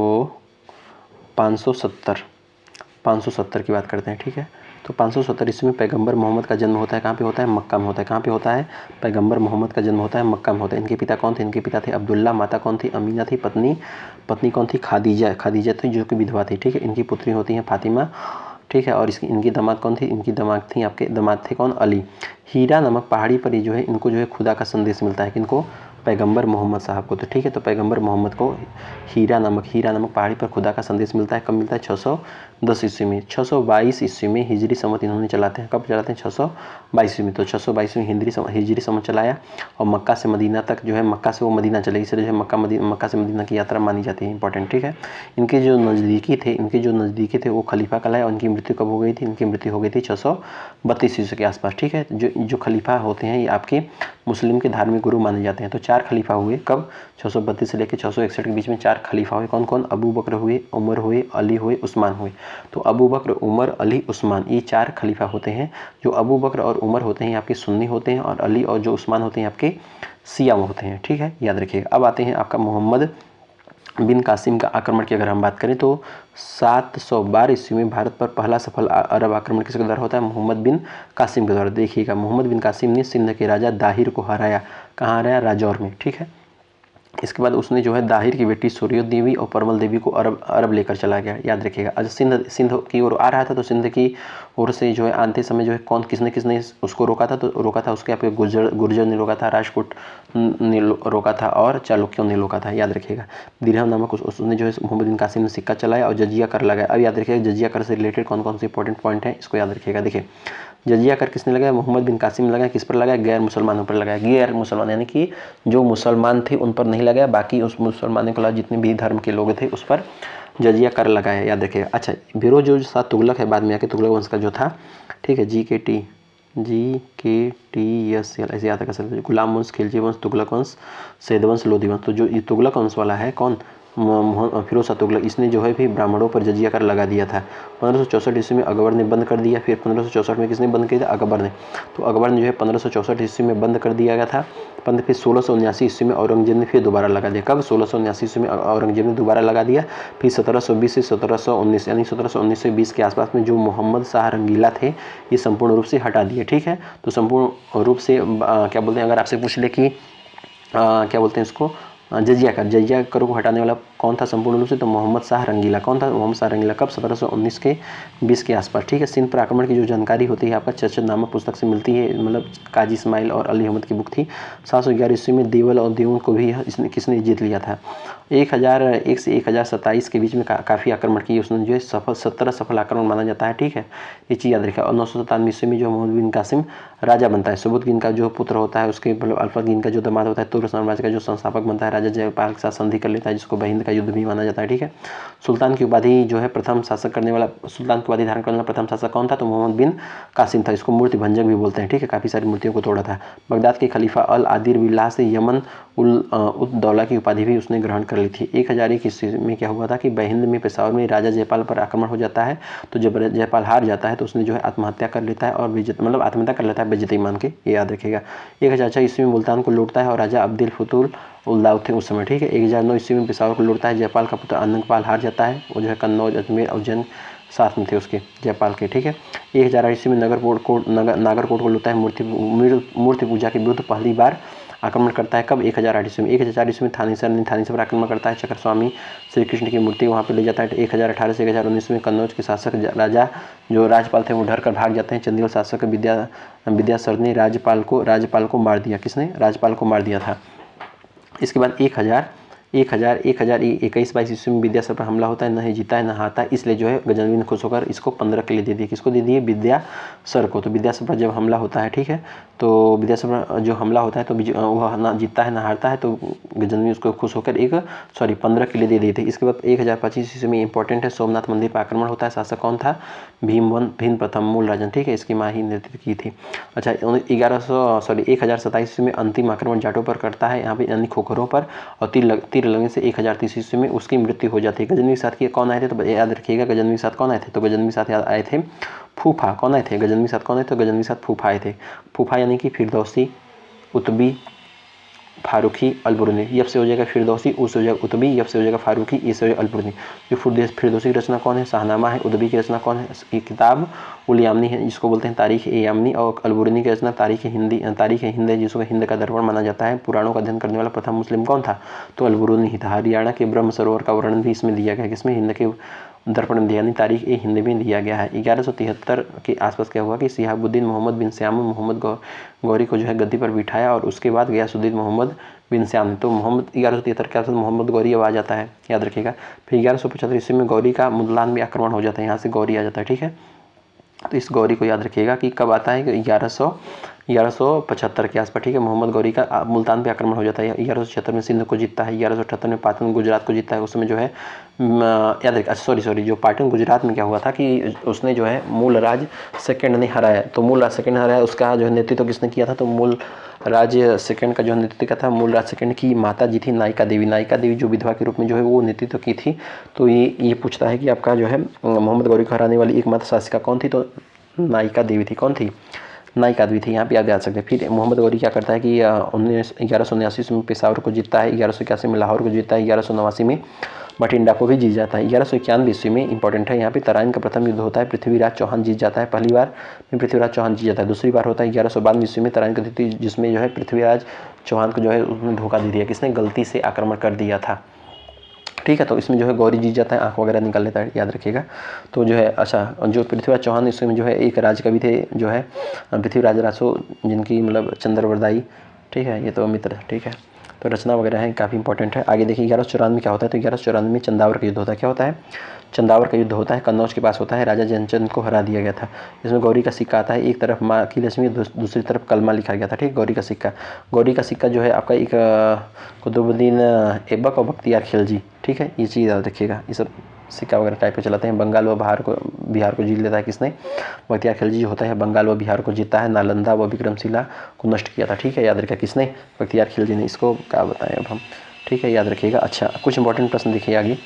570 की बात करते हैं। ठीक है, तो 570 ईस्वी में पैगंबर मोहम्मद का जन्म होता है। कहाँ पे होता है? मक्का में होता है। कहाँ पे होता है? पैगंबर मोहम्मद का जन्म होता है मक्का में होता है। इनके पिता कौन थे? इनके पिता थे अब्दुल्ला, माता कौन थी? अमीना थी, पत्नी कौन थी? खादीजा थी, जो कि विधवा थी। ठीक है, इनकी पुत्री होती हैं फातिमा। ठीक है, और इनकी दामाद कौन थी? इनकी दामाद थे कौन? अली। हीरा नामक पहाड़ी पर ये जो है इनको जो है खुदा का संदेश मिलता है। किनको? पैगंबर मोहम्मद साहब को। तो ठीक है, तो पैगंबर मोहम्मद को हीरा नामक पहाड़ी पर खुदा का संदेश मिलता है। कब मिलता है? 610 ईस्वी में। 622 ईस्वी में हिजरी संवत इन्होंने चलाते हैं। कब चलाते हैं? 622 ईस्वी में। तो 622 में हिजरी संवत चलाया, और मक्का से मदीना तक जो है, मक्का से वो मदीना चले, इसलिए जो है मक्का से मदीना की यात्रा मानी जाती है, इंपॉर्टेंट। ठीक है, इनके जो नज़दीकी थे वो खलीफा कहलाए, और इनकी मृत्यु कब हो गई थी? इनकी मृत्यु हो गई थी 632 ईस्वी के आसपास। ठीक है, जो खलीफा होते हैं ये आपके मुस्लिम के धार्मिक गुरु माने जाते हैं। तो 4 खलीफा हुए। कब? 632 से लेकर 661 के बीच में 4 खलीफा हुए। कौन कौन? अबू बकर हुए, उमर हुए, अली हुए, उस्मान हुए। तो अबू बकर, उमर, अली, उस्मान, ये 4 खलीफा होते हैं। जो अबू बकर और उमर होते हैं आपके सुन्नी होते हैं, और अली और जो उस्मान होते हैं आपके शिया होते हैं। ठीक है, याद रखिएगा। अब आते हैं आपका मोहम्मद बिन कासिम का आक्रमण की अगर हम बात करें तो 712 ईस्वी में भारत पर पहला सफल अरब आक्रमण किसके द्वारा होता है? मोहम्मद बिन कासिम के द्वारा। देखिएगा, मोहम्मद बिन कासिम ने सिंध के राजा दाहिर को हराया। कहाँ हराया? राजौर में। ठीक है, इसके बाद उसने जो है दाहिर की बेटी सूर्योदय देवी और परमल देवी को अरब लेकर चला गया, याद रखिएगा। अच्छा, सिंध की ओर आ रहा था तो सिंध की ओर से जो है आते समय जो है कौन किसने किसने उसको रोका था, तो रोका था उसके आपके गुर्जर ने रोका था, राजपूत ने रोका था और चालुक्यों ने रोका था, याद रखिएगा। दिरहम नामक उसने जो है मोहम्मद बिन कासिम ने सिक्का चलाया और जजिया कर लगाया। अब याद रखिएगा जजिया कर से रिलेटेड कौन कौन से इंपॉर्टेंट पॉइंट है, इसको याद रखिएगा। देखिए, जजिया कर किसने लगाया, मोहम्मद बिन कासिम ने लगाया। किस पर लगाया, गैर मुसलमानों पर लगाया। गैर मुसलमान यानी कि जो मुसलमान थे उन पर नहीं लगाया, बाकी उस मुसलमानों के अलावा जितने भी धर्म के लोग थे उस पर जजिया कर लगाया, याद रखिएगा। अच्छा, बिरोज जो शाह तुगलक है, बाद में आके तुगलक वंश का जो था, ठीक है, GKTS ऐसे याद कर सकते हैं। गुलाम वंश, खिलजी वंश, तुगलक वंश, सैद वंश, लोधी वंश। तो जो ये तुगलक वंश वाला है कौन, फिरोज शाह तुगलक, इसने जो है भी ब्राह्मणों पर जजिया कर लगा दिया था। 1564 ईस्वी में अकबर ने बंद कर दिया। फिर 1564 में किसने बंद किया था, अकबर ने। तो अकबर ने जो है 1564 ईस्वी में बंद कर दिया गया था। फिर 1679 ईस्वी में औरंगजेब ने फिर दोबारा लगा दिया। कब, 1679 ईस्वी में औरंगजेब ने दोबारा लगा दिया। फिर 1720 से 1719 यानी 1719 से 20 के आसपास में जो मोहम्मद शाह रंगीला थे ये संपूर्ण रूप से हटा दिए, ठीक है। तो संपूर्ण रूप से क्या बोलते हैं, अगर आपसे पूछ ले कि क्या बोलते हैं इसको, जजिया कर को हटाने वाला कौन था संपूर्ण रूप से, तो मोहम्मद शाह रंगीला। कौन था, मोहम्मद शाह रंगीला। कब, 1719 के 20 के आसपास, ठीक है। सिंध पर आक्रमण की जो जानकारी होती है आपका चर्चद नामक पुस्तक से मिलती है, मतलब काजी इस्माइल और अली अहमद की बुक थी। 711 ईस्वी में देवल और देवून को भी किसने जीत लिया था। 1001 से 1027 के बीच में काफ़ी आक्रमण किए उसने, जो है 17 सफल आक्रमण माना जाता है, ठीक है, ये चीज़ याद रखा। और 997 ईस्वी में जो मोहम्मद बिन कासिम राजा बनता है, सुबुतगिन का जो पुत्र होता है उसके मतलब अल्फागिन का जो दामाद होता है, तुर्क साम्राज्य का जो संस्थापक बनता है, राजा जयपाल के साथ संधि कर लेता है, जिसको बहिंद का युद्ध भी माना जाता है, ठीक है। सुल्तान की उपाधि जो है प्रथम शासक करने वाला, सुल्तान की उपाधि धारण करने वाला प्रथम शासक कौन था, तो मोहम्मद बिन कासिम था। इसको मूर्ति भंजक भी बोलते हैं, ठीक है, काफ़ी सारी मूर्तियों को तोड़ा था। बगदाद के खलीफा अल आदिर बिल्लाह से यमन उद दौला की उपाधि भी उसने ग्रहण कर ली थी। 1001 ईस्वी में क्या हुआ था कि बहिंद में पेशावर में राजा जयपाल पर आक्रमण हो जाता है। तो जब जयपाल हार जाता है तो उसने जो है आत्महत्या कर लेता है और मतलब आत्महत्या कर लेता है बेइज्जती मान के, ये याद रखिएगा। 1006 ईस्वी में मुल्तान को लूटता है और राजा अब्दुल फतूल उल्लाह थे उस समय, ठीक है। 1009 ईस्वी में पेशावर को लूटता है, जयपाल का पुत्र अनंगपाल हार जाता है, वो जो है कन्नौज, अजमेर और उज्जैन साथ में थे उसके जयपाल के, ठीक है। 1008 ईस्वी में नागरकोट को लूटता है, मूर्ति पूजा के विरुद्ध पहली बार आक्रमण करता है। कब, 1008 ईस्वी में। 1004 ईस्वी में थानेसर पर आक्रमण करता है, चक्र स्वामी श्री कृष्ण की मूर्ति वहाँ पे ले जाता है। 1018 से 1019 में कन्नौज के शासक राजा जो राज्यपाल थे वो डर कर भाग जाते हैं। चंदेल शासक विद्यासर ने राज्यपाल को मार दिया। किसने, राज्यपाल को मार दिया था। इसके बाद 1021 ईस्वी में विद्यासर पर हमला होता है, न ही जीता है न हारता है, इसलिए जो है गजनवी ने खुश होकर इसको 15 के लिए दे दिए। किसको दे दिए, विद्यासर को। तो विद्यासर पर जब हमला होता है, ठीक है, तो विद्यासर पर जो हमला होता है तो वह ना जीतता है ना हारता है, तो गजनवी उसको खुश होकर 15 के लिए दे दिए थे। इसके बाद 1025 ईस्वी में इंपॉर्टेंट है, सोमनाथ मंदिर पर आक्रमण होता है। शासक कौन था, भीम प्रथम मूल राजन, ठीक है, इसकी माँ ही नेतृत्व की थी। अच्छा, 1027 ईस्वी में अंतिम आक्रमण जाटों पर करता है, यहाँ पे यानी खोखरों पर, और तीर लगने से 1030 ईस्वी में उसकी मृत्यु हो जाती है। गजनवी के साथ के कौन आए थे, तो याद रखिएगा गजनवी के साथ कौन आए थे, तो गजनवी के साथ आए थे फूफा। कौन आए थे, गजनवी के साथ कौन आए थे, गजनवी के साथ फूफा आए थे। फूफा यानी कि फिरदौसी, उतबी, फारूकी, अलबुर्नी। यब से हो जाएगा फिरदौसी, उ से हो जाएगा उतबी, यब से हो जाएगा फारूकी, ई से हो जाएगा अलबुर्नी। जो फिरदौसी की रचना कौन है, शाहनामा है। उतबी की रचना कौन है, ये किताब उल यामनी है, जिसको बोलते हैं तारीख ए यामनी। और अलबुर्नी की रचना तारीख हिंद है, जिसको हिंद का दर्पण माना जाता है। पुराणों का अध्ययन करने वाला प्रथम मुस्लिम कौन था, तो अलबुर्नी ही था। हरियाणा के ब्रह्म सरोवर का वर्णन भी इसमें दिया गया है, किसमें, हिंद के दर्पण में, यानी तारीख ए हिंद में दिया गया है। 1173 के आसपास क्या हुआ कि शिहाबुद्दीन मोहम्मद बिन श्याम मोहम्मद गौरी को जो है गद्दी पर बिठाया, और उसके बाद गयासुद्दीन मोहम्मद बिन श्याम। तो मोहम्मद 1173 के आसपास मोहम्मद गौरी अब आ जाता है, याद रखिएगा। फिर 1175 ईस्वी में गौरी का मुल्तान में आक्रमण हो जाता है, यहाँ से गौरी आ जाता है, ठीक है। तो इस गौरी को याद रखिएगा कि कब आता है, 1175 के आसपास, ठीक है। मोहम्मद गौरी का मुल्तान पे आक्रमण हो जाता है। 1176 में सिंध को जीतता है, 1178 में पाटन गुजरात को जीतता है। उस समय जो है याद रखिए, सॉरी जो पाटन गुजरात में क्या हुआ था कि उसने जो है मूल राज सेकंड ने हराया। तो मूल राज सेकंड हराया, उसका जो है नेतृत्व किसने किया था, तो मूल राज सेकंड का जो नेतृत्व किया था मूल राज सेकंड की माता जी थी नायिका देवी जो विधवा के रूप में जो है वो नेतृत्व की थी। तो ये पूछता है कि आपका जो है मोहम्मद गौरी को हराने वाली एकमात्र शासिका कौन थी, तो नायिका देवी थी। कौन थी, नायिका देवी थी, यहाँ पे आप याद सकते हैं। फिर मोहम्मद गौरी क्या करता है कि 1179 में पेशावर को जीतता है, 1181 में लाहौर को जीतता है, 1189 में बठिंडा को भी जीत जाता है। 1191 ईस्वी में इंपॉर्टेंट है यहाँ पे तराइन का प्रथम युद्ध होता है, पृथ्वीराज चौहान जीत जाता है। पहली बार में पृथ्वीराज चौहान जीत जाता है। दूसरी बार होता है 1192 ईस्वी में तराइन का युद्ध, जिसमें जो है पृथ्वीराज चौहान को जो है उसने धोखा दे दिया, किसने, गलती से आक्रमण कर दिया था। ठीक है, तो इसमें जो है गौरी जीत जाता है, आंख वगैरह निकाल लेता है, याद रखिएगा। तो जो है अच्छा, जो पृथ्वीराज चौहान इसमें जो है एक राजकवि थे जो है पृथ्वीराज रासो, जिनकी मतलब चंद्रवरदाई, ठीक है, ये तो मित्र, ठीक है, तो रचना वगैरह है, काफ़ी इंपॉर्टेंट है। आगे देखिए 1194 में क्या होता है, तो 1194 में चंदावर का युद्ध होता है। क्या होता है, चंदावर का युद्ध होता है, कन्नौज के पास होता है, राजा जयचंद को हरा दिया गया था। इसमें गौरी का सिक्का आता है, एक तरफ माँ की लक्ष्मी, दूसरी तरफ कलमा लिखा गया था। ठीक, गौरी का सिक्का, गौरी का सिक्का जो है आपका एक कुतुबुद्दीन ऐबक और बख्तियार खिलजी, ठीक है, ये चीज़ याद रखिएगा। ये सब सिक्का वगैरह टाइप पे चलाते हैं। बंगाल व बिहार को जीत लेता है किसने, बख्तियार खिलजी होता है, बंगाल व बिहार को जीता है। नालंदा व विक्रमशिला को नष्ट किया था। ठीक है, याद रखिएगा, किसने, बख्तियार खिलजी ने। इसको क्या बताएं अब हम, ठीक है, याद रखिएगा। अच्छा, कुछ इंपॉर्टेंट प्रश्न देखिए आगे।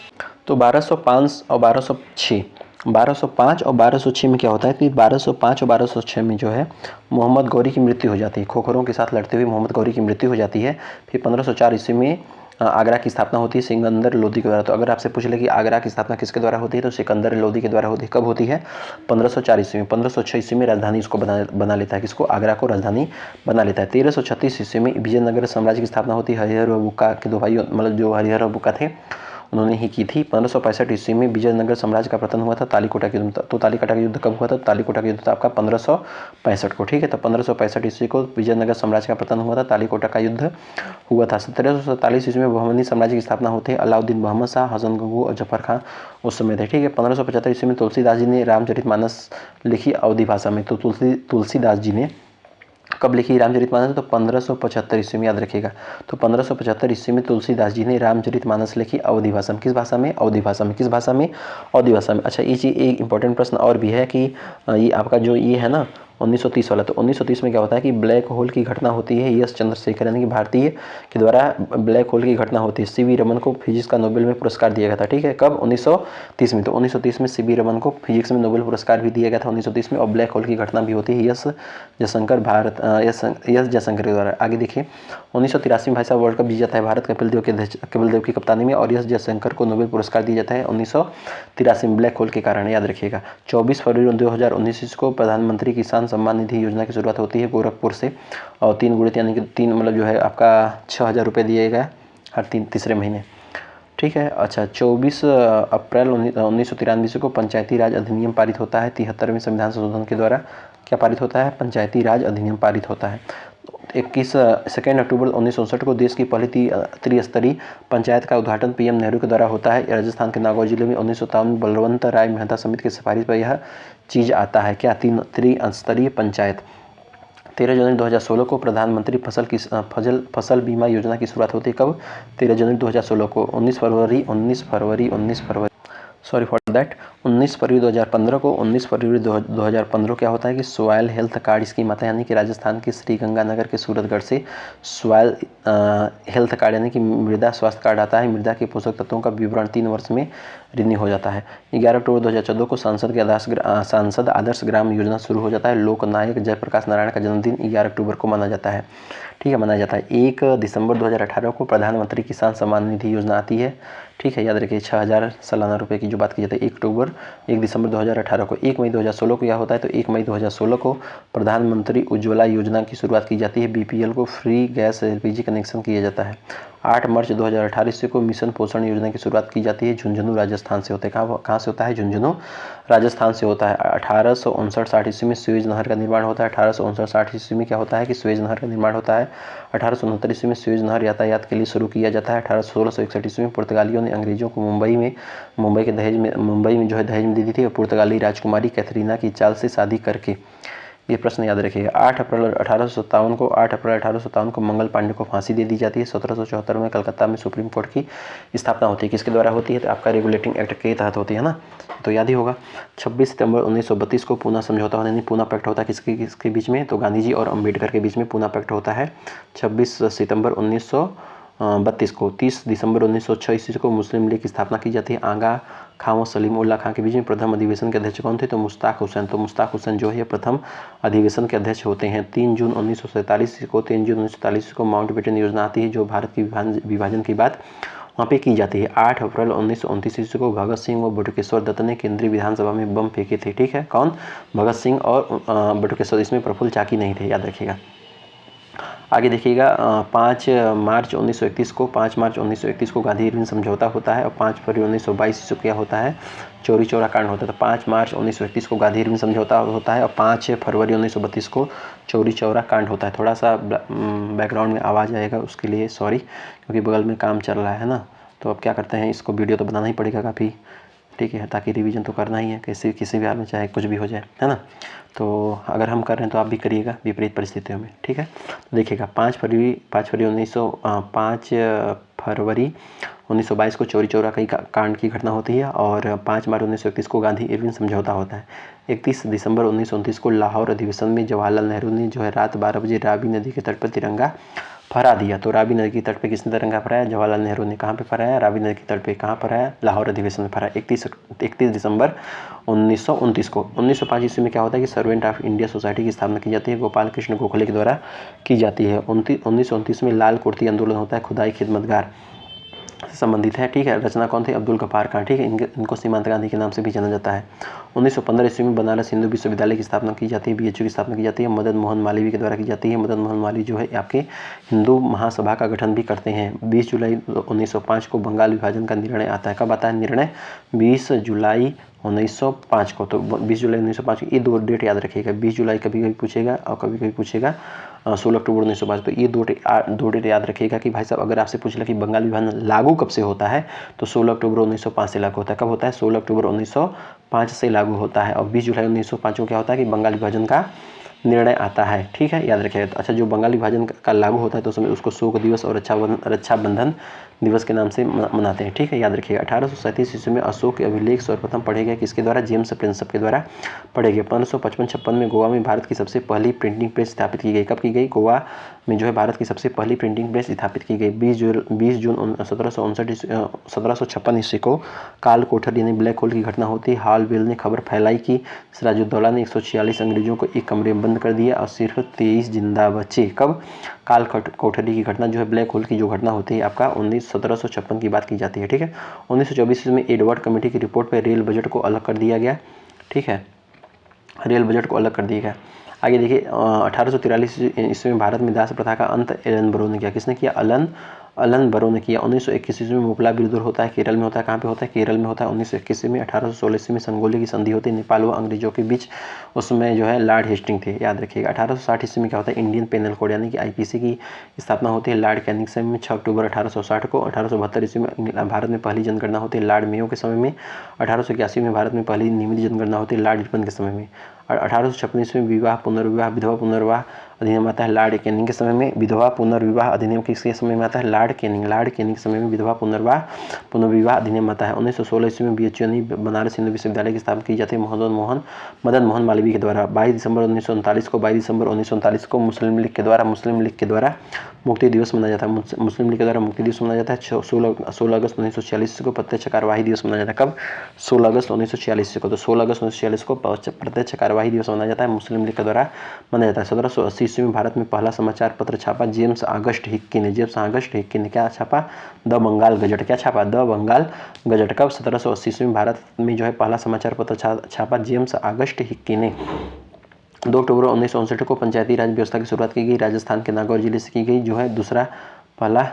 तो 1205 और 1206, 1205 और 1206 में क्या होता है कि 1205 और 1206 में जो है मोहम्मद गौरी की मृत्यु हो जाती है। खोखरों के साथ लड़ते हुए मोहम्मद गौरी की मृत्यु हो जाती है। फिर 1504 ईस्वी में आगरा की स्थापना होती है सिकंदर लोदी के द्वारा। तो अगर आपसे पूछ ले कि आगरा की स्थापना किसके द्वारा होती है, तो सिकंदर लोदी के द्वारा होती है। कब होती है, 1504 ईस्वी में। 1506 ईस्वी में राजधानी इसको बना लेता है, किसको, आगरा को राजधानी बना लेता है। 1336 ईस्वी में विजयनगर साम्राज्य की स्थापना होती है। हरिहर व बुक्का के दो भाई, मतलब जो हरिहर और बुक्का थे उन्होंने ही की थी। 1565 ईस्वी में विजयनगर साम्राज्य का पतन हुआ था तालीकोटा के युद्ध। तो तालीकोटा का युद्ध कब हुआ था, तालीकोटा का युद्ध था आपका 1565 को। ठीक है, तो 1565 ईस्वी को विजयनगर साम्राज्य का पतन हुआ था, तालीकोटा का युद्ध हुआ था। 1747 ईस्वी में बहमनी साम्राज्य की स्थापना होती है। अलाउद्दीन बहमद शाह, हसन गंगू और जफर खान उस समय थे। ठीक है, 1575 ईस्वी में तुलसीदास जी ने रामचरितमानस लिखी अवधी भाषा में। तो तुलसीदास जी ने कब लिखी रामचरितमानस, तो 1575 ईस्वी में, याद रखिएगा। तो 1575 ईस्वी में तुलसीदास जी ने रामचरितमानस लिखी अवधी भाषा में। किस भाषा में, अवधी भाषा में। किस भाषा में, अवधी भाषा में। अच्छा, ये चीज़ एक इंपॉर्टेंट प्रश्न और भी है कि ये आपका जो ये है ना 1930 वाला, तो 1930 में क्या होता है कि ब्लैक होल की घटना होती है। एस चंद्रशेखर यानी कि भारतीय के द्वारा ब्लैक होल की घटना होती है। सीवी रमन को फिजिक्स का नोबेल में पुरस्कार दिया गया था। ठीक है, कब, 1930 में। तो 1930 में सीवी रमन को फिजिक्स में नोबेल पुरस्कार भी दिया गया था 1930 में। और ब्लैक होल की घटना भी होती है एस जयशंकर के द्वारा। आगे देखिए 1983 में भाई साहब वर्ल्ड कप जीत जाता है भारत कपिल देव की कप्तानी में। और एस जयशंकर को नोबेल पुरस्कार दिया जाता है 1983 में ब्लैक होल के कारण, याद रखिएगा। 24 फरवरी 2019 को प्रधानमंत्री किसान सम्मान निधि योजना की शुरुआत होती है गोरखपुर से। और 3 गुणित यानी कि 3 मतलब जो है आपका 6000 रुपये दिए गए हर तीसरे महीने। ठीक है, अच्छा, 24 अप्रैल 1993 को पंचायती राज अधिनियम पारित होता है। 73वें संविधान संशोधन के द्वारा क्या पारित होता है, पंचायती राज अधिनियम पारित होता है। 2 अक्टूबर 1959 को देश की पहली त्रिस्तरीय पंचायत का उद्घाटन पीएम नेहरू के द्वारा होता है। राजस्थान के नागौर जिले में 1957 में बलवंत राय मेहता समिति की सिफारिश पर यह चीज़ आता है, क्या, त्रिस्तरीय पंचायत। 13 जनवरी 2016 को प्रधानमंत्री फसल बीमा योजना की शुरुआत होती है। कब, 13 जनवरी 2016 को। 19 फरवरी 2015 को 19 फरवरी 2015 क्या होता है कि सॉयल हेल्थ कार्ड स्कीम आता है। यानी कि राजस्थान के श्रीगंगानगर के सूरतगढ़ से सॉयल हेल्थ कार्ड यानी कि मृदा स्वास्थ्य कार्ड आता है। मृदा के पोषक तत्वों का विवरण 3 वर्ष में रिन्यू हो जाता है। 11 अक्टूबर 2014 को सांसद आदर्श ग्राम योजना शुरू हो जाता है। लोकनायक जयप्रकाश नारायण का जन्मदिन 11 अक्टूबर को माना जाता है। ठीक है, मनाया जाता है। 1 दिसंबर 2018 को प्रधानमंत्री किसान सम्मान निधि योजना आती है। ठीक है, याद रखिए 6000 सालाना रुपए की जो बात की जाती है। 1 दिसंबर 2018 को। 1 मई 2016 को क्या होता है, तो 1 मई 2016 को प्रधानमंत्री उज्ज्वला योजना की शुरुआत की जाती है। बीपीएल को फ्री गैस एलपीजी कनेक्शन किया जाता है। 8 मार्च 2018 ईस्वी को मिशन पोषण योजना की शुरुआत की जाती है। झुंझुनू राजस्थान से होते हैं। कहाँ से होता है, झुंझुनू राजस्थान से होता है। 1859-60 ईस्वी में सुएज नहर का निर्माण होता है। 1859-60 ईस्वी में क्या होता है कि सुएज नहर का निर्माण होता है। 1869 ईस्वी में सुएज नहर यातायात के लिए शुरू किया जाता है। 1661 ईस्वी में पुर्तगालियों ने अंग्रेजों को मुंबई में जो है दहेज में दी थी। और पुर्तगाली राजकुमारी कैथरीना की चाल से शादी करके, ये प्रश्न याद रखिएगा। 8 अप्रैल 1857 को मंगल पांडे को फांसी दे दी जाती है। 1774 में कलकत्ता में सुप्रीम कोर्ट की स्थापना होती है। किसके द्वारा होती है, तो आपका रेगुलेटिंग एक्ट के तहत होती है ना, तो याद ही होगा। 26 सितंबर 1932 को पूना समझौता यानी पूना पैक्ट होता है किसके बीच में, तो गांधी जी और अम्बेडकर के बीच में पूना पैक्ट होता है 26 सितंबर 1932 को। 30 दिसंबर 1906 ईस्वी को मुस्लिम लीग की स्थापना की जाती है। आगा खां व सलीम उल्लाह खां के बीच में प्रथम अधिवेशन के अध्यक्ष कौन थे, तो मुश्ताक हुसैन। तो मुश्ताक हुसैन जो है प्रथम अधिवेशन के अध्यक्ष होते हैं। 3 जून 1947 को माउंटबेटन योजना आती है जो भारत की विभाजन की बात वहाँ पे की जाती है। 8 अप्रैल 1929 ईस्वी को भगत सिंह व बटुकेश्वर दत्त ने केंद्रीय विधानसभा में बम फेंके थे। ठीक है, कौन? भगत सिंह और बटुकेश्वर, इसमें प्रफुल्ल चाकी नहीं थे, याद रखिएगा। आगे देखिएगा 5 मार्च 1931 को गांधी इरविन समझौता होता है और 5 फरवरी 1922 ईस्वी को क्या होता है? चौरी चौरा कांड होता है। तो 5 मार्च 1931 को गांधी इरविन समझौता होता है और 5 फरवरी 1932 को चौरी चौरा कांड होता है। थोड़ा सा बैकग्राउंड में आवाज़ आएगा, उसके लिए सॉरी, क्योंकि बगल में काम चल रहा है ना। तो अब क्या करते हैं, इसको वीडियो तो बनाना ही पड़ेगा काफ़ी, ठीक है, ताकि रिवीजन तो करना ही है किसी भी हाल में, चाहे कुछ भी हो जाए, है ना। तो अगर हम कर रहे हैं तो आप भी करिएगा विपरीत परिस्थितियों में, ठीक है। तो देखिएगा 5 फरवरी 1922 को चौरी चौरा कई कांड की घटना होती है और 5 मार्च 1931 को गांधी इरविन समझौता होता है। 31 दिसंबर 1929 को लाहौर अधिवेशन में जवाहरलाल नेहरू ने जो है रात 12 बजे रावी नदी के तट पर तिरंगा फहरा दिया। तो रावी नदी के तट पे किसने तिरंगा फहराया? जवाहरलाल नेहरू ने। कहाँ पे फहराया? रावी नदी के तट पे। कहाँ फहराया? लाहौर अधिवेशन में फहराया 31 दिसंबर 1929 को। 1905 ईस्वी में क्या होता है कि सर्वेंट ऑफ इंडिया सोसाइटी की स्थापना की जाती है, गोपाल कृष्ण गोखले के द्वारा की जाती है। 1929 में लाल कुर्ती आंदोलन होता है, खुदाई खिदमतगार से संबंधित है, ठीक है। रचना कौन थे? अब्दुल गफ्फार खान, ठीक है। इनको सीमांत गांधी के नाम से भी जाना जाता है। 1915 ईस्वी में बनारस हिंदू विश्वविद्यालय की स्थापना की जाती है, BHU की स्थापना की जाती है, मदन मोहन मालवीय के द्वारा की जाती है। मदन मोहन मालवीय जो है आपके हिंदू महासभा का गठन भी करते हैं। 20 जुलाई 1905 को बंगाल विभाजन का निर्णय आता है। कब आता है निर्णय? 20 जुलाई 1905 को। तो 20 जुलाई 1905 ये 2 डेट याद रखिएगा। 20 जुलाई कभी कभी पूछेगा और कभी कभी पूछेगा 16 अक्टूबर 1905। तो ये 2 डेट याद रखिएगा कि भाई साहब अगर आपसे पूछ लिया कि बंगाल विभाजन लागू कब से होता है, तो 16 अक्टूबर 1905 से लागू होता है। कब होता है? 16 अक्टूबर 1905 से लागू होता है। और 20 जुलाई 1905 को क्या होता है कि बंगाल विभाजन का निर्णय आता है, ठीक है, याद रखिएगा। तो अच्छा, जो बंगाल विभाजन का लागू होता है तो उसमें उसको शोक दिवस और रक्षाबंधन दिवस के नाम से मनाते हैं, ठीक है, याद रखिएगा। 1837 ईस्वी में अशोक के अभिलेख सर्वप्रथम पढ़े गए, किसके द्वारा? जेम्स प्रिंसप के द्वारा पढ़े गए। 1555-56 में गोवा में भारत की सबसे पहली प्रिंटिंग प्रेस स्थापित की गई। कब की गई? गोवा में जो है भारत की सबसे पहली प्रिंटिंग प्रेस स्थापित की गई 20 जून 1756 ईस्वी को काल कोठरी यानी ब्लैक होल की घटना होती है। हॉलवेल ने खबर फैलाई कि सिराजुद्दौला ने 146 अंग्रेजों को एक कमरे में बंद कर दिया और सिर्फ 23 जिंदा बचे। कब? काल कोठरी की घटना जो है, ब्लैक होल की जो घटना होती है आपका 1756 की बात की जाती है, ठीक है। 1924 में एडवर्ड कमेटी की रिपोर्ट पर रेल बजट को अलग कर दिया गया, ठीक है, रेल बजट को अलग कर दिया गया। आगे देखिए 1843 ईस्वी में भारत में दास प्रथा का अंत एलन बरो ने किया। किसने किया? अलन बरो ने किया। 1921 ईस्वी में मुपला बिरदुर होता है, केरल में होता है। कहाँ पे होता है? केरल में होता है। 1921 में 1816 ईस्वी में संगोली की संधि होती है नेपाल व अंग्रेजों के बीच, उसमें जो है लॉर्ड हेस्टिंग थे, याद रखिएगा। 1860 ईस्वी में क्या होता है? इंडियन पेनल कोड यानी कि IPC की स्थापना होती है लॉर्ड कैनिंग समय में 6 अक्टूबर 1860 को। 1872 ईस्वी में भारत में पहली जनगणना होती है लॉर्ड मेयो के समय में। 1881 में भारत में पहली नियमित जनगणना होती है लॉर्ड रिपन के समय में। और 1856 ईस्वी में विधवा पुनर्विवाह अधिनियम आता है लॉर्ड कैनिंग के समय में। विधवा पुनर्विवाह अधिनियम किसके समय में आता है? लॉर्ड कैनिंग के समय में विधवा पुनर्विवाह अधिनियम आता है। 1916 ईस्वी में BHU यानी बनारस हिंदू विश्वविद्यालय की स्थापना की जाती है मदन मोहन मालवीय के द्वारा। 22 दिसंबर 1939 को मुस्लिम लीग के द्वारा मुक्ति दिवस मनाया जाता है। मुस्लिम लीग के द्वारा मुक्ति दिवस मनाया जाता है। 16 अगस्त 1946 को प्रत्यक्ष कार्यवाही दिवस मनाया जाता है। कब? 16 अगस्त 1946 को। तो 16 अगस्त 1946 को प्रत्यक्ष कार्यवाही दिवस मनाया जाता है, मुस्लिम लीग के द्वारा मनाया जाता है। 1780 ईस्वी में भारत में पहला समाचार पत्र छापा जेम्स ऑगस्ट हिक्की ने क्या छापा? The Bengal gazette. क्या छापा? The Bengal gazette. कब? 1780 ईस्वी में भारत में जो है पहला समाचार पत्र छापा जेम्स ऑगस्ट हिक्की ने। 2 अक्टूबर 1959 को पंचायती राज व्यवस्था की शुरुआत की गई, राजस्थान के नागौर जिले से की गई, जो है दूसरा पहला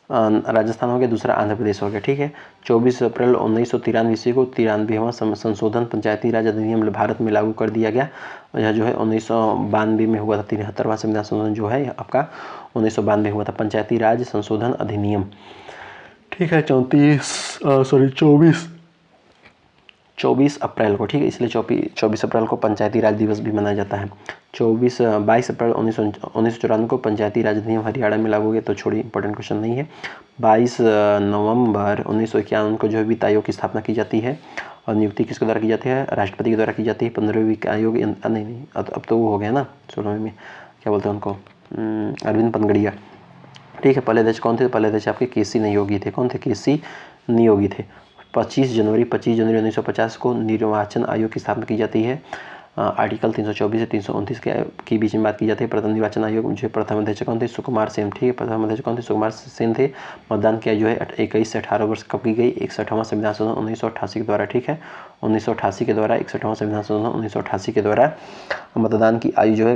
राजस्थान हो गया, दूसरा आंध्र प्रदेश हो गया, ठीक है। 24 अप्रैल 1993 ईस्वी को 93वां संशोधन पंचायती राज अधिनियम भारत में लागू कर दिया गया। यह जो है 1992 में हुआ था। 73वां संविधान संशोधन जो है आपका 1992 में हुआ था, पंचायती राज संशोधन अधिनियम, ठीक है। 24 अप्रैल को, ठीक है, इसलिए 24 अप्रैल को पंचायती राज दिवस भी मनाया जाता है। 22 अप्रैल 1994 को पंचायती राज अधिनियम हरियाणा में लागू हो गया। तो छोड़िए, इंपॉर्टेंट क्वेश्चन नहीं है। 22 नवंबर 1951 को जो है वित्त आयोग की स्थापना की जाती है और नियुक्ति किसके द्वारा की जाती है? राष्ट्रपति के द्वारा की जाती है। 15वें वित्त आयोग नहीं, अब तो वो हो गया ना, 16वें में क्या बोलते हैं उनको, अरविंद पनगड़िया, ठीक है। पहले अध्यक्ष कौन थे? पहले अध्यक्ष आपके KC नियोगी थे। कौन थे? KC नियोगी थे। 25 जनवरी 1950 को निर्वाचन आयोग की स्थापना की जाती है। आर्टिकल 324 से 329 के बीच में बात की जाती है। प्रथम निर्वाचन आयोग जो प्रथम अध्यक्ष कौन थे? सुकुमार सेन। ठीक है, प्रथम अध्यक्ष कौन थे? सुकुमार सेन थे। मतदान किया जो है 21 से 18 वर्ष कब की गई? 61वां संविधान संशोधन 1988 के द्वारा। ठीक है, 1988 के द्वारा 61वां संविधान संशोधन 1988 के द्वारा मतदान की आयु जो है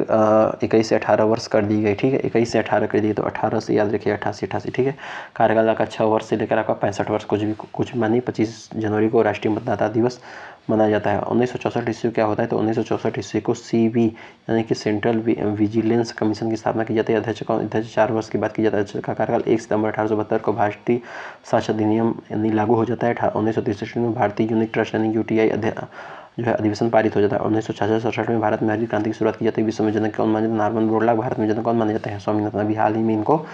21 से 18 वर्ष कर दी गई। ठीक है, 21 से 18 कर दी तो 18 से याद रखिए 88। ठीक है, कार्यकाल का 6 वर्ष से लेकर आपका 65 वर्ष कुछ मानी 25 जनवरी को राष्ट्रीय मतदाता दिवस मनाया जाता है। 1964 ईस्वी क्या होता है? तो 1964 ईस्वी को CB यानी कि सेंट्रल विजिलेंस कमीशन की स्थापना की जाती है। अध्यक्ष 4 वर्ष की बात की जाती है। अध्यक्ष का कार्यकाल 1 सितंबर 1872 को भारतीय साक्ष्य अधिनियम यानी लागू हो जाता है। 1963 में भारतीय यूनिट ट्रस्ट यानी UTI जो है अधिवेशन पारित हो जाता है। 1966 में भारत में हरित क्रांति की शुरुआत की जाती है। विश्व में जनक कौन माने जाते हैं? नॉर्मन बोरलॉग भारत में जनक कौन माने जाते हैं? स्वामीनाथन। अभी हाल ही में इनको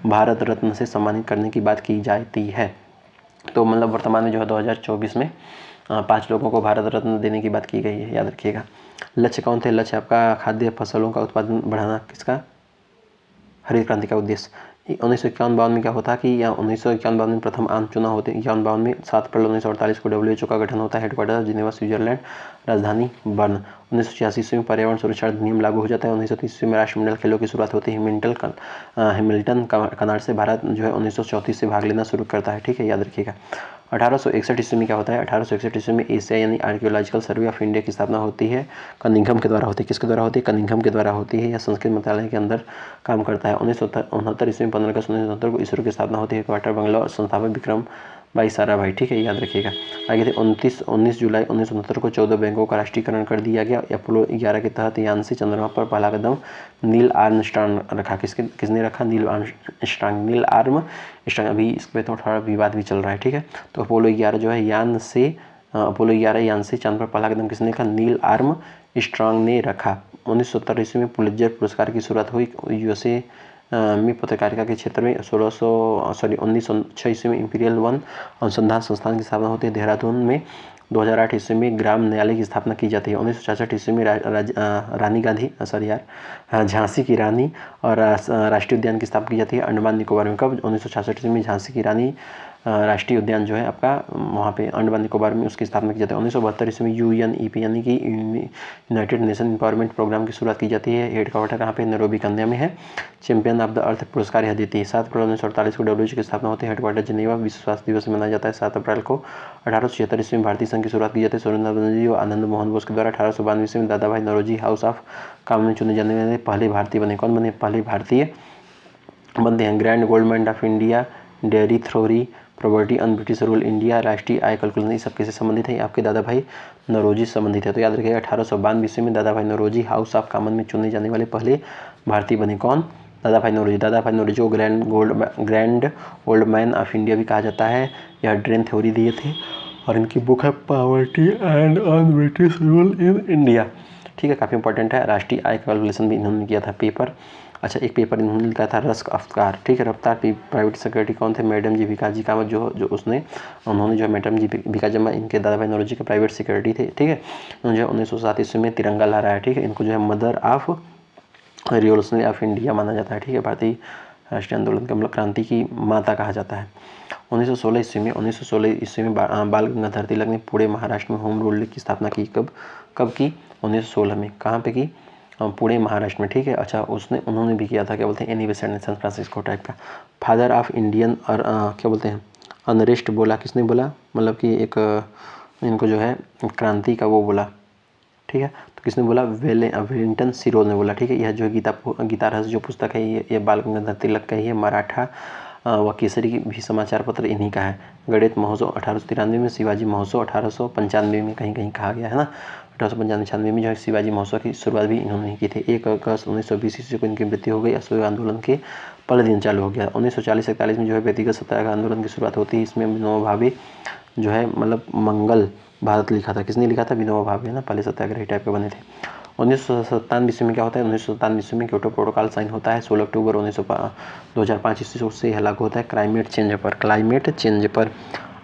भारत रत्न से सम्मानित करने की बात की जाती है। तो मतलब वर्तमान में जो है 2024 में 5 लोगों को भारत रत्न देने की बात की गई है, याद रखिएगा। लक्ष्य कौन थे? लक्ष्य आपका खाद्य फसलों का उत्पादन बढ़ाना, किसका? हरित क्रांति का उद्देश्य। 1951-52 में क्या होता कि या 1951-52 में प्रथम आम चुनाव होते हैं। 51-52 में 7 अप्रैल 1948 को WHO का गठन होता है। हेडक्वार्टर जिनेवा स्विट्जरलैंड, राजधानी बर्न। 1986 ईस्वी में पर्यावरण सुरक्षा अधिनियम लागू हो जाता है। 1930 ईस्वी में राष्ट्रमंडल खेलों की शुरुआत होती है। हैमिल्टन कनाडा से भारत जो है 1934 से भाग लेना शुरू करता है। ठीक है, याद रखिएगा। 1861 ईस्वी में क्या होता है? 1861 ईस्वी में एशिया यानी आर्कियोलॉजिकल सर्वे ऑफ इंडिया की स्थापना होती है। कनिंघम के द्वारा होती है। किसके द्वारा होती है? कनिंघम के द्वारा होती है। यह संस्कृत मंत्रालय के अंदर काम करता है। 1969 ईस्वी में 15 अगस्त 1969 को इसरो की स्थापना होती है। क्वार्टर बंगला संस्थापक विक्रम भाई साराभाई। ठीक है, याद रखिएगा। आगे थे 19 जुलाई 1969 को 14 बैंकों का राष्ट्रीयकरण कर दिया गया। अपोलो 11 के तहत यान से चंद्रमा पर पहला कदम नील आर्मस्ट्रांग रखा। किसने रखा? Neil Armstrong. अभी इस पर थोड़ा विवाद भी चल रहा है। ठीक है, तो अपोलो 11 जो है अपोलो 11 यान से चांद पर पहला कदम किसने रखा? नील आर्मस्ट्रांग ने रखा। 1970 ईस्वी में पुलित्जर पुरस्कार की शुरुआत हुई। USA में पत्रकारिता के क्षेत्र में 1906 ईस्वी में इंपीरियल वन अनुसंधान संस्थान की स्थापना होती है। देहरादून में 2008 ईस्वी में ग्राम न्यायालय की स्थापना की जाती है। 1966 ईस्वी में झांसी की रानी और राष्ट्रीय उद्यान की स्थापना की जाती है अंडमान निकोबार में। कब? 1966 ईस्वी में झांसी की रानी राष्ट्रीय उद्यान जो है आपका वहाँ पे अंडमान निकोबार में उसकी स्थापना की जाती है। 1972 ईस्वी में UNEP यानी कि यूनाइटेड नेशन एम्पावरमेंट प्रोग्राम की शुरुआत की जाती है। हेडक्वार्टर कहाँ पे? नैरोबी कन्या में है। चैंपियन ऑफ द अर्थ पुरस्कार यह देती है। 7 अप्रैल 1948 को WHO की स्थापना होती है। Headquarter Geneva. विश्व स्वास्थ्य दिवस मनाया जाता है 7 अप्रैल को। 1876 ईस्वी में भारतीय संघ की शुरुआत की जाती है सुरेंद्र बनर्जी और आनंद मोहन बोस के द्वारा। 1892 ईस्वी में दादा भाई नौरोजी हाउस ऑफ कॉमन में चुने जाने वाले पहले भारतीय बने। कौन बने? पहले भारतीय बनते हैं। Grand gold medal of India, dairy theory, property on British rule India, राष्ट्रीय आय कैलकुलेशन, ये सब किससे संबंधित है? आपके दादा भाई नौरोजी संबंधित है। तो याद रखिएगा 1892 ईस्वी में दादा भाई नौरोजी हाउस ऑफ कॉमन में चुने जाने वाले पहले भारतीय बने। कौन? दादा भाई नौरोजी। दादा भाई नौरोजी को grand old man of India भी कहा जाता है। यह ड्रेन थ्योरी दिए थे और इनकी बुक है poverty and on British rule in India. ठीक है, काफ़ी इंपॉर्टेंट है। राष्ट्रीय आय कैलकुलेशन भी इन्होंने किया था पेपर। अच्छा, एक पेपर इन्होंने लिखा था रस्क अफ्तार। ठीक है, रफ्तार प्राइवेट सेक्रेटरी कौन थे? मैडम जी भिका जी कामत उन्होंने जो है मैडम जी भिका जमा इनके दादा भाई नौरोजी के प्राइवेट सेक्रेटरी थे। ठीक है, उन्होंने जो 1907 ईस्वी में तिरंगा लहराया। ठीक है, इनको जो है mother of revolutionary of India माना जाता है। ठीक है, भारतीय राष्ट्रीय आंदोलन के मतलब क्रांति की माता कहा जाता है। 1916 ईस्वी में बाल गंगाधर तिलक ने पुणे महाराष्ट्र में होम रूल लीग की स्थापना की। कब की? 1916 में। कहाँ पे की? पुणे महाराष्ट्र में। ठीक है, अच्छा उन्होंने भी किया था क्या बोलते हैं Annie Besant San Francisco type का। फादर ऑफ इंडियन और क्या बोलते हैं अनरेस्ट बोला। किसने बोला? मतलब कि एक इनको जो है क्रांति का वो बोला। ठीक है, तो किसने बोला? वेलिंगटन सिरोज ने बोला। ठीक है, यह जो गीता रहस्य जो पुस्तक है ये बाल गंगाधर तिलक का ही है। मराठा व केसरी भी समाचार पत्र इन्हीं का है। गणित महोत्सव 1893 में, शिवाजी महोत्सव 1895 में कहीं कहीं कहा गया है ना। 1895 में जो है शिवाजी महोत्सव की शुरुआत भी इन्होंने की थी। 1 अगस्त 1920 ईस्वी को इनकी मृत्यु हो गई। असहयोग आंदोलन के पहले दिन चालू हो गया। 1940-41 में जो है व्यक्तिगत सत्याग्रह आंदोलन की शुरुआत होती है। इसमें विनोबा भावे जो है मतलब मंगल भारत लिखा था। किसने लिखा था? विनोबा भावे ना, पहले सत्याग्रही टाइप के बने थे। 1997 ईस्वी में क्या होता है? 1997 ईस्वी में क्योटो प्रोटोकॉल साइन होता है। 16 अक्टूबर 2005 ईस्वी से यह लागू होता है क्लाइमेट चेंज पर।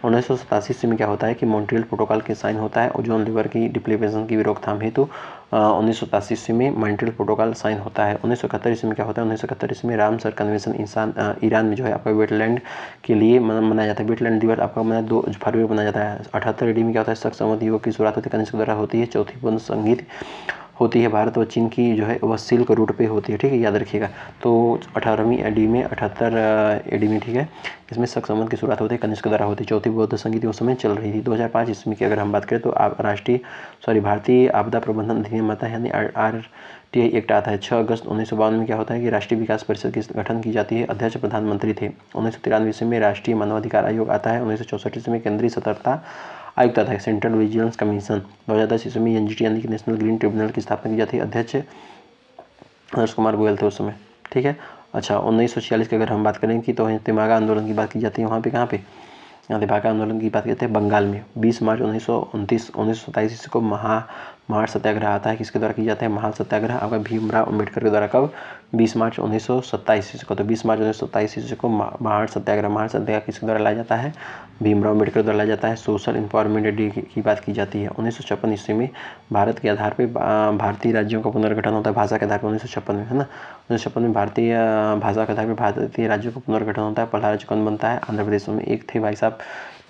1987 ईस्वी में क्या होता है कि मॉन्ट्रियल प्रोटोकॉल के साइन होता है। ओजोन लेयर की डिप्लीशन की रोकथाम हेतु 1987 ईस्वी में मॉन्ट्रियल प्रोटोकॉल साइन होता है। 1971 ईस्वी में क्या होता है, 1971 ईस्वी में रामसर कन्वेंशन ईरान में जो है आपका वेटलैंड के लिए मनाया जाता है। वेटलैंड दिवस आपका 2 फरवरी को मनाया जाता है। 78 AD में क्या होता है, शक संवत युग की शुरुआत होती है, कनिष्क द्वारा होती है। चौथी पुण्य संगीत होती है भारत व चीन की जो है वह सिल्क रूट पे होती है, ठीक है, याद रखिएगा। तो 18वीं AD में 78 AD में, ठीक है, इसमें शक संवत की शुरुआत होती है, कनिष्क द्वारा होती है। चौथी बौद्ध संगीत उस समय चल रही थी। 2005 ईस्वी की अगर हम बात करें तो भारतीय आपदा प्रबंधन अधिनियम आता है, यानी RTI एक्ट आता है। 6 अगस्त 1952 में क्या होता है कि राष्ट्रीय विकास परिषद की गठन की जाती है। अध्यक्ष प्रधानमंत्री थे। 1993 ईस्वी में राष्ट्रीय मानवाधिकार आयोग आता है। 1964 ईस्वी में केंद्रीय सतर्कता आयुक्त आता है, सेंट्रल विजिलेंस कमीशन। 2010 ईस्वी में NGT यानी कि नेशनल ग्रीन ट्रिब्यूनल की स्थापना की जाती है। अध्यक्ष हर्ष कुमार गोयल थे उस समय, ठीक है। अच्छा, 1946 की अगर हम बात करें कि तो तेमागा आंदोलन की बात की जाती है। वहाँ पे कहाँ पे तेमागा आंदोलन की बात करते हैं बंगाल में। 20 मार्च 1927 ईस्वी को महाड़ सत्याग्रह आता है। किसके द्वारा किया जाता है, महाड़ सत्याग्रह आपका भीमराव अम्बेडकर के द्वारा। कब, 20 मार्च 1927 ईस्वी को। तो 20 मार्च 1927 ईस्वी को महाड़ सत्याग्रह किसके द्वारा लाया जाता है, भीमराव अम्बेडकर द्वारा लाया जाता है। सोशल एम्पावरमेंट डे की बात की जाती है। 1956 ईस्वी में भारत के आधार पर भारतीय राज्यों का पुनर्गठन होता है, भाषा के आधार पर। 1956 में, है ना, 1956 में भारतीय भाषा के आधार पर भारतीय राज्यों का पुनर्गठन होता है। पहला राज्य कौन बनता है, आंध्र प्रदेश में एक थे भाई साहब,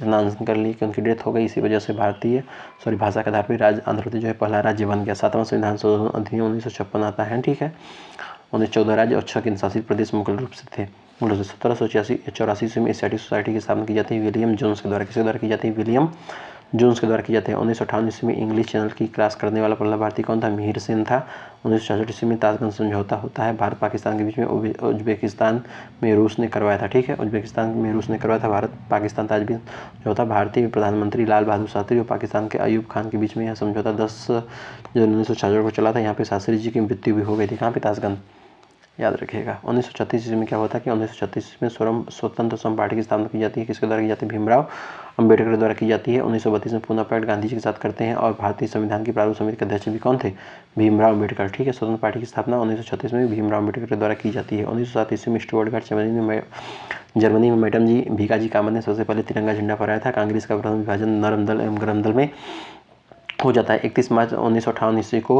नामांकन कर लिए कि उनकी डेथ हो गई, इसी वजह से भाषा के आधार पर राज्य आंध्र प्रदेश जो है पहला राज्य बन गया। 7वां संविधान संशोधन अधिनियम 1956 आता है, ठीक है। 14 राज्य और 6 केंद्र शासित प्रदेश मुख्य रूप से थे। 1784 ईस्वी में एशियाटिक सोसाइटी की स्थापना की जाती है, विलियम जोन्स के द्वारा। किसके द्वारा की जाती है, विलियम जोन्स के द्वारा की जाती है। 1958 ईस्वी में इंग्लिश चैनल की क्लास करने वाला पहला भारतीय कौन था, मिहिर सेन था। 1966 ईस्वी में ताशकंद समझौता होता है भारत पाकिस्तान के बीच में, उज्बेकिस्तान में रूस ने करवाया था, ठीक है, उज्बेकिस्तान में रूस ने करवाया था भारत पाकिस्तान ताजबीन समझौता। भारतीय प्रधानमंत्री लाल बहादुर शास्त्री और पाकिस्तान के अयूब खान के बीच में यह समझौता 10 जनवरी 1966 को चला था। यहाँ पे शास्त्री जी की मृत्यु भी हो गई थी। कहाँ पे, ताशकंद, याद रखिएगा। 1936 ईस्वी में क्या होता है कि 1936 में स्वतंत्र सम पार्टी की स्थापना की जाती है। किसके द्वारा की जाती है, भीमराव अम्बेडकर द्वारा की जाती है। 1932 में पुनः पैक्ट गांधी जी के साथ करते हैं और भारतीय संविधान की प्रारूप समिति के अध्यक्ष भी कौन थे, भीमराव अम्बेडकर, ठीक है। स्वतंत्र पार्टी की स्थापना 1936 में भीमराव अम्बेडकर के द्वारा की जाती है। 1907 ईस्वी में स्टुअर्ट जर्मनी में मैडम जी भीकाजी कामत ने सबसे पहले तिरंगा झंडा फहराया था। कांग्रेस का प्रथम विभाजन नरम दल एवं गरम दल में हो जाता है। 31 मार्च 1958 ईस्वी को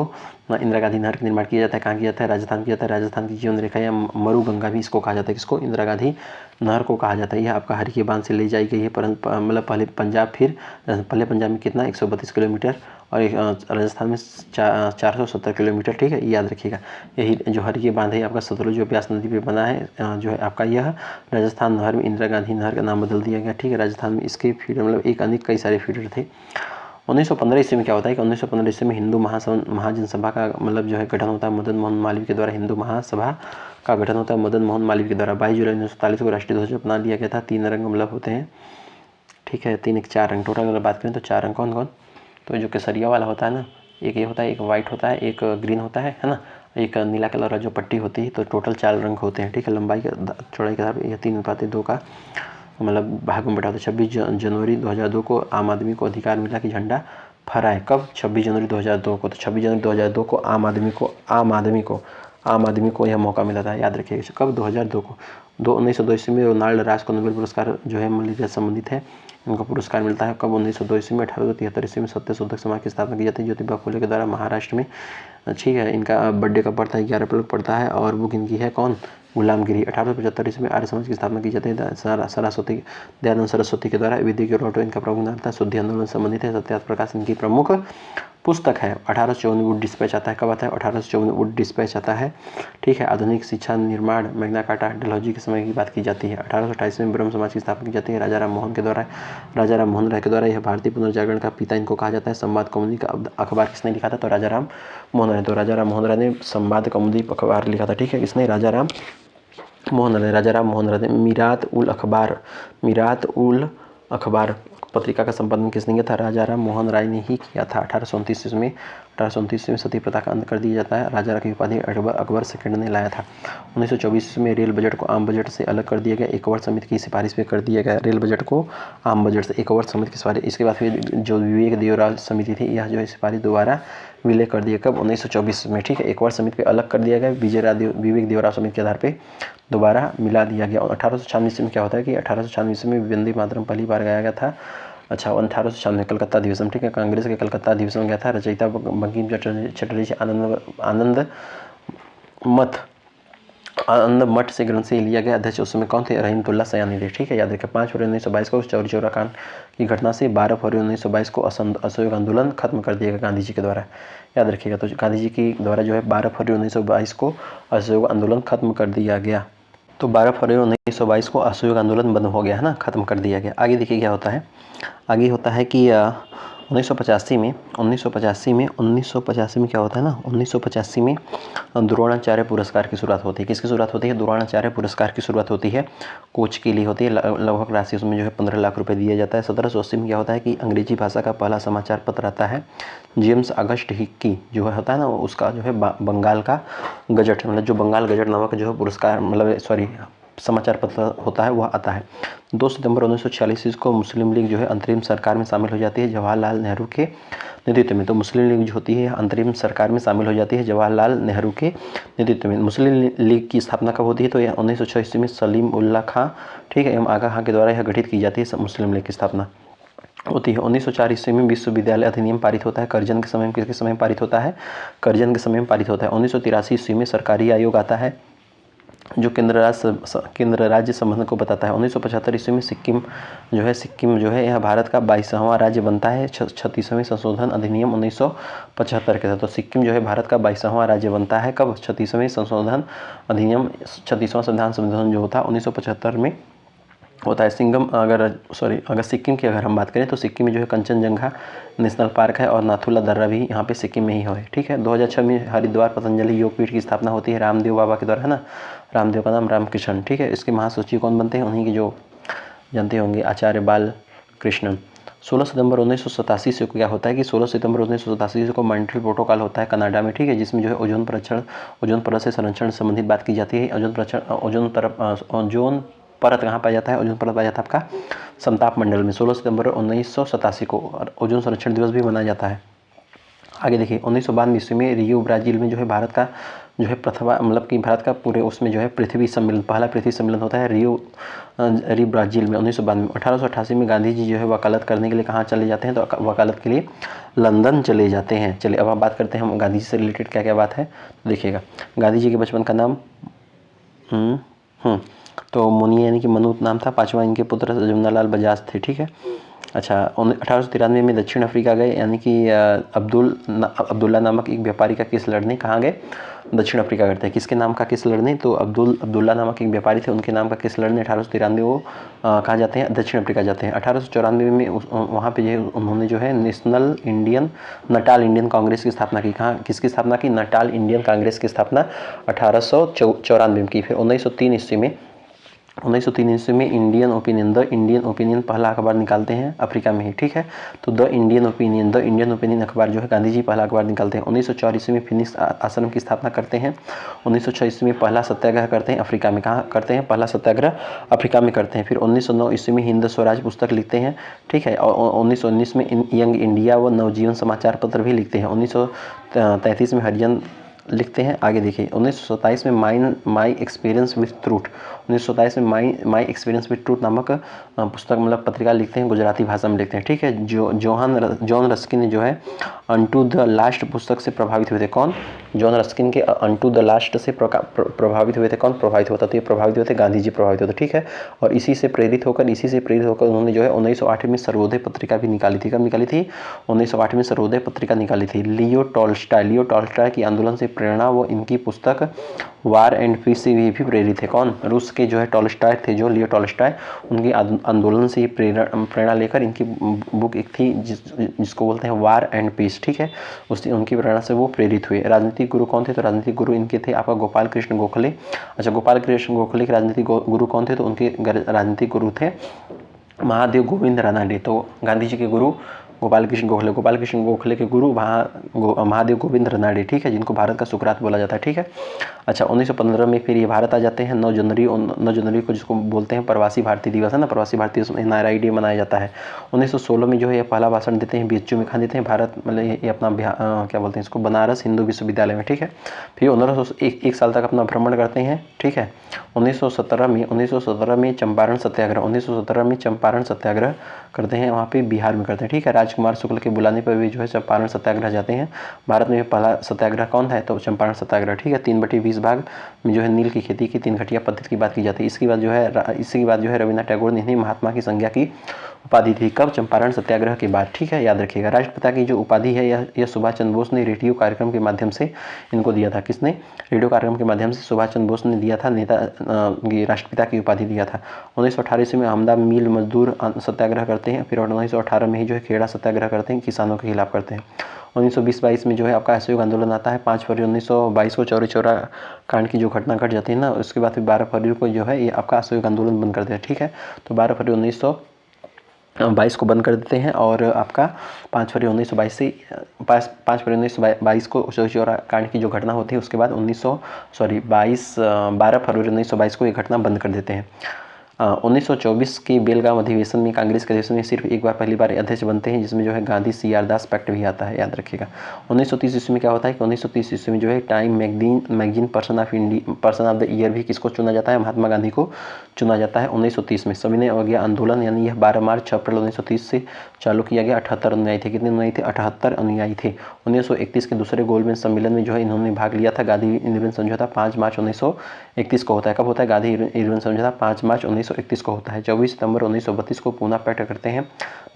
इंदिरा गांधी नहर का निर्माण किया जाता है। कहाँ किया जाता है, राजस्थान किया जाता है। राजस्थान की जीवन रेखा या मरु गंगा भी इसको कहा जाता है। किसको, इंदिरा गांधी नहर को कहा जाता है। यह आपका हरिके बांध से ले जाई गई है, मतलब पहले पंजाब में कितना 132 किलोमीटर और राजस्थान में 470 किलोमीटर, ठीक है, याद रखिएगा। यही जो हरिके बांध है आपका सतलुज जो ब्यास नदी पे बना है, जो है आपका यह राजस्थान नहर में इंदिरा गांधी नहर का नाम बदल दिया गया, ठीक है। राजस्थान में इसके फीडर मतलब एक अनेक कई सारे फीडर थे। 1915 ईस्वी में क्या होता है कि 1915 ईस्वी में हिंदू महाजनसभा का मतलब जो है गठन होता है मदन मोहन मालवीय के द्वारा। हिंदू महासभा का गठन होता है मदन मोहन मालवीय के द्वारा। 22 जुलाई 1947 को राष्ट्रीय ध्वज अपना लिया गया था। 3 रंग मतलब होते हैं, ठीक है, 3 1 4 रंग टोटल अगर बात करें तो 4 रंग कौन कौन, तो जो केसरिया वाला होता है ना, एक ये होता है, एक वाइट होता है, एक ग्रीन होता है ना, एक नीला कलर जो पट्टी होती है, तो टोटल 4 रंग होते हैं, ठीक है। लंबाई चौड़ाई के साथ यह 3:2 का मतलब भाग में बटा होता है। 26 जनवरी 2002 को आम आदमी को अधिकार मिला कि झंडा फहराए। कब, 26 जनवरी 2002 को। तो 26 जनवरी 2002 को आम आदमी को यह मौका मिला था, याद रखिएगा। कब, 2002 को। 1902 ईस्वी में रोनाल्ड रास को नोबेल पुरस्कार जो है मलेरिया से संबंधित है, इनको पुरस्कार मिलता है। कब, 1902 ईस्वी में। 1873 ईस्वी में सत्य शोधक समाज की स्थापना की जाती है ज्योतिबा फुले के द्वारा महाराष्ट्र में, ठीक है। इनका बर्थडे कब पड़ता है, 11 अप्रैल को पड़ता है और बुक इनकी है कौन, गुलामगिरी। 1875 ईस्वी में आर्य समाज की स्थापना की जाती है दयानंद सरस्वती के द्वारा। विधि के लौटो इनका प्रमुख नाम था। शुद्धि आंदोलन से संबंधित है। सत्याग्रह प्रकाश इनकी प्रमुख पुस्तक है। 1854 वुड डिस्पैच आता है। कब आता है, 1854 वुड डिस्पैच आता है, ठीक है। आधुनिक शिक्षा निर्माण मैग्ना कार्टा डलहौजी के समय की बात की जाती है। 1828 में ब्रह्म समाज की स्थापना की जाती है राजा राम मोहन राय के द्वारा। यह भारतीय पुनर्जागरण का पिता इनको कहा जाता है। संवाद कौमुदी का अखबार किसने लिखा था, तो राजा राम मोहन राय। तो राजा राम मोहन राय ने संवाद कौमुदी अखबार लिखा था, ठीक है। किसने, राजा राम मोहन राय ने। मीरात उल अखबार पत्रिका का संपादन किसने किया था, राजा राम मोहन राय ने ही किया था। 1829 में 1829 में सती प्रथा का अंत कर दिया जाता है। राजा की उपाधि अकबर सेकंड ने लाया था। 1924 में रेल बजट को आम बजट से अलग कर दिया गया, एकवर्ष समिति की सिफारिश पे कर दिया गया रेल बजट को आम बजट से एकवर्ष समिति की सिफारिश। इसके बाद फिर जो विवेक देवराय समिति थी, यह जो है सिफारिश दोबारा विलय कर दिया, कब 1924 में, ठीक है। एकवर्ष समिति पे अलग कर दिया गया, विवेक देवराय समिति के आधार पे दोबारा मिला दिया गया। और 1896 में क्या होता है कि 1896 में वंदे मातरम पहली बार गाया गया था। अच्छा, 1896 कलकत्ता अधिवेशन, ठीक है, कांग्रेस के कलकत्ता अधिवेशन गया था। रचयिता बंकिम चटर्जी से आनंद मठ से ग्रंथ से लिया गया। अध्यक्ष उस समय कौन थे? रहीमतुल्लाह सयानी थे, ठीक है, याद रखें। 5 फरवरी 1922 को चौरी चौरा कांड की घटना से 12 फरवरी 1922 को असहयोग आंदोलन खत्म कर दिया गया गांधी जी के द्वारा, याद रखिएगा। तो गांधी जी के द्वारा जो है 12 फरवरी 1922 को असहयोग आंदोलन खत्म कर दिया गया। तो 12 फरवरी 1922 को असहयोग आंदोलन बंद हो गया है ना, खत्म कर दिया गया। आगे देखिए क्या होता है। आगे होता है कि 1985 में क्या होता है ना, 1985 में द्रोणाचार्य पुरस्कार की शुरुआत होती है। किसकी शुरुआत होती है? द्रोणाचार्य पुरस्कार की शुरुआत होती है, कोच के लिए होती है। लगभग राशि उसमें जो है 15 लाख रुपए दिया जाता है। 1780 में क्या होता है कि अंग्रेजी भाषा का पहला समाचार पत्र आता है, जेम्स अगस्ट हिक्की जो है होता है ना, उसका जो है बंगाल का गजट, मतलब जो बंगाल गजट नामक जो है पुरस्कार, मतलब सॉरी समाचार पत्र होता है, वह आता है। 2 सितंबर 1946 को मुस्लिम लीग जो है अंतरिम सरकार में शामिल हो जाती है जवाहरलाल नेहरू के नेतृत्व में। तो मुस्लिम लीग जो होती है अंतरिम सरकार में शामिल हो जाती है जवाहरलाल नेहरू के नेतृत्व में। मुस्लिम लीग की स्थापना कब होती है? तो यह 1986 में सलीम उल्लाह खां, ठीक है, एवं आगा खां के द्वारा यह गठित की जाती है, मुस्लिम लीग की स्थापना होती है। 1904 ईस्वी में विश्वविद्यालय अधिनियम पारित होता है। करजन के समय में, किसके समय में पारित होता है? करजन के समय में पारित होता है। 1983 ईस्वी में सरकारी आयोग आता है जो केंद्र राज्य संबंध को बताता है। 1975 ईस्वी में सिक्किम जो है यह भारत का 22वां राज्य बनता है 36वें संशोधन अधिनियम 1975 के तहत। तो सिक्किम जो है भारत का 22वां राज्य बनता है, कब? 36वें संशोधन अधिनियम, 36वां संविधान संशोधन जो होता है 1975 में होता है। अगर सिक्किम की अगर हम बात करें तो सिक्किम में जो है कंचनजंगा नेशनल पार्क है और नाथुला दर्रा भी यहाँ पे सिक्किम में ही है, ठीक है। 2006 में हरिद्वार पतंजलि योगपीठ की स्थापना होती है रामदेव बाबा के द्वारा, है ना। रामदेव का नाम रामकृष्ण, ठीक है। इसके महासचिव कौन बनते हैं? उन्हीं के जो जानते होंगे आचार्य बाल कृष्णन। 16 सितंबर 1987 से क्या होता है कि 16 सितंबर 1987 को मॉन्ट्रियल प्रोटोकॉल होता है कनाडा में, ठीक है, जिसमें जो है ओजोन परत से संरक्षण संबंधित बात की जाती है। ओजोन परत कहाँ पाया जाता है? ओजोन परत पाया जाता है आपका समताप मंडल में। 16 सितंबर 1987 को ओजोन संरक्षण दिवस भी मनाया जाता है। आगे देखिए 1992 ईस्वी में रियो ब्राजील में जो है भारत का जो है प्रथमा, मतलब कि भारत का पूरे उसमें जो है पृथ्वी सम्मेलन, पहला पृथ्वी सम्मेलन होता है रियो ब्राजील में 1992 में। 1888 में गांधी जी जो है वकालत करने के लिए कहाँ चले जाते हैं? तो वकालत के लिए लंदन चले जाते हैं। चलिए अब हम बात करते हैं हम गांधी जी से रिलेटेड क्या क्या बात है। तो देखिएगा गांधी जी के बचपन का नाम तो मुनिया यानी कि मनु नाम था। 5वां इनके पुत्र जमुनालाल बजाज थे, ठीक है। अच्छा 1893 में दक्षिण अफ्रीका गए, यानी कि अब्दुल्ला नामक एक व्यापारी का केस लड़ने कहाँ गए? दक्षिण अफ्रीका करते हैं। किसके नाम का केस लड़ने? तो अब्दुल्ला नामक एक व्यापारी थे, उनके नाम का केस लड़ने 1893 वो कहाँ जाते हैं? दक्षिण अफ्रीका जाते हैं। 1894 में वहाँ पे जो उन्होंने जो है नटाल इंडियन कांग्रेस की स्थापना की। कहाँ, किसकी स्थापना की? नटाल इंडियन कांग्रेस की स्थापना 1894 में की। फिर 1903 ईस्वी में इंडियन ओपिनियन पहला अखबार निकालते हैं अफ्रीका में ही, ठीक है। तो द इंडियन ओपिनियन अखबार जो है गांधी जी पहला अखबार निकालते हैं। 1904 ईस्वी में फिनिक्स आश्रम की स्थापना करते हैं। 1906 ईस्वी में पहला सत्याग्रह करते हैं अफ्रीका में। कहाँ करते हैं? पहला सत्याग्रह अफ्रीका में करते हैं। फिर 1909 ईस्वी में हिंद स्वराज पुस्तक लिखते हैं, ठीक है। और 1919 में यंग इंडिया व नवजीवन समाचार पत्र भी लिखते हैं। 1933 में हरिजन लिखते हैं। आगे देखिए 1927 में माई एक्सपीरियंस विथ ट्रूथ, 1927 में माई एक्सपीरियंस विथ ट्रूथ नामक पुस्तक मतलब पत्रिका लिखते हैं, गुजराती भाषा में लिखते हैं, ठीक है। जॉन रस्किन जो है अनटू द लास्ट पुस्तक से प्रभावित हुए थे। कौन? जॉन रस्किन के अनटू द लास्ट से प्रभावित हुए थे। कौन प्रभावित होता? तो ये प्रभावित हुए थे गांधी जी प्रभावित होते, ठीक है। और इसी से प्रेरित होकर उन्होंने जो है 1908 में सर्वोदय पत्रिका भी निकाली थी। कब निकाली थी? 1908 में सर्वोदय पत्रिका निकाली थी। लियो टॉल्स्टॉय की आंदोलन से प्रेरणा वो इनकी पुस्तक वार एंड पीस से भी प्रेरित है। कौन? रूस के जो है टॉल्स्टॉय थे, जो लियो टॉल्स्टॉय, उनकी आंदोलन से प्रेरणा लेकर इनकी बुक एक थी जिसको बोलते हैं वार एंड पीस, ठीक है। उनकी प्रेरणा से वो प्रेरित हुए। राजनीतिक गुरु कौन थे? तो राजनीतिक गुरु इनके थे आपका गोपाल कृष्ण गोखले। अच्छा गोपाल कृष्ण गोखले के राजनीतिक गुरु कौन थे? तो उनके राजनीतिक गुरु थे महादेव गोविंद रानडे। तो गांधी जी के गुरु गोपाल कृष्ण गोखले के गुरु महादेव गोविंद रनाडे, ठीक है, जिनको भारत का सुकरात बोला जाता है, ठीक है। अच्छा, 1915 में फिर ये भारत आ जाते हैं। 9 जनवरी को जिसको बोलते हैं प्रवासी भारतीय दिवस है ना, प्रवासी भारतीय NRI डे मनाया जाता है। 1916 में जो है ये पहला भाषण देते हैं BHU में, कहाँ देते हैं, भारत मतलब ये अपना क्या बोलते हैं इसको, बनारस हिंदू विश्वविद्यालय में, ठीक है। फिर 1901 साल तक अपना भ्रमण करते हैं, ठीक है। 1917 में चंपारण सत्याग्रह, 1917 में चंपारण सत्याग्रह करते हैं, वहाँ पे बिहार में करते हैं, ठीक है। राजकुमार शुक्ल के बुलाने पर भी जो है चंपारण सत्याग्रह जाते हैं। भारत में पहला सत्याग्रह कौन है, तो चंपारण सत्याग्रह, ठीक है। 3/20 भाग में जो है नील की खेती की 3 घटिया पद्धति की बात की जाती है। इसके बाद जो है रविन्द्रनाथ टैगोर ने इन्हें महात्मा की संज्ञा की उपाधि थी, कब, चंपारण सत्याग्रह के बाद, ठीक है, याद रखिएगा। राष्ट्रपिता की जो उपाधि है यह सुभाष चंद्र बोस ने रेडियो कार्यक्रम के माध्यम से इनको दिया था। किसने, रेडियो कार्यक्रम के माध्यम से सुभाष चंद्र बोस ने दिया था, नेता राष्ट्रपिता की उपाधि दिया था। 1918 में अहमदाबाद मिल मजदूर सत्याग्रह करते हैं। फिर 1918 में ही जो है खेड़ा सत्याग्रह करते हैं, किसानों के खिलाफ करते हैं। 1920-22 में जो है आपका असहयोग आंदोलन आता है। 5 फरवरी 1922 को चौरी चौरा कांड की जो घटना घट जाती है ना, उसके बाद फिर 12 फरवरी को जो है ये आपका असहयोग आंदोलन बंद करते हैं, ठीक है। तो 12 फरवरी 1922 को बंद कर देते हैं और आपका 5 फरवरी 1922 को चौरी चौरा कांड की जो घटना होती है उसके बाद 12 फरवरी 1922 को ये घटना बंद कर देते हैं। 1924 के बेलगांव अधिवेशन में कांग्रेस के अधिवेशन में सिर्फ एक बार पहली बार अध्यक्ष बनते हैं, जिसमें जो है गांधी CR दास पैक्ट भी आता है, याद रखिएगा। 1930 ईस्वी में क्या होता है कि 1930 ईस्वी में जो है time magazine person of the year भी किसको चुना जाता है, महात्मा गांधी को चुना जाता है 1930 में। सविनय अवज्ञा आंदोलन यानी यह 12 मार्च अप्रैल 1930 से चालू किया गया। 78 अनुयायी थे, कितने अनुयायी थे, 78 अनुयायी थे। 1931 के दूसरे गोलमेज सम्मेलन में जो है इन्होंने भाग लिया था। गांधी इरविन समझौता 5 मार्च 1931 को होता है, कब होता है, गांधी इरविन समझौता 5 मार्च 1931 को होता है। 24 सितंबर 1932 को पूना पैक्ट करते हैं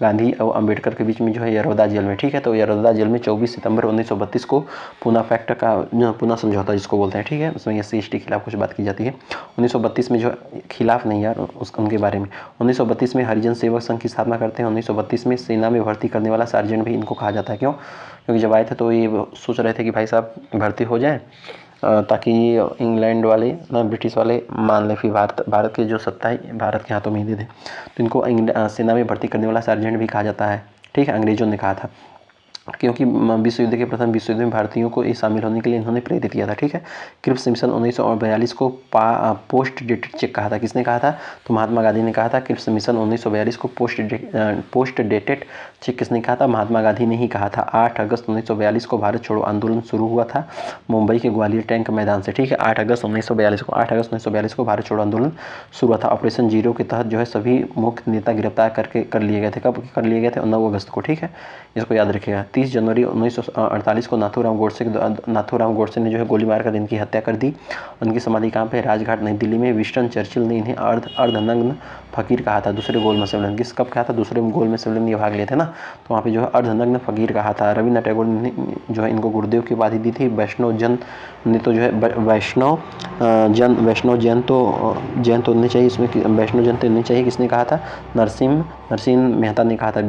गांधी और अंबेडकर के बीच में जो है यरोदा जेल में, ठीक है। तो यरोदा जेल में 24 सितंबर 1932 को पूना पैक्ट का पूना समझौता जिसको बोलते हैं, ठीक है, उसमें SC/ST के खिलाफ कुछ बात की जाती है। 1932 में जो खिलाफ नहीं यार उनके बारे में, 1932 में हरिजन सेवक संघ की स्थापना करते हैं। 1932 में सेना में भर्ती करने वाला सार्जेंट भी इनको कहा जाता है, क्यों, क्योंकि जब आए थे तो ये सोच रहे थे कि भाई साहब भर्ती हो जाए ताकि इंग्लैंड वाले ना ब्रिटिश वाले मान लें, फिर भारत की जो सत्ता है भारत के हाथों में ही दे दें। तो इनको सेना में भर्ती करने वाला सार्जेंट भी कहा जाता है, ठीक है, अंग्रेजों ने कहा था, क्योंकि विश्व युद्ध के प्रथम विश्व युद्ध में भारतीयों को इस शामिल होने के लिए इन्होंने प्रेरित किया था, ठीक है। क्रिप्स सिम्पसन 1942 को पोस्ट डेटेड चेक कहा था, किसने कहा था, तो महात्मा गांधी ने कहा था। क्रिप्स सिम्पसन 1942 को पोस्ट डेटेड चेक किसने कहा था, महात्मा गांधी ने ही कहा था। 8 अगस्त 1942 को भारत छोड़ो आंदोलन शुरू हुआ था मुंबई के ग्वालियर टैंक मैदान से, ठीक है। 8 अगस्त 1942 को भारत छोड़ो आंदोलन शुरू हुआ था। ऑपरेशन जीरो के तहत जो है सभी मुख्य नेता गिरफ्तार कर लिए गए थे, कब कर लिए गए थे, 9 अगस्त को, ठीक है, इसको याद रखिएगा। 30 जनवरी 1948 को नाथूराम गोडसे ने जो है गोली मारकर इनकी हत्या कर दी। उनकी समाधि कहाँ पे, राजघाट नई दिल्ली में। विंस्टन चर्चिल ने इन्हें अर्धनग्न फकीर कहा था, दूसरे गोल में सम्मेलन, किस कब कहा था, दूसरे गोल में सम्मेलन ये भाग लिए थे ना, तो वहाँ पे जो है अर्धनग्न फकीर कहा था। रविन्द्रनाथ टैगोर ने जो है इनको गुरुदेव की उपाधि दी थी। वैष्णव जन ने तो जो है वैष्णव जैन तो होने चाहिए, इसमें वैष्णव जन तो होने चाहिए, किसने कहा था, नरसिंह मेहता ने कहा था।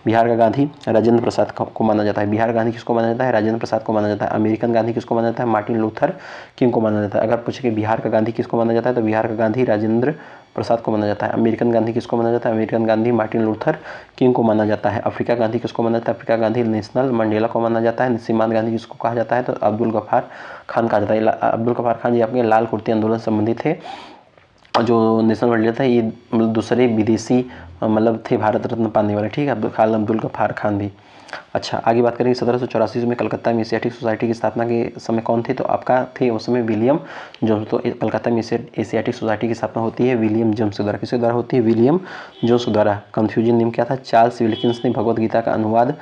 बिहार का गांधी राजेंद्र प्रसाद को माना जाता है। बिहार गांधी किसको माना जाता है, राजेंद्र प्रसाद को माना जाता है। अमेरिकन गांधी किसको माना जाता है, मार्टिन लूथर किंग को माना जाता है। अगर पूछे कि बिहार का गांधी किसको माना जाता है, तो बिहार का गांधी राजेंद्र प्रसाद को माना जाता है। अमेरिकन गांधी किसको माना जाता है, American Gandhi Martin Luther king को माना जाता है। अफ्रीका गांधी किसको माना जाता है, अफ्रीका गांधी नेशनल मंडेला को माना जाता है। सीमांत गांधी किसको कहा जाता है, तो अब्दुल गफ्फार खान कहा जाता है। अब्दुल गफ्फार खान जी आपके लाल कुर्ती आंदोलन संबंधित थे। जो नेशनल मंडेला था ये मतलब दूसरे विदेशी मतलब थे भारत रत्न पाने वाले, ठीक है, अब्दुल गफ्फार खान भी। अच्छा, आगे बात करेंगे 1784 में कलकत्ता में एशियाटिक सोसाइटी की स्थापना के समय कौन थे, तो आपका थे उस समय विलियम जोन्स। तो कलकत्ता में एशियाटिक सोसाइटी की स्थापना होती है विलियम जोन्स के द्वारा, किसके द्वारा होती है, विलियम जोन्स के द्वारा। कंफ्यूजन नेम क्या था, चार्ल्स विल्किंस ने भगवद गीता का अनुवाद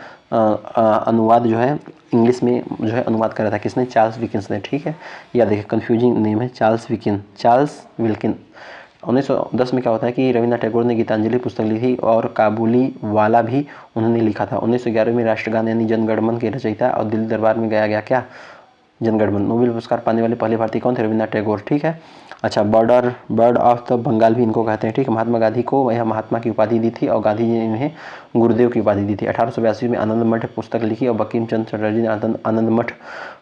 जो है इंग्लिश में जो है अनुवाद करा था, किसने, चार्ल्स विल्किंस ने, ठीक है। या देखिए कंफ्यूजिंग नेम है चार्ल्स विल्किन। 1910 में क्या होता है कि रविन्द्रनाथ टैगोर ने गीतांजलि पुस्तक लिखी और काबुली वाला भी उन्होंने लिखा था। 1911 में राष्ट्रगान यानी जनगणमन के रचयिता और दिल्ली दरबार में गाया गया क्या, जनगणमन। नोबेल पुरस्कार पाने वाले पहले भारतीय कौन थे, रविन्द्रनाथ टैगोर, ठीक है। अच्छा, बर्ड ऑफ द बंगाल भी इनको कहते हैं, ठीक है। महात्मा गांधी को यह महात्मा की उपाधि दी थी और गांधी जी ने इन्हें गुरुदेव की उपाधि दी थी। 1882 में आनंद मठ पुस्तक लिखी और बंकिम चंद्र चटर्जी ने आनंद मठ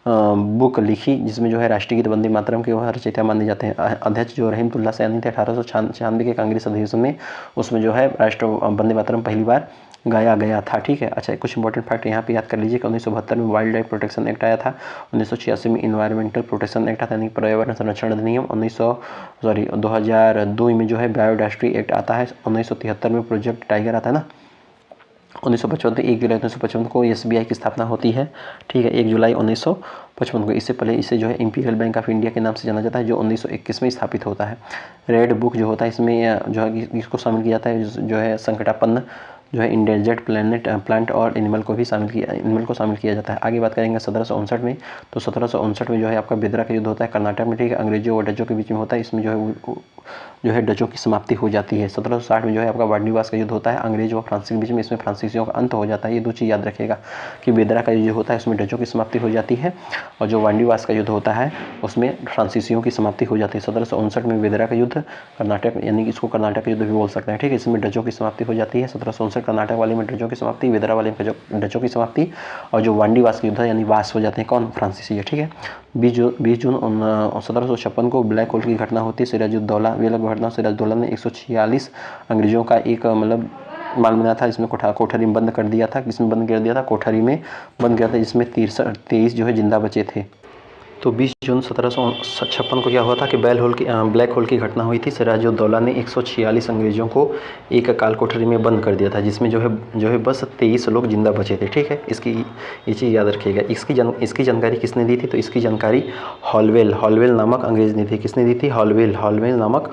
बुक लिखी, जिसमें जो है राष्ट्रीय गीत वंदे मातरम के वह रचयिता माने जाते हैं। अध्यक्ष जो रहमतुल्लाह सैनी थे 1896 के कांग्रेस अधिवेशन में, उसमें जो है राष्ट्र वंदे मातरम पहली बार गाया गया था। ठीक है, अच्छा कुछ इंपॉर्टेंट फैक्ट यहाँ पे याद कर लीजिए कि 1972 में वाइल्ड लाइफ प्रोटेक्शन एक्ट आया था, 1986 में इन्वायरमेंटल प्रोटेक्शन एक्ट आता है यानी पर्यावरण संरक्षण अधिनियम, 2002 में जो है बायोडाइवर्सिटी एक्ट आता है, 1973 में प्रोजेक्ट टाइगर आता है ना, 1955 में 1 जुलाई 1955 को SBI की स्थापना होती है। ठीक है, 1 जुलाई 1955 को। इससे पहले इसे जो है इंपीरियल बैंक ऑफ इंडिया के नाम से जाना जाता है, जो 1921 में स्थापित होता है। रेड बुक जो होता है इसमें जो है इसको शामिल किया जाता है, जो है संकटापन्न जो है इंडेंजर्ड प्लांट और एनिमल को शामिल किया जाता है। आगे बात करेंगे 1759 में, तो 1759 में जो है आपका बेदरा का युद्ध होता है कर्नाटक में। ठीक है, अंग्रेजों और डचों के बीच में होता है, इसमें जो है डचों की समाप्ति हो जाती है। 1760 में जो है आपका वार्डीवास का युद्ध होता है अंग्रेज और फ्रांसीसी के बीच में, इसमें फ्रांसीसियों का अंत हो जाता है। ये 2 चीज़ याद रखिएगा कि बेदरा का युद्ध होता है उसमें डचों की समाप्ति हो जाती है, और जो वार्डीवास का युद्ध होता है उसमें फ्रांसीसियों की समाप्ति हो जाती है। 1759 में बेदरा का युद्ध कर्नाटक, यानी कि इसको कर्नाटक का युद्ध भी बोल सकते हैं। ठीक है, इसमें डचों की समाप्ति हो जाती है। 1759 कर्नाटक वाले में डचों की समाप्ति, बेदरा वाले में डचों की समाप्ति, और जो वांडीवास का युद्ध है यानी वास हो जाते हैं कौन, फ्रांसीसी है। ठीक है, 20 जून 1756 को ब्लैक होल की घटना होती है। सिराजुद्दौला घटना, सिराजुद्दौला ने 146 अंग्रेजों का एक मतलब माल बना था, इसमें कोठरी में बंद कर दिया था। किसमें बंद कर दिया था, कोठरी में बंद किया था, जिसमें 23 जो है जिंदा बचे थे। तो 20 जून 1756 को क्या हुआ था कि ब्लैक होल की घटना हुई थी। सिराजुद्दौला ने 146 अंग्रेजों को एक काल कोठरी में बंद कर दिया था, जिसमें जो है बस 23 लोग जिंदा बचे थे। ठीक है, ये चीज़ याद रखिएगा। इसकी जानकारी किसने दी थी, तो इसकी जानकारी हॉलवेल नामक अंग्रेज ने दी। किसने दी थी, हॉलवेल नामक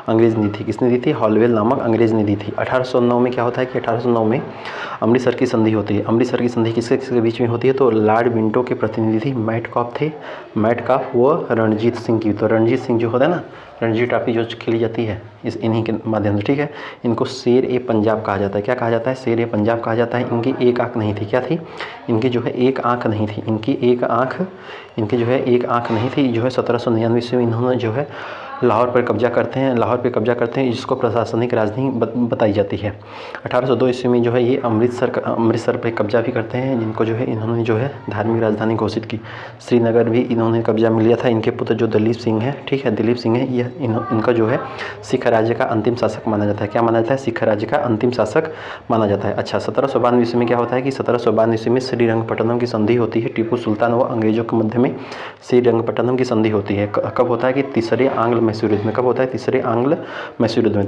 अंग्रेज ने दी। किसने दी थी, हॉलवेल नामक अंग्रेज ने दी थी। 1809 में क्या होता है कि 1809 में अमृतसर की संधि होती है। अमृतसर की संधि किसके बीच में होती है, तो लॉर्ड मिंटो के प्रतिनिधि मैटकॉफ व रणजीत सिंह की। तो रणजीत सिंह जो होता है ना, रणजी ट्रॉफी जो खेली जाती है इन्हीं के माध्यम से। ठीक है, इनको शेर ए पंजाब कहा जाता है। क्या कहा जाता है, शेर ए पंजाब कहा जाता है। इनकी एक आंख नहीं थी, क्या थी, इनकी जो है एक आंख नहीं थी, इनकी जो है एक आंख नहीं थी। जो है 1799 से इन्होंने जो है लाहौर पर कब्जा करते हैं, जिसको प्रशासनिक राजधानी बताई जाती है। 1802 ईस्वी में जो है ये अमृतसर पर कब्जा भी करते हैं, जिनको जो है इन्होंने जो है धार्मिक राजधानी घोषित की। श्रीनगर भी इन्होंने कब्जा में लिया था। इनके पुत्र जो दिलीप सिंह है, ठीक है, दिलीप सिंह है, यह इनका जो है सिख राज्य का अंतिम शासक माना जाता है। क्या माना जाता है, सिख राज्य का अंतिम शासक माना जाता है। अच्छा, 1752 ईस्वी में क्या होता है कि 1752 ईस्वी में श्रीरंगपट्टनम की संधि होती है। टीपू सुल्तान व अंग्रेजों के मध्य में श्रीरंगपट्टनम की संधि होती है। कब होता है कि तीसरे आंग्ल मैसूर युद्ध में। कब होता है, तीसरे आंग्ल मैसूर युद्ध में।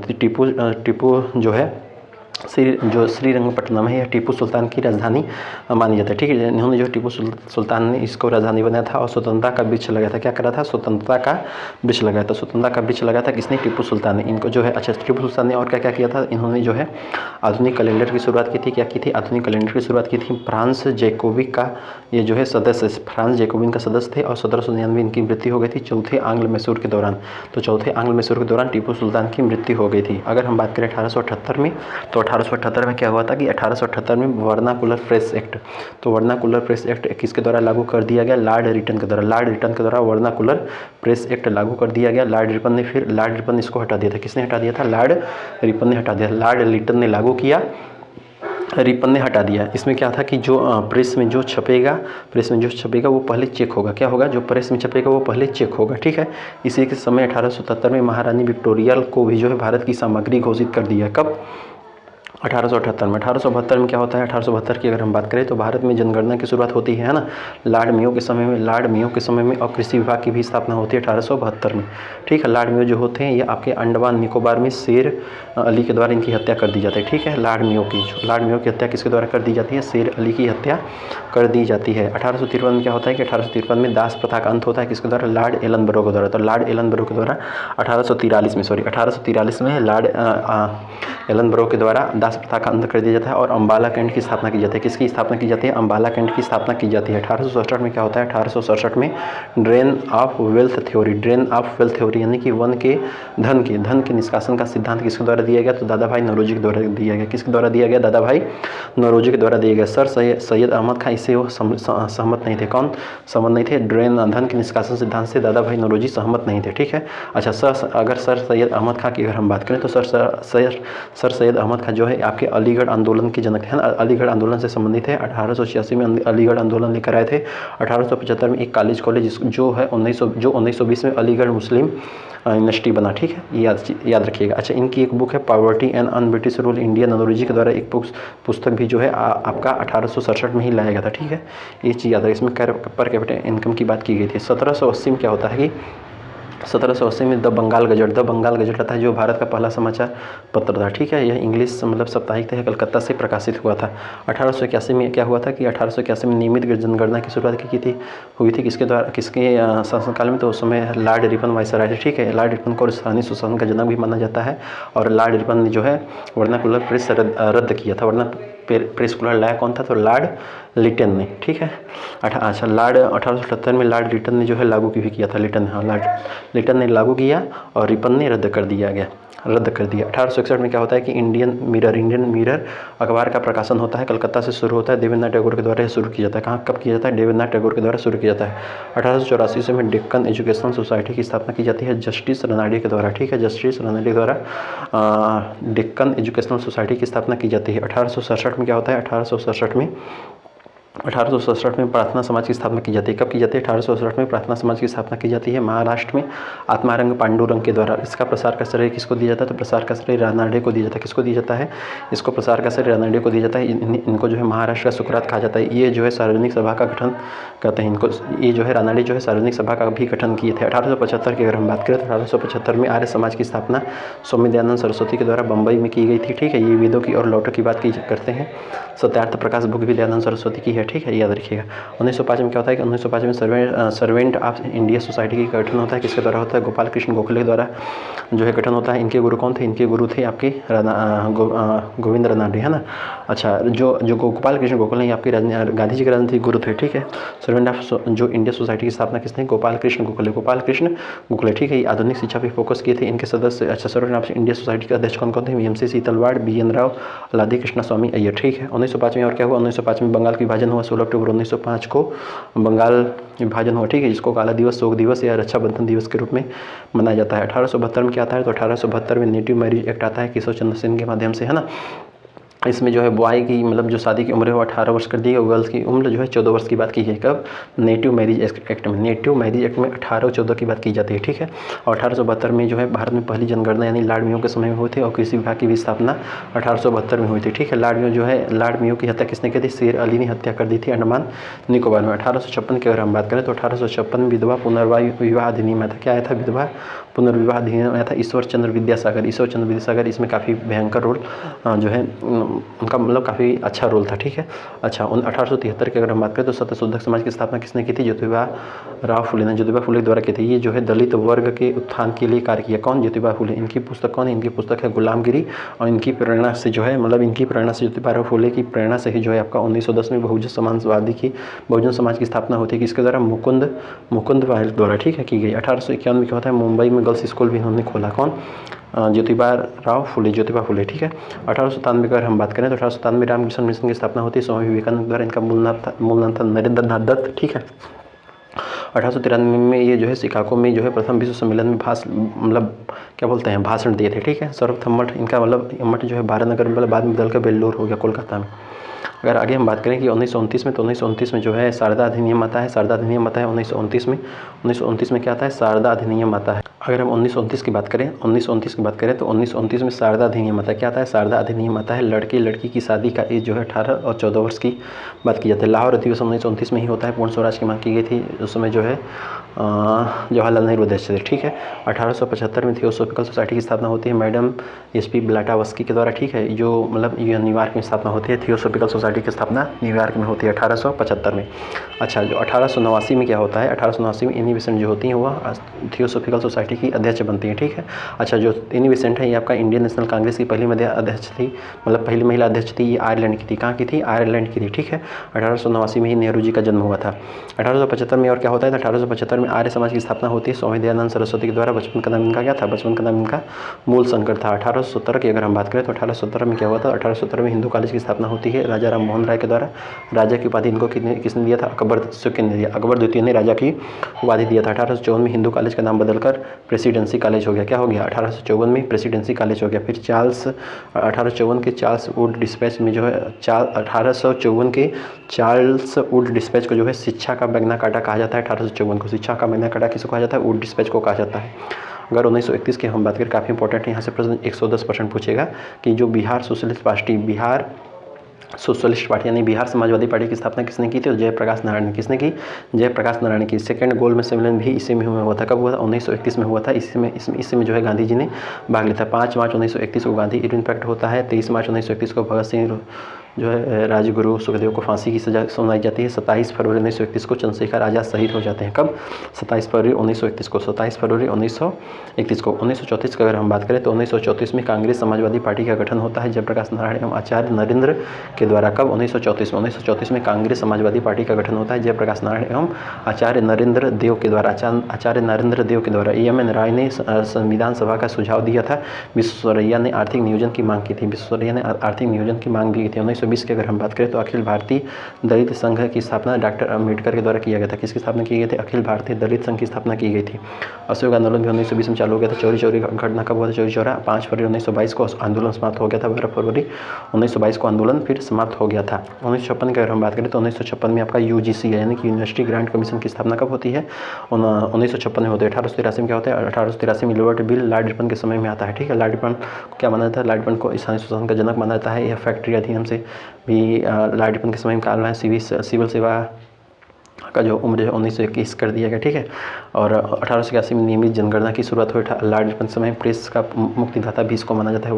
टीपू जो है श्रीरंगपट्टनम है, यह टीपू सुल्तान की राजधानी मानी जाती है। ठीक है, इन्होंने जो टीपू सुल्तान ने इसको राजधानी बनाया था और स्वतंत्रता का वृक्ष लगाया था। क्या करा था, स्वतंत्रता का वृक्ष लगाया था। स्वतंत्रता का वृक्ष लगाया था किसने, टीपू सुल्तान ने। इनको जो है अच्छा, टीपू सुल्तान ने और क्या क्या किया था, इन्होंने जो है आधुनिक कैलेंडर की शुरुआत की थी। क्या की थी, आधुनिक कैलेंडर की शुरुआत की थी। फ्रांस जैकोबिन का ये जो है सदस्य, फ्रांस जैकोबिन का सदस्य थे, और 1799 इनकी मृत्यु हो गई थी चौथे आंग्ल मैसूर के दौरान। तो चौथे आंग्ल मैसूर के दौरान टीपू सुल्तान की मृत्यु हो गई थी। अगर हम बात करें 1878 में, तो 1878 में क्या हुआ था कि 1878 में वर्नाकुलर प्रेस एक्ट। तो वर्नाकुलर प्रेस एक्ट किसके द्वारा लागू कर दिया गया, लॉर्ड रिटन के द्वारा वर्नाकुलर प्रेस एक्ट लागू कर दिया गया। लॉर्ड रिपन ने इसको हटा दिया था। किसने हटा दिया था, लॉर्ड रिपन ने हटा दिया। लॉर्ड रिटन ने लागू किया, रिपन ने हटा दिया। इसमें क्या था कि जो प्रेस में जो छपेगा वो पहले चेक होगा। क्या होगा, जो प्रेस में छपेगा वो पहले चेक होगा। ठीक है, इसी के समय 1877 में महारानी विक्टोरिया को भी जो है भारत की सामग्री घोषित कर दिया। कब, 1878 में। 1872 में क्या होता है, 1872 की अगर हम बात करें तो भारत में जनगणना की शुरुआत होती है ना, लॉर्ड मेयो के समय में और कृषि विभाग की भी स्थापना होती है 1872 में। ठीक है, लॉर्ड मेयो जो होते हैं ये आपके अंडमान निकोबार में शेर अली के द्वारा इनकी हत्या कर दी जाती है। ठीक है, लॉर्ड मेयो की हत्या किसके द्वारा कर दी जाती है, शेर अली की हत्या कर दी जाती है। 1853 में क्या होता है कि 1853 में दास प्रथा का अंत होता है। किसके द्वारा, लॉर्ड एलनबरो के द्वारा। तो लॉर्ड एलनबरो के द्वारा 1843 में लॉर्ड एलनबरो के द्वारा दास प्रथा का अंत कर दिया जाता है और अम्बाला कैंट की स्थापना की जाती है। किसकी स्थापना की जाती है, अम्बाला कैंट की स्थापना की जाती है। 1867 में क्या होता है, 1867 में ड्रेन ऑफ वेल्थ थ्योरी यानी कि धन के निष्कासन का सिद्धांत किसके द्वारा दिया गया, तो दादा भाई नौरोजी के द्वारा दिया गया। किसके द्वारा दिया गया, दादा भाई नौरोजी के द्वारा दिया गया। सर सैयद अहमद खान इससे वो सहमत नहीं थे। कौन सहमत नहीं थे, धन के निष्कासन सिद्धांत से दादा भाई नौरोजी सहमत नहीं थे। ठीक है, अच्छा, अगर सर सैयद अहमद खान की अगर हम बात करें तो सर सैयद अहमद खान जो है है आपके अलीगढ़ आंदोलन के जनक है ना, अलीगढ़ आंदोलन से संबंधित है। 1886 में अलीगढ़ आंदोलन लेकर आए थे। 1875 में एक कॉलेज जो है 1920 में अलीगढ़ मुस्लिम यूनिवर्सिटी बना, ठीक है, ये याद रखिएगा। अच्छा, इनकी एक बुक है poverty and un British rule India, Naoroji ji के द्वारा एक पुस्तक भी जो है आपका 1867 में ही लाया गया था, ठीक है, ये चीज़ याद है। इसमें पर कैपिटा इनकम की बात की गई थी। 1780 में क्या होता है कि 1780 में द बंगाल गजट आता है, जो भारत का पहला समाचार पत्र था, ठीक है, यह इंग्लिश मतलब साप्ताहिक था, कलकत्ता से प्रकाशित हुआ था। 1881 में क्या हुआ था कि 1881 में नियमित जनगणना की शुरुआत हुई थी किसके द्वारा, किसके शासनकाल में, तो उस समय लॉर्ड रिपन वायसराय थे, ठीक है। लॉर्ड रिपन को स्थानीय सुशासन का जनक भी माना जाता है, और लॉर्ड रिपन ने जो है वर्नाकुलर प्रेस रद्द किया था। वर्ना प्रेस को लाया कौन था, तो लॉर्ड लिटन ने, ठीक है। अच्छा, लॉर्ड 1878 में लॉर्ड लिटन ने जो है लागू भी किया था। लॉर्ड लिटन ने लागू किया और रिपन ने रद्द कर दिया। 1861 में क्या होता है कि इंडियन मिरर अखबार का प्रकाशन होता है, कलकत्ता से शुरू होता है, देवेंद्रनाथ टैगोर के द्वारा शुरू किया जाता है। कहाँ कब किया जाता है, देवेंद्रनाथ टैगोर के द्वारा शुरू किया जाता है। 1884 में डेक्कन एजुकेशनल सोसाइटी की स्थापना की जाती है जस्टिस रनाडे के द्वारा, ठीक है, जस्टिस रनाडे के द्वारा डेक्कन एजुकेशनल सोसाइटी की स्थापना की जाती है। 1867 में क्या होता है, 1867 में प्रार्थना समाज की स्थापना की जाती है। कब की जाती है, 1867 में प्रार्थना समाज की स्थापना की जाती है महाराष्ट्र में आत्मारंग पांडुरंग के द्वारा। इसका प्रसार का श्रेय किसको दिया जाता है, तो प्रसार का श्रेय रानाडे को दिया जाता है। किसको दिया जाता है, इसको प्रसार का श्रेय रानाडे को दिया जाता है। इनको जो है महाराष्ट्र का सुकरात कहा जाता है। ये जो है सार्वजनिक सभा का गठन करते हैं इनको, ये जो है रानाडे जो है सार्वजनिक सभा का भी गठन किए थे। 1875 की अगर हम बात करें तो 1875 में आर्य समाज की स्थापना स्वामी दयानंद सरस्वती के द्वारा बम्बई में की गई थी, ठीक है। ये वेदों की और लौटों की बात करते हैं। सत्यार्थ प्रकाश बुक भी दयानंद सरस्वती की है, ठीक है, याद रखिएगा। 1905 में क्या होता है कि 1905 में सर्वेंट ऑफ इंडिया सोसाइटी की गठन होता है। किसके द्वारा होता है, गोपाल कृष्ण गोखले के द्वारा जो है गठन होता है। इनके गुरु कौन थे, इनके गुरु थे आपके गोविंद रानाडे, है ना। अच्छा, जो गोपाल कृष्ण गोखले हैं आपके गांधी जी के राजनीतिक गुरु थे, ठीक है। सर्वेंट ऑफ जो इंडिया सोसाइटी की स्थापना किसने, गोपाल कृष्ण गोखले, ठीक है। ये आधुनिक शिक्षा पर फोकस किए थे इनके सदस्य। अच्छा, सर्वेंट ऑफ इंडिया सोसाइटी के अध्यक्ष कौन थे, VMC सीतलवाड़, BN राव, लादी कृष्णा स्वामी अय्यर, ठीक है। 1905 में और क्या हुआ, 1905 में बंगाल का विभाजन हुआ। 16 अक्टूबर 1905 को बंगाल विभाजन हुआ, ठीक है, जिसको काला दिवस, शोक दिवस या रक्षाबंधन दिवस के रूप में मनाया जाता है। 1872 में क्या आता है, तो 1872 में नेटिव मैरिज एक्ट आता है केशव चंद्र सेन के माध्यम से, है ना। इसमें जो है बॉय की मतलब जो शादी की उम्र है वो 18 वर्ष कर दी है, गर्ल्स की उम्र जो है 14 वर्ष की बात की है। कब, नेटिव मैरिज एक्ट में 18 और 14 की बात की जाती है, ठीक है। और 1872 में जो है भारत में पहली जनगणना यानी लॉर्ड मेयो के समय में हुई थी, और कृषि विभाग की भी स्थापना 1872 में हुई थी, ठीक है। लॉर्ड मेयो की हत्या किसने की थी, शेर अली ने हत्या कर दी थी अंडमान निकोबार में। 1856 की अगर हम बात करें तो 1856 में विधवा पुनर्विवाह अधिनियम आया था। क्या आया था, विधवा पुनर्विवाह अधिनियम आया था। ईश्वर चंद्र विद्यासागर इसमें काफ़ी भयंकर रोल जो है उनका मतलब काफ़ी अच्छा रोल था, ठीक है। अच्छा, 1873 की अगर हम बात करें तो सत्यशोधक समाज की स्थापना किसने की थी, ज्योतिबा राव फुले ने, ज्योतिबा फुले द्वारा की थी। ये जो है दलित वर्ग के उत्थान के लिए कार्य किया। कौन, ज्योतिबा फुले। इनकी पुस्तक कौन है, इनकी पुस्तक है गुलामगिरी, और इनकी प्रेरणा से जो है ज्योतिबा राव फुले की प्रेरणा से ही जो है आपका 1910 में बहुजन समाज की स्थापना होती है। किसके द्वारा, मुकुंद वाहिल द्वारा, ठीक है, की गई। 1851 में क्या होता है, मुंबई में गर्ल्स स्कूल भी इन्होंने खोला। कौन, ज्योतिबा फुले, ठीक है। 1897 की अगर हम बात करें तो 1897 में रामकृष्ण मिशन की स्थापना होती है स्वामी विवेकानंद द्वारा। इनका मूल नाम था नरेंद्र नाथ दत्त, ठीक है। 1893 में ये जो है शिकागो में जो है प्रथम विश्व सम्मेलन में भाषण दिए थे, ठीक है। सर्वप्रथम मठ इनका मठ जो है भारतनगर में बाद में बदल कर बेल्लोर हो गया, कोलकाता में। अगर आगे हम बात करें कि 1929 में जो है शारदा अधिनियम आता है। 1929 में क्या आता है, शारदा अधिनियम आता है। अगर हम 1929 की बात करें तो 1929 में शारदा अधिनियम आता है। क्या आता है, शारदा अधिनियम आता है। लड़की की शादी का एज जो है 18 और 14 वर्ष की बात की जाती है। लाहौर अधिवेशन 1929 में ही होता है। पूर्ण स्वराज की मांग की गई थी। उस समय जो है जवाहरलाल नेहरू अध्यक्ष थे, ठीक है। 1875 में थियोसॉफिकल सोसाइटी की स्थापना होती है मैडम SP ब्लाटावस्की के द्वारा, ठीक है। जो मतलब ये न्यूयॉर्क में स्थापना होती है। थियोसॉफिकल सोसाइटी की स्थापना न्यूयॉर्क में होती है 1875 में। अच्छा, जो 1889 में क्या होता है, 1889 में एनी बेसेंट जो होती हैं वह थियोसॉफिकल सोसाइटी की अध्यक्ष बनती हैं, ठीक है। अच्छा, जो एनी बेसेंट है ये आपका इंडियन नेशनल कांग्रेस की पहली महिला अध्यक्ष थी, मतलब पहली महिला अध्यक्ष थी। ये आयरलैंड की थी। कहाँ की थी, आयरलैंड की थी, ठीक है। 1889 में ही नेहरू जी का जन्म हुआ था। 1875 में और क्या होता है, 1875 में में आर्य समाज की स्थापना होती है स्वामी दयानंद सरस्वती के द्वारा। बचपन का नाम इनका क्या था? बचपन का नाम इनका मूल शंकर था। 1817 की अगर हम बात करें तो 1817 में क्या हुआ था? 1817 में हिंदू कॉलेज की स्थापना होती है राजा राम मोहन राय के द्वारा। राजा की उपाधि इनको किसने दिया था? अकबर सेकंड ने दिया। अकबर द्वितीय ने राजा की उपाधि दिया था। 1854 में हिंदू कॉलेज का नाम बदलकर प्रेसिडेंसी कॉलेज हो गया। क्या हो गया? 1854 में प्रेसिडेंसी कॉलेज हो गया। फिर 1854 के चार्ल्स वुड डिस्पैच में जो है 1854 के चार्ल्स वुड डिस्पैच को जो है शिक्षा का मैग्ना कार्टा कहा जाता है। 1854 को शिक्षा का मैग्ना कार्टा किसको कहा जाता है? वुड डिस्पैच को कहा जाता है। अगर 1931 की हम बात करें, काफ़ी इंपॉर्टेंट है, यहाँ से प्रश्न 110% पूछेगा कि जो बिहार सोशलिस्ट पार्टी यानी बिहार समाजवादी पार्टी की स्थापना किसने की थी? और जयप्रकाश नारायण ने। किसने की? जयप्रकाश नारायण की। सेकंड गोल में सम्मेलन भी इसी में हुआ था। कब हुआ था? 1931 में हुआ था। इसी में जो है गांधी जी ने भाग लिया था। 5 मार्च 1931 को गांधी इम्पैक्ट होता है। 23 मार्च 1931 को भगत सिंह जो है राजगुरु सुखदेव को फांसी की सजा सुनाई जाती है। 27 फरवरी 1931 को चंद्रशेखर आज़ाद शहीद हो जाते हैं। कब? 27 फरवरी 1931 को। 27 फरवरी 1931 को। 1934 की अगर हम बात करें तो 1934 में कांग्रेस समाजवादी पार्टी का गठन होता है जयप्रकाश नारायण एवं आचार्य नरेंद्र के द्वारा। कब? 1934 में कांग्रेस समाजवादी पार्टी का गठन होता है जयप्रकाश नारायण एवं आचार्य नरेंद्र देव के द्वारा। आचार्य नरेंद्र देव के द्वारा। EMN राय ने संविधान सभा का सुझाव दिया था। विश्वेश्वरैया ने आर्थिक नियोजन की मांग की थी। विश्वेश्वरैया ने आर्थिक नियोजन की मांग भी की थी। 1920 की अगर हम बात करें तो अखिल भारतीय दलित संघ की स्थापना डॉक्टर अम्बेडकर के द्वारा किया गया था। किसकी स्थापना की गई थी? अखिल भारतीय दलित संघ की स्थापना की गई थी। असहयोग आंदोलन भी 1920 में चालू हो गया था। चौरी घटना कब हुआ था? चौरी चौरा 5 फरवरी 1922 को आंदोलन समाप्त हो गया था। 12 फरवरी 1922 को आंदोलन फिर समाप्त हो गया था। 1956 की अगर हम बात करें तो 1956 में आपका UGC यानी कि यूनिवर्सिटी ग्रांट कमीशन की स्थापना कब होती है? 1956 में होती है। 1883 में क्या होता है? 1883 में लिबर्टी बिल लॉर्ड रिपन के समय में आता है। ठीक है, लॉर्ड रिपन को क्या माना जाता है? लॉर्ड रिपन को स्थानीय शासन का जनक माना जाता है। यह फैक्ट्री अधिनियम से भी लॉर्ड रिपन के समय में काल में सिविल सेवा का जो उम्र है 1921 कर दिया गया। ठीक है, और 1881 में नियमित जनगणना की शुरुआत हुई। लॉर्ड रिपन समय प्रेस का मुक्तिदाता भी इसको माना जाता है।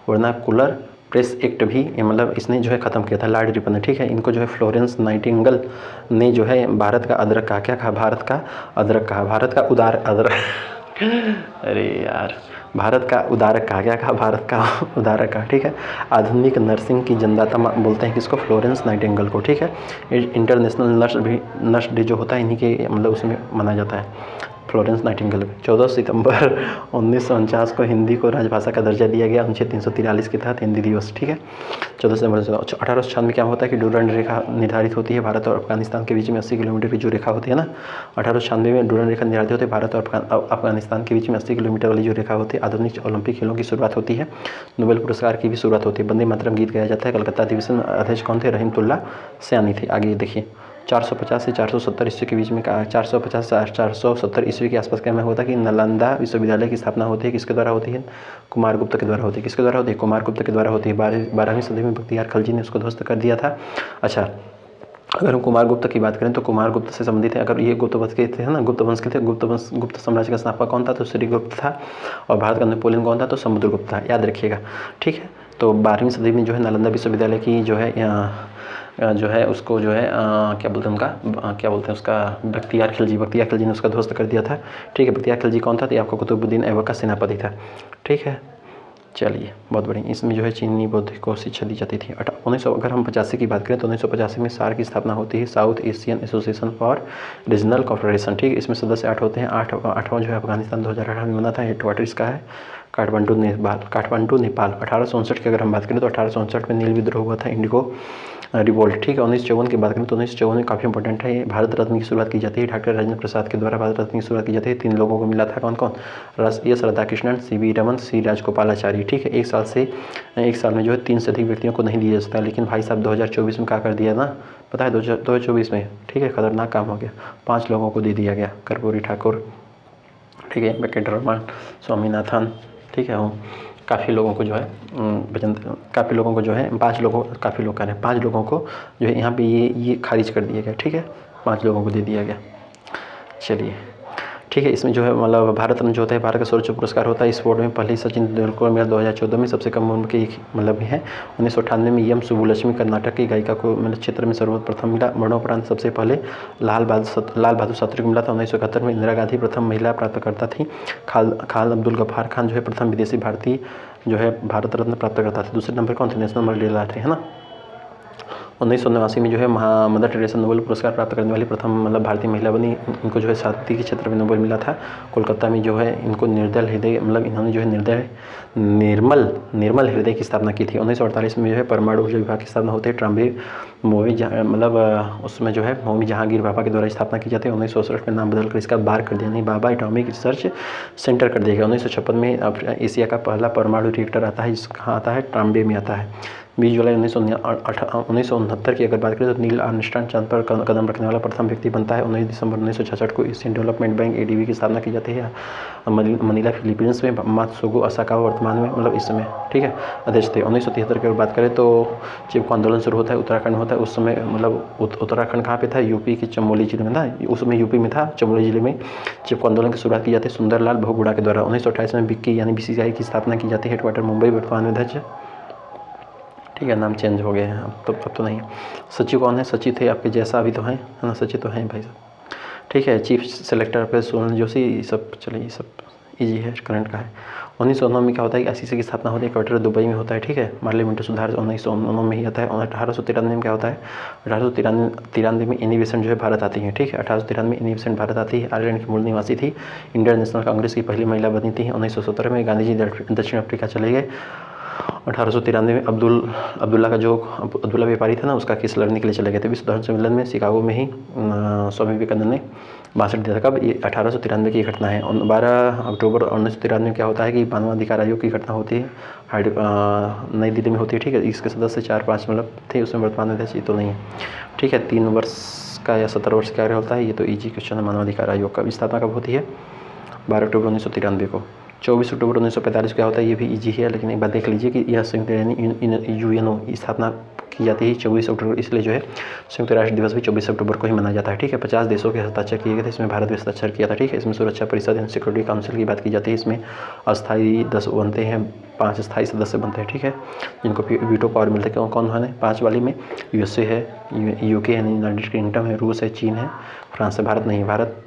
वर्नाकुलर प्रेस एक्ट भी मतलब इसने जो है ख़त्म किया था लॉर्ड रिपन ने। ठीक है, इनको जो है फ्लोरेंस नाइटिंगेल ने जो है भारत का अदरक कहा। क्या कहा? भारत का अदरक कहा। भारत का उदार अदरक अरे यार, भारत का उदारक कहा। क्या कहा? भारत का उदारक कहा। ठीक है, आधुनिक नर्सिंग की जन्मदाता बोलते हैं किसको? फ्लोरेंस नाइटिंगेल को। ठीक है, इंटरनेशनल नर्स डे जो होता है इन्हीं के मतलब उसमें मनाया जाता है फ्लोरेंस नाइटिंगेल। 14 सितंबर 1949 को हिंदी को राजभाषा का दर्जा दिया गया अनुच्छेद 343 के तहत हिंदी दिवस। ठीक है, 14 सितंबर 1896 में क्या होता है कि डूरांड रेखा निर्धारित होती है भारत और अफगानिस्तान के बीच में 80 किलोमीटर की जो रेखा होती है ना, 1896 में डूरांड रेखा निर्धारित होती है भारत और अफगानिस्तान के बीच में 80 किलोमीटर वाली जो रेखा होती है। आधुनिक ओलंपिक खेलों की शुरुआत होती है। नोबेल पुरस्कार की भी शुरुआत होती है। वंदे मातरम गीत गाया जाता है। कलकत्ता अधिवेशन अध्यक्ष कौन थे? रहीमतुल्ला सयानी थे। आगे देखिए 450 से 470 ईस्वी के बीच में 450 से 470 ईस्वी के आसपास क्या में होता है कि नालंदा विश्वविद्यालय की स्थापना होती है। किसके द्वारा होती है? कुमारगुप्त के द्वारा होती है। किसके द्वारा होती है? कुमारगुप्त के द्वारा होती है। 12वीं सदी में बख्तियार खलजी ने उसको ध्वस्त कर दिया था। अच्छा, अगर हम कुमारगुप्त की बात करें तो कुमारगुप्त से संबंधित है। अगर ये गुप्त वंश के थे ना, गुप्त वंश के थे। गुप्त साम्राज्य का स्थापक कौन था? तो श्रीगुप्त था। और भारत का नेपोलियन कौन था? तो समुद्रगुप्त था। याद रखिएगा। ठीक है, तो 12वीं सदी में जो है नालंदा विश्वविद्यालय की जो है उसको जो है क्या बोलते हैं उनका क्या बोलते हैं उसका बख्तियार खिलजी ने उसका ध्वस्त कर दिया था। ठीक है, बख्तियार खिलजी कौन था? तो आपका कुतुबुद्दीन ऐबक का सेनापति था। ठीक है, चलिए बहुत बढ़िया। इसमें जो है चीनी बौद्ध को शिक्षा दी जाती थी। 1900 अगर हम 85 की बात करें तो 1985 में सार्क की स्थापना होती है, south Asian association for regional cooperation. ठीक है, इसमें सदस्य 8 होते हैं। 8वां जो है अफगानिस्तान 2018 में बना था। हेडक्वार्टर इसका है काठमांडू नेपाल। 1864 की अगर हम बात करें तो 1864 में नील विद्रोह हुआ था, इंडिगो रिवोल्ट। ठीक है, 1954 की बात करें तो 1954 में काफ़ी इंपॉर्टेंट है। ये भारत रत्न की शुरुआत की जाती है। डॉक्टर राजेंद्र प्रसाद के द्वारा भारत रत्न की शुरुआत की जाती है। 3 लोगों को मिला था। कौन कौन? S Radhakrishnan, CV Raman, C Rajagopalachari. ठीक है, एक साल में जो है 3 से अधिक व्यक्तियों को नहीं दिया जा सकता। लेकिन भाई साहब 2024 में क्या कर दिया ना, पता है? 2024 में ठीक है खतरनाक काम हो गया। 5 लोगों को दे दिया गया। कर्पूरी ठाकुर, ठीक है, वेंकटरमण, स्वामीनाथन। ठीक है, काफ़ी लोगों को जो है काफ़ी लोगों को जो है 5 लोगों काफ़ी लोग कह रहे हैं 5 लोगों को जो है यहाँ पे ये खारिज कर दिया गया। ठीक है, 5 लोगों को दे दिया गया। चलिए ठीक है, इसमें जो है मतलब भारत रत्न जो होता है भारत का सर्वोच्च पुरस्कार होता है। इस स्पोर्ट में पहले सचिन तेंदुलकर मिला 2014 में। सबसे कम उम्र के एक मतलब है 1998 में एम सुब्बुलक्ष्मी कर्नाटक की गायिका को मतलब क्षेत्र में सर्वप्रथम मिला। मरणोपरांत सबसे पहले लाल बहादुर शास्त्री को मिला था। 1971 में इंदिरा गांधी प्रथम महिला प्राप्तकर्ता थी। खान अब्दुल गफ्फार खान जो है प्रथम विदेशी भारतीय जो है भारत रत्न प्राप्तकर्ता थे। दूसरे नंबर कौन थे? नेशनल मर्लिला थे, है ना। 1989 में जो है मदर टेरेसा नोबेल पुरस्कार प्राप्त करने वाली प्रथम मतलब भारतीय महिला बनी। इनको जो है शांति के क्षेत्र में नोबेल मिला था। कोलकाता में जो है इनको निर्दल हृदय मतलब इन्होंने जो है निर्मल हृदय की स्थापना की थी। 1948 में जो है परमाणु ऊर्जा विभाग की स्थापना होती है। ट्राम्बे मोवी मतलब उसमें जो है मोवी जहांगीर बाबा के द्वारा स्थापना की जाती है। 1967 में नाम बदलकर इसका बार कर दिया, यानी बाबा एटॉमिक रिसर्च सेंटर कर दिया गया। 1956 में एशिया का पहला परमाणु रिएक्टर आता है, जिस कहाँ आता है, ट्राम्बे में आता है। 20 जुलाई 1969 की अगर बात करें तो नील आर्मस्ट्रांग चांद पर कदम रखने वाला प्रथम व्यक्ति बनता है। 19 दिसंबर 1966 को एशियन डेवलपमेंट बैंक ADB की स्थापना की जाती है मनीला फिलीपींस में। मात्सुगो असाकावा वर्तमान में मतलब इस समय ठीक है अध्यक्ष थे। 1973 की अगर बात करें तो चिपको आंदोलन शुरू होता है, उत्तराखंड होता है। उस समय मतलब उत्तराखंड कहाँ पे था, यूपी के चमोली जिले में था। उस समय यूपी में था, चमोली जिले में चिपको आंदोलन की शुरुआत की जाती है सुंदरलाल बहुगुणा के द्वारा। 1928 में बिक्की यानी BCCI की स्थापना की जाती है। हेडक्वार्टर मुंबई, वर्तमान में अध्यक्ष ठीक है, नाम चेंज हो गए हैं अब तो नहीं। सचिव कौन है, सचिव थे आपके जैसा अभी तो हैं, है ना, सचिव तो हैं भाई साहब ठीक है। चीफ सेलेक्टर पे सोनल जोशी, ये सब चलिए ये सब इजी है, करंट का है। 1909 में क्या होता है कि ICC की स्थापना होती है, क्वार्टर दुबई में होता है ठीक है। पार्लियामेंट सुधार 1909 में ही आता है। 1893 में क्या होता है, 1893 में एनी बेसेंट जो है भारत आती है ठीक है। 1893 में एनी बेसेंट भारत आती है। आयरलैंड की मूल निवासी थी, इंडियन नेशनल कांग्रेस की पहली महिला बनी थी। 1917 में गांधी जी दक्षिण अफ्रीका चले गए। 1893 में अब्दुल्ला का जो अब्दुल्ला व्यापारी था ना, उसका केस लड़ने के लिए चले गए थे। विश्व धर्म सम्मेलन में शिकागो में ही स्वामी विवेकानंद ने भाषण दिया था। कब, ये 1893 की घटना है। 12 अक्टूबर 1993 में क्या होता है कि मानवाधिकार आयोग की घटना होती है, नई दिल्ली में होती है ठीक है। इसके सदस्य 4-5 मतलब थे, उसमें वर्तमान अध्यक्ष ये तो नहीं है ठीक है। 3 वर्ष का या 17 वर्ष का होता है, ये तो ईजी क्वेश्चन है। मानवाधिकार आयोग का स्थापना कब होती है, 12 अक्टूबर 1993 को। 24 अक्टूबर 1945 क्या होता है, ये भी इजी है, लेकिन एक बात देख लीजिए कि यह संयुक्त UNO स्थापना की जाती है 24 अक्टूबर, इसलिए जो है संयुक्त राष्ट्र दिवस भी 24 अक्टूबर को ही मनाया जाता है ठीक है। 50 देशों के हस्ताक्षर किए गए थे, इसमें भारत भी हस्ताक्षर किया था ठीक है। इसमें सुरक्षा परिषद यानी सिक्योरिटी काउंसिल की बात की जाती है। इसमें अस्थायी 10 बनते हैं, 5 स्थायी सदस्य बनते हैं ठीक है, जिनको वीटो पावर मिलता है। कौन है 5 वाली में, USA है, UK यानी यूनाइटेड किंगडम है, रूस है, चीन है, फ्रांस है। भारत नहीं, भारत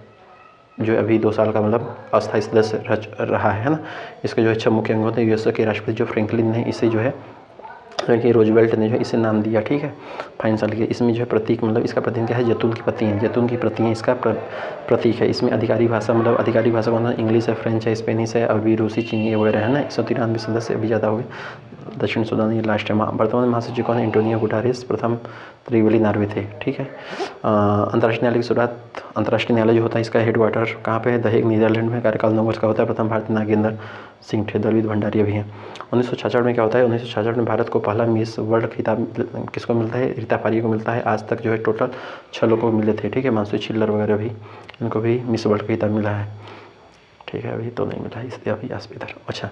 जो अभी 2 साल का मतलब अस्थायी सदस्य रहा है ना। इसके जो है 6 मुख्य अंग होते हैं। USA के राष्ट्रपति जो फ्रैंकलिन है, इसे जो है कि रोजवेल्ट ने जो है इसे नाम दिया ठीक है, 5 साल के। इसमें जो है प्रतीक मतलब इसका प्रतीक क्या है, जैतून की पत्तियाँ, जैतून की पत्तियाँ इसका प्रतीक है। इसमें अधिकारी भाषा मतलब अधिकारी भाषा कौन है, इंग्लिश है, फ्रेंच है, स्पेनिश है, अरबी, रूसी, चीनी वगैरह है ना। 193 सदस्य अभी ज़्यादा हो गए। दक्षिण सूडान ये लास्ट है। वर्तमान महासचिव कौन है, एंटोनियो गुटेरेस, प्रथम त्रिवली नार्वे थे ठीक है। अंतर्राष्ट्रीय न्यायालय की शुरुआत, अंतर्राष्ट्रीय न्यायालय जो होता है इसका हेडक्वार्टर कहाँ पे है, द हेग, नीदरलैंड में। कार्यकाल 9 वर्ष का होता है। प्रथम भारतीय नागेंद्र सिंह थे, दलवीर भंडारी अभी हैं। 1966 में क्या होता है, 1966 में भारत को पहला मिस वर्ल्ड खिताब किसको मिलता है, रीता फारिया को मिलता है। आज तक जो है टोटल 6 लोगों को मिले थे ठीक है। मानसू छिल्लर वगैरह भी, इनको भी मिस वर्ल्ड खिताब मिला है ठीक है। अभी तो नहीं मिला है, इसलिए अभी इधर। अच्छा,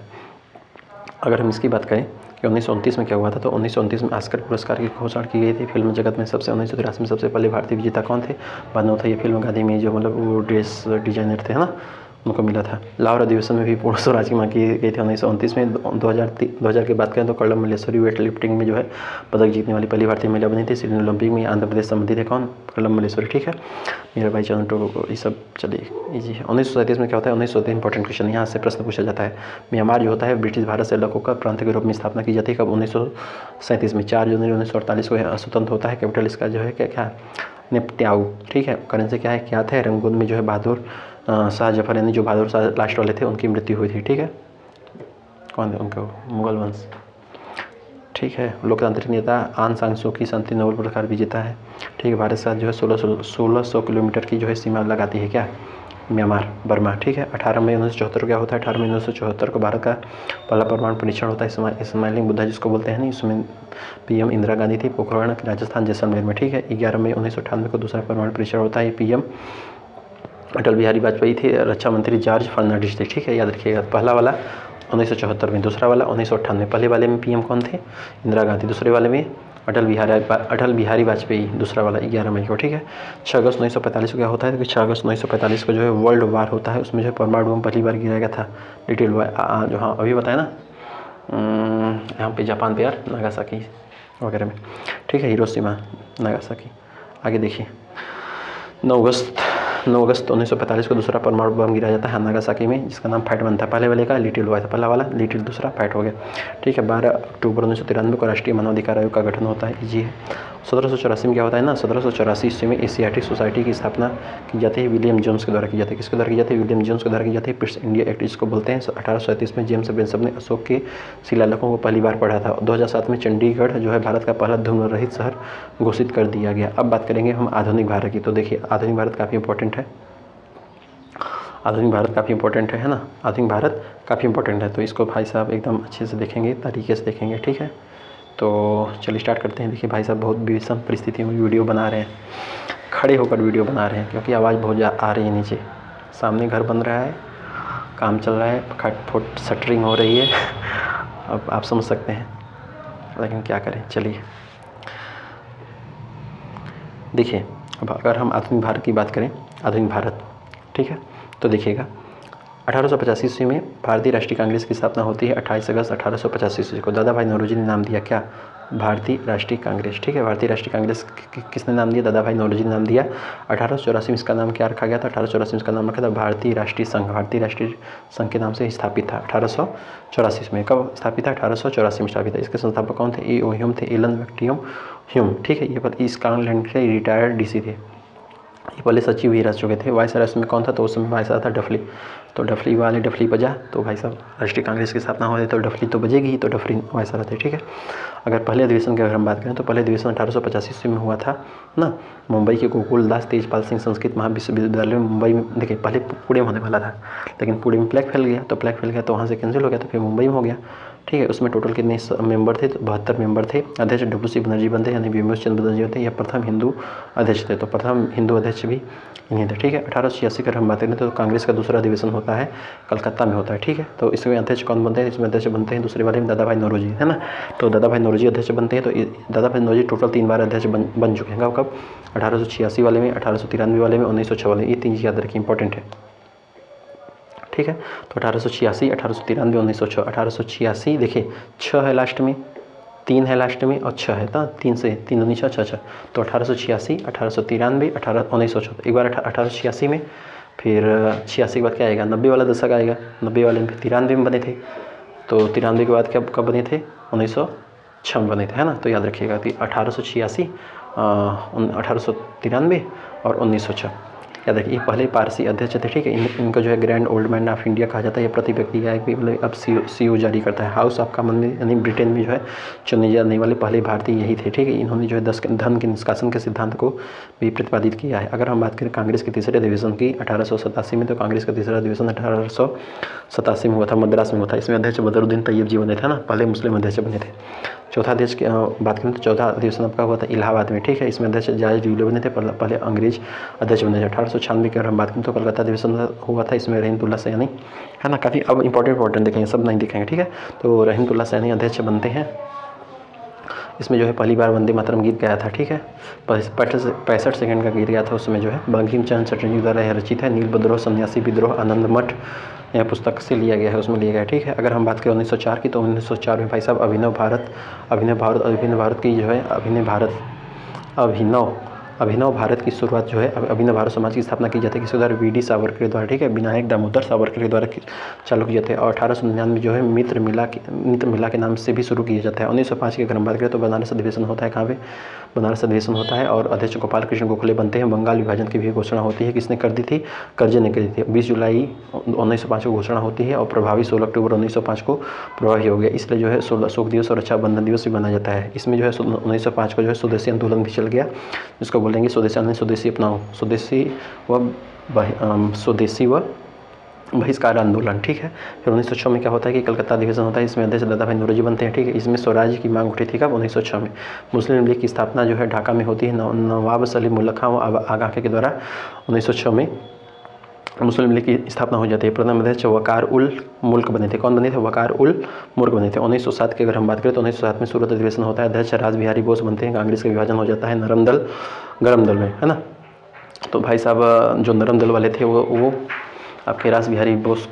अगर हम इसकी बात करें कि 1929 में क्या हुआ था, तो 1929 में ऑस्कर पुरस्कार की घोषणा की गई थी फिल्म जगत में। 1983 में सबसे पहले भारतीय विजेता कौन थे, भानु था। ये फिल्म गांधी में जो मतलब वो ड्रेस डिजाइनर थे ना, उनको मिला था। लाहौर अधिवेशन में भी पूर्ण स्वराज की मांग की गई थी 1929 में। 2000 की बात करें तो कर्णम मल्लेश्वरी वेट लिफ्टिंग में जो है पदक जीतने वाली पहली भारतीय महिला बनी थी। सिडनी ओलंपिक में आंध्र प्रदेश संबंधित है कौन, कर्णम मल्लेश्वरी ठीक है। मीराबाई चंद्र टोगो, ये सब चलिए इजी है। 1937 में क्या होता है, 1937 इंपॉर्टेंट क्वेश्चन, यहाँ से प्रश्न पूछा जाता है। म्यांमार जो होता है ब्रिटिश भारत से अलग होकर प्रांत के रूप में स्थापना की जाती है। कब, 1937 में। 4 जनवरी 1948 को स्वतंत्र होता है। कैपिटल इसका जो है क्या नेप्ट्याऊ ठीक है। करेंसी क्या है, क्या था। रंगून में जो है बहादुर शाह जफर यानी जो बहादुर शाह लास्ट वाले थे उनकी मृत्यु हुई थी ठीक है। कौन थे उनको, मुगल वंश ठीक है। लोकतांत्रिक नेता आन सान सू की शांति नोबेल पुरस्कार विजेता है ठीक है। भारत के साथ जो है 1600 किलोमीटर की जो है सीमा लगाती है क्या, म्यांमार, बर्मा ठीक है। 18 मई 1974 को क्या होता है, 18 मई 1974 को भारत का पहला परमाणु परीक्षण होता है। स्माइलिंग बुद्धा जिसको बोलते हैं नहीं, उसमें PM इंदिरा गांधी थी, पोखरण राजस्थान जैसलमेर में ठीक है। 11 मई 1998 को दूसरा परमाणु परीक्षण होता है। PM अटल बिहारी वाजपेयी थे। रक्षा मंत्री जॉर्ज फर्नांडिस थे ठीक है, याद रखिएगा। पहला वाला 1974 में, दूसरा वाला 1998। पहले वाले में PM कौन थे, इंदिरा गांधी। दूसरे वाले में अटल बिहारी वाजपेयी, दूसरा वाला 11 मई को ठीक है। 6 अगस्त 1945 को क्या होता है, 6 अगस्त 1945 को जो है वर्ल्ड वार होता है। उसमें जो है परमाणु बम पहली बार गिराया गया था, लिटिल जो हाँ अभी बताया ना यहाँ पे जापान पे यार, नागासाकी वगैरह में ठीक है, हिरोशिमा नागासाकी। आगे देखिए 9 अगस्त 1945 को दूसरा परमाणु बम गिराया जाता है नागासाकी में, जिसका नाम फाइट वन था। पहले वाले का लिटिल हुआ था, पहला वाला लिटिल, दूसरा फाइट हो गया ठीक है। 12 अक्टूबर 1993 को राष्ट्रीय मानवाधिकार आयोग का गठन होता है, इजी है। 1784 में क्या होता है ना, 1784 ईस्वी में एशियाटिक सोसाइटी की स्थापना की जाती है, विलियम जोन्स के द्वारा की जाती है। किसके द्वारा की जाती है? विलियम जोन्स के द्वारा की जाती है। पिट्स इंडिया एक्ट इसको बोलते हैं। 1837 में जेम्स बेंसम ने अशोक के शिलालेखों को पहली बार पढ़ा था। 2007 में चंडीगढ़ जो है भारत का पहला धूम्र रहित शहर घोषित कर दिया गया। अब बात करेंगे हम आधुनिक भारत की। तो देखिए आधुनिक भारत काफ़ी इंपॉर्टेंट है, आधुनिक भारत काफ़ी इंपॉर्टेंट है ना, आधुनिक भारत काफ़ी इंपॉर्टेंट है। तो इसको भाई साहब एकदम अच्छे से देखेंगे, तरीके से देखेंगे, ठीक है। तो चलिए स्टार्ट करते हैं। देखिए भाई साहब बहुत विषम परिस्थितियों में वीडियो बना रहे हैं, खड़े होकर वीडियो बना रहे हैं, क्योंकि आवाज़ बहुत आ रही है नीचे। सामने घर बन रहा है, काम चल रहा है, खटफुट शटरिंग हो रही है अब आप समझ सकते हैं, लेकिन क्या करें। चलिए देखिए, अब अगर हम आधुनिक भारत की बात करें, आधुनिक भारत, ठीक है, तो देखिएगा 1885 ईस्वी में भारतीय राष्ट्रीय कांग्रेस की स्थापना होती है। 28 अगस्त 1885 ईस्वी को दादा भाई नौरोजी ने नाम दिया क्या? भारतीय राष्ट्रीय कांग्रेस, ठीक है। भारतीय राष्ट्रीय कांग्रेस किसने नाम दिया? दादा भाई नौरोजी ने नाम दिया। 1884 में इसका नाम क्या रखा गया था? 1884 में इसका नाम रखा था भारतीय राष्ट्रीय संघ, भारतीय राष्ट्रीय संघ के नाम से स्थापित था। 1884 में कब स्थापित था? 1884 में स्थापित था। इसके संस्थापक कौन थे? ए.ओ. ह्यूम थे, एलन मैक्टियम ह्यूम, ठीक है। ये पर ईस्ट इंग्लैंड के रिटायर्ड डीसी थे, ये पहले सचिव ही रह चुके थे। वाइस राय में कौन था? तो उस समय वाइस था डफली। तो डफली वाले डफली बजा, तो भाई साहब राष्ट्रीय कांग्रेस की स्थापना हो रही तो डफली तो बजेगी ही, तो डफली वाइस थे, ठीक है। अगर पहले अधिवेशन की अगर हम बात करें तो पहले अधिवेशन 1885 ईस्वी में हुआ था ना, मुंबई के गोकुलदास तेजपाल सिंह संस्कृत महाविश्वविद्यालय में मुंबई में। देखिए पहले पुणे में होने वाला था, लेकिन पुणे में प्लेग फैल गया, तो प्लेग फैल गया तो वहाँ से कैंसिल हो गया, तो फिर मुंबई में हो गया, ठीक है। उसमें टोटल कितने मेंबर थे? तो 72 मेंबर थे। अध्यक्ष डब्ल्यू.सी. बनर्जी बनते, यानी भीमराव चंद्र बनर्जी होते, यह प्रथम हिंदू अध्यक्ष थे, तो प्रथम हिंदू अध्यक्ष भी इन्हीं थे, ठीक है। 1886 का हम बात करें तो कांग्रेस का दूसरा अधिवेशन होता है, कलकत्ता में होता है, ठीक है। तो इसमें अध्यक्ष कौन बनते हैं? इसमें अध्यक्ष बनते हैं दूसरे वाले में दादा भाई नौरोजी, है ना। तो दादा भाई नौरोजी अध्यक्ष बनते हैं। तो दादा भाई नौरोजी टोटल 3 बार अध्यक्ष बन चुके हैं। कब? 1886 वाले में, 1893 वाले में, 1906 वाले में। ये 3 चीज़ याद रखिए, इंपॉर्टेंट है, ठीक है। तो 1886, 1893, 1906। 1886 देखिए 6 है लास्ट में, 3 है लास्ट में और 6 है ना, 3 से 3 दूनी 6, 6। तो 1886, 1893, 1906। एक बार 1886 में, फिर 86 के बाद क्या आएगा? 90 वाला दशक आएगा। 90 वाले में फिर 93 में बने थे, तो 93 के बाद कब बने थे? 1906 में बने थे, है ना। तो याद रखिएगा कि 1886, 1893 और 1906 याद रखिए। पहले पारसी अध्यक्ष थे, ठीक है। इनका जो है grand old man of India कहा जाता है। ये प्रति व्यक्ति का एक मतलब अब सीओ जारी करता है। हाउस ऑफ कॉमन में यानी ब्रिटेन में जो है चुने जाने वाले पहले भारतीय यही थे, ठीक है। इन्होंने जो है धन के निष्कासन के सिद्धांत को भी प्रतिपादित किया है। अगर हम बात करें कांग्रेस के तीसरे अधिवेशन की 1887 में, तो कांग्रेस का तीसरा अधिवेशन 1887 में हुआ था, मद्रास में हुआ था। इसमें अध्यक्ष बदरुद्दीन तैयब जी बने थे ना, पहले मुस्लिम अध्यक्ष बने थे। चौथा अध्यक्ष की बात करें तो चौथा अधिवेशन आपका हुआ था इलाहाबाद में, ठीक है। इसमें अध्यक्ष जॉर्ज ड्यूले बने थे, पहले अंग्रेज अध्यक्ष बने थे। 1896 की अगर हम बात करें तो कलकत्ता अधिवेशन हुआ था, इसमें रहमतुल्लाह सैनी, है ना। काफ़ी अब इंपॉर्टेंट देखेंगे, सब नहीं दिखेंगे, ठीक है। तो रहमतुल्लाह सैनी अध्यक्ष बनते हैं। इसमें जो है पहली बार वंदे मातरम गीत गाया था, ठीक है। 65 सेकंड का गीत गया था, उसमें जो है बंकिम चंद्र चटर्जी द्वारा यह रचित है। नील विद्रोह, सन्यासी विद्रोह, आनंद मठ, यह पुस्तक से लिया गया है, उसमें लिया गया है, ठीक है। अगर हम बात करें 1904 की, तो 1904 में भाई साहब अभिनव भारत की जो है अभिनव भारत की शुरुआत जो है अभिनव भारत समाज की स्थापना की जाती है। किसके द्वारा? वी.डी. सावरकर के द्वारा, ठीक है। विनायक दामोदर सावरकर के द्वारा चालू किए जाते हैं। और 1899 जो है मित्र मिला के नाम से भी शुरू किया जाता है। 1905 की अगर हम बात करें तो बनारस अधिवेशन होता है। कहाँ पे? बनारस अधिवेशन होता है, और अध्यक्ष गोपाल कृष्ण गोखले बनते हैं। बंगाल विभाजन की भी घोषणा होती है। किसने कर दी थी? कर्जे ने करी थी। 20 जुलाई 1905 को घोषणा होती है, और प्रभावी 16 अक्टूबर 1905 को प्रभावी हो गया। इसलिए जो है शोक दिवस और रक्षाबंधन दिवस भी मनाया जाता है। इसमें जो है 1905 को जो है स्वदेशी आंदोलन भी चल गया, जिसको बोलेंगे स्वदेशी अपनाओ, स्वदेशी व बहिष्कार आंदोलन, ठीक है। फिर 1906 में क्या होता है कि कलकत्ता अधिवेशन होता है। इसमें अध्यक्ष दादा भाई नौरोजी बनते हैं, ठीक है। इसमें स्वराज की मांग उठी थी कब? 1906 में। मुस्लिम लीग की स्थापना जो है ढाका में होती है, नवाब सलीम उल्ला खां आगा के द्वारा 1906 में मुस्लिम लीग की स्थापना हो जाती है। प्रथम अध्यक्ष वकार उल मुल्क बने थे। कौन बने थे? वकार उल मुल्क बने थे। 1907 की अगर हम बात करें तो 1907 में सूरत अधिवेशन होता है। अध्यक्ष रास बिहारी बोस बनते हैं। कांग्रेस का विभाजन हो जाता है नरम दल गरम दल में, है ना। तो भाई साहब जो नरम दल वाले थे वो आपके रास बिहारी घोष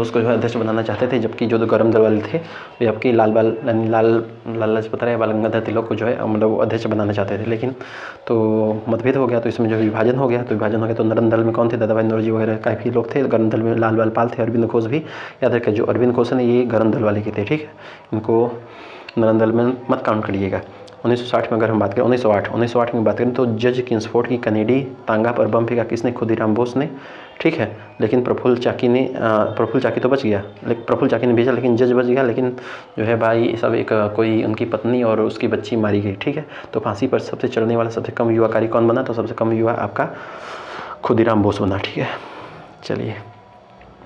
को जो है अध्यक्ष बनाना चाहते थे, जबकि जो गरम दल वाले थे वे आपकी लाल लाजपत राय बाल गंगाधर तिलक को जो है मतलब अध्यक्ष बनाना चाहते थे। लेकिन तो मतभेद हो गया, तो इसमें जो विभाजन हो गया। तो नरम दल में कौन थे? दादा भाई नौरोजी वगैरह काफ़ी लोग थे। गरम दल में लाल पाल थे, अरविंद घोष भी। याद रखिए जो अरविंद घोष है ये गरम दल वाले के थे, ठीक है। इनको नरम दल में मत काउंट करिएगा। 1960 में अगर हम बात करें 1908 में बात करें तो जज किंग्सफोर्ड की कनेडी तांगा पर बम फेंका किसने? खुदीराम बोस ने, ठीक है। लेकिन प्रफुल्ल चाकी तो बच गया, लेकिन प्रफुल्ल चाकी ने भेजा, लेकिन जज बच गया, लेकिन जो है भाई सब एक कोई उनकी पत्नी और उसकी बच्ची मारी गई, ठीक है। तो फांसी पर सबसे चढ़ने वाला सबसे कम युवा कारी कौन बना? तो सबसे कम युवा आपका खुदीराम बोस बना, ठीक है। चलिए,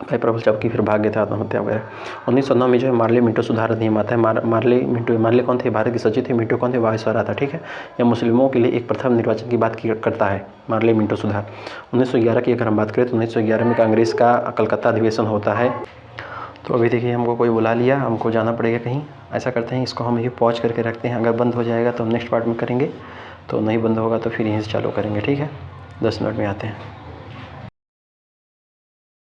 भाई प्रफुल्ल चाकी फिर भाग गए थे आत्महत्या वगैरह। 1909 में जो है मार्ले मिंटो सुधार अधिनियम आता है। मार्ले कौन थे? भारत के सचिव थे। मिंटो कौन थे? वायसराय था, ठीक है। यह मुस्लिमों के लिए एक प्रथम निर्वाचन की बात करता है, मार्ले मिंटो सुधार। 1911 की अगर हम बात करें तो 1911 में कांग्रेस का कलकत्ता अधिवेशन होता है। तो अभी देखिए हमको कोई बुला लिया, हमको जाना पड़ेगा कहीं। ऐसा करते हैं, इसको हम यही पॉज करके रखते हैं, अगर बंद हो जाएगा तो हम नेक्स्ट पार्ट में करेंगे, तो नहीं बंद होगा तो फिर यहीं से चालू करेंगे, ठीक है। 10 मिनट में आते हैं।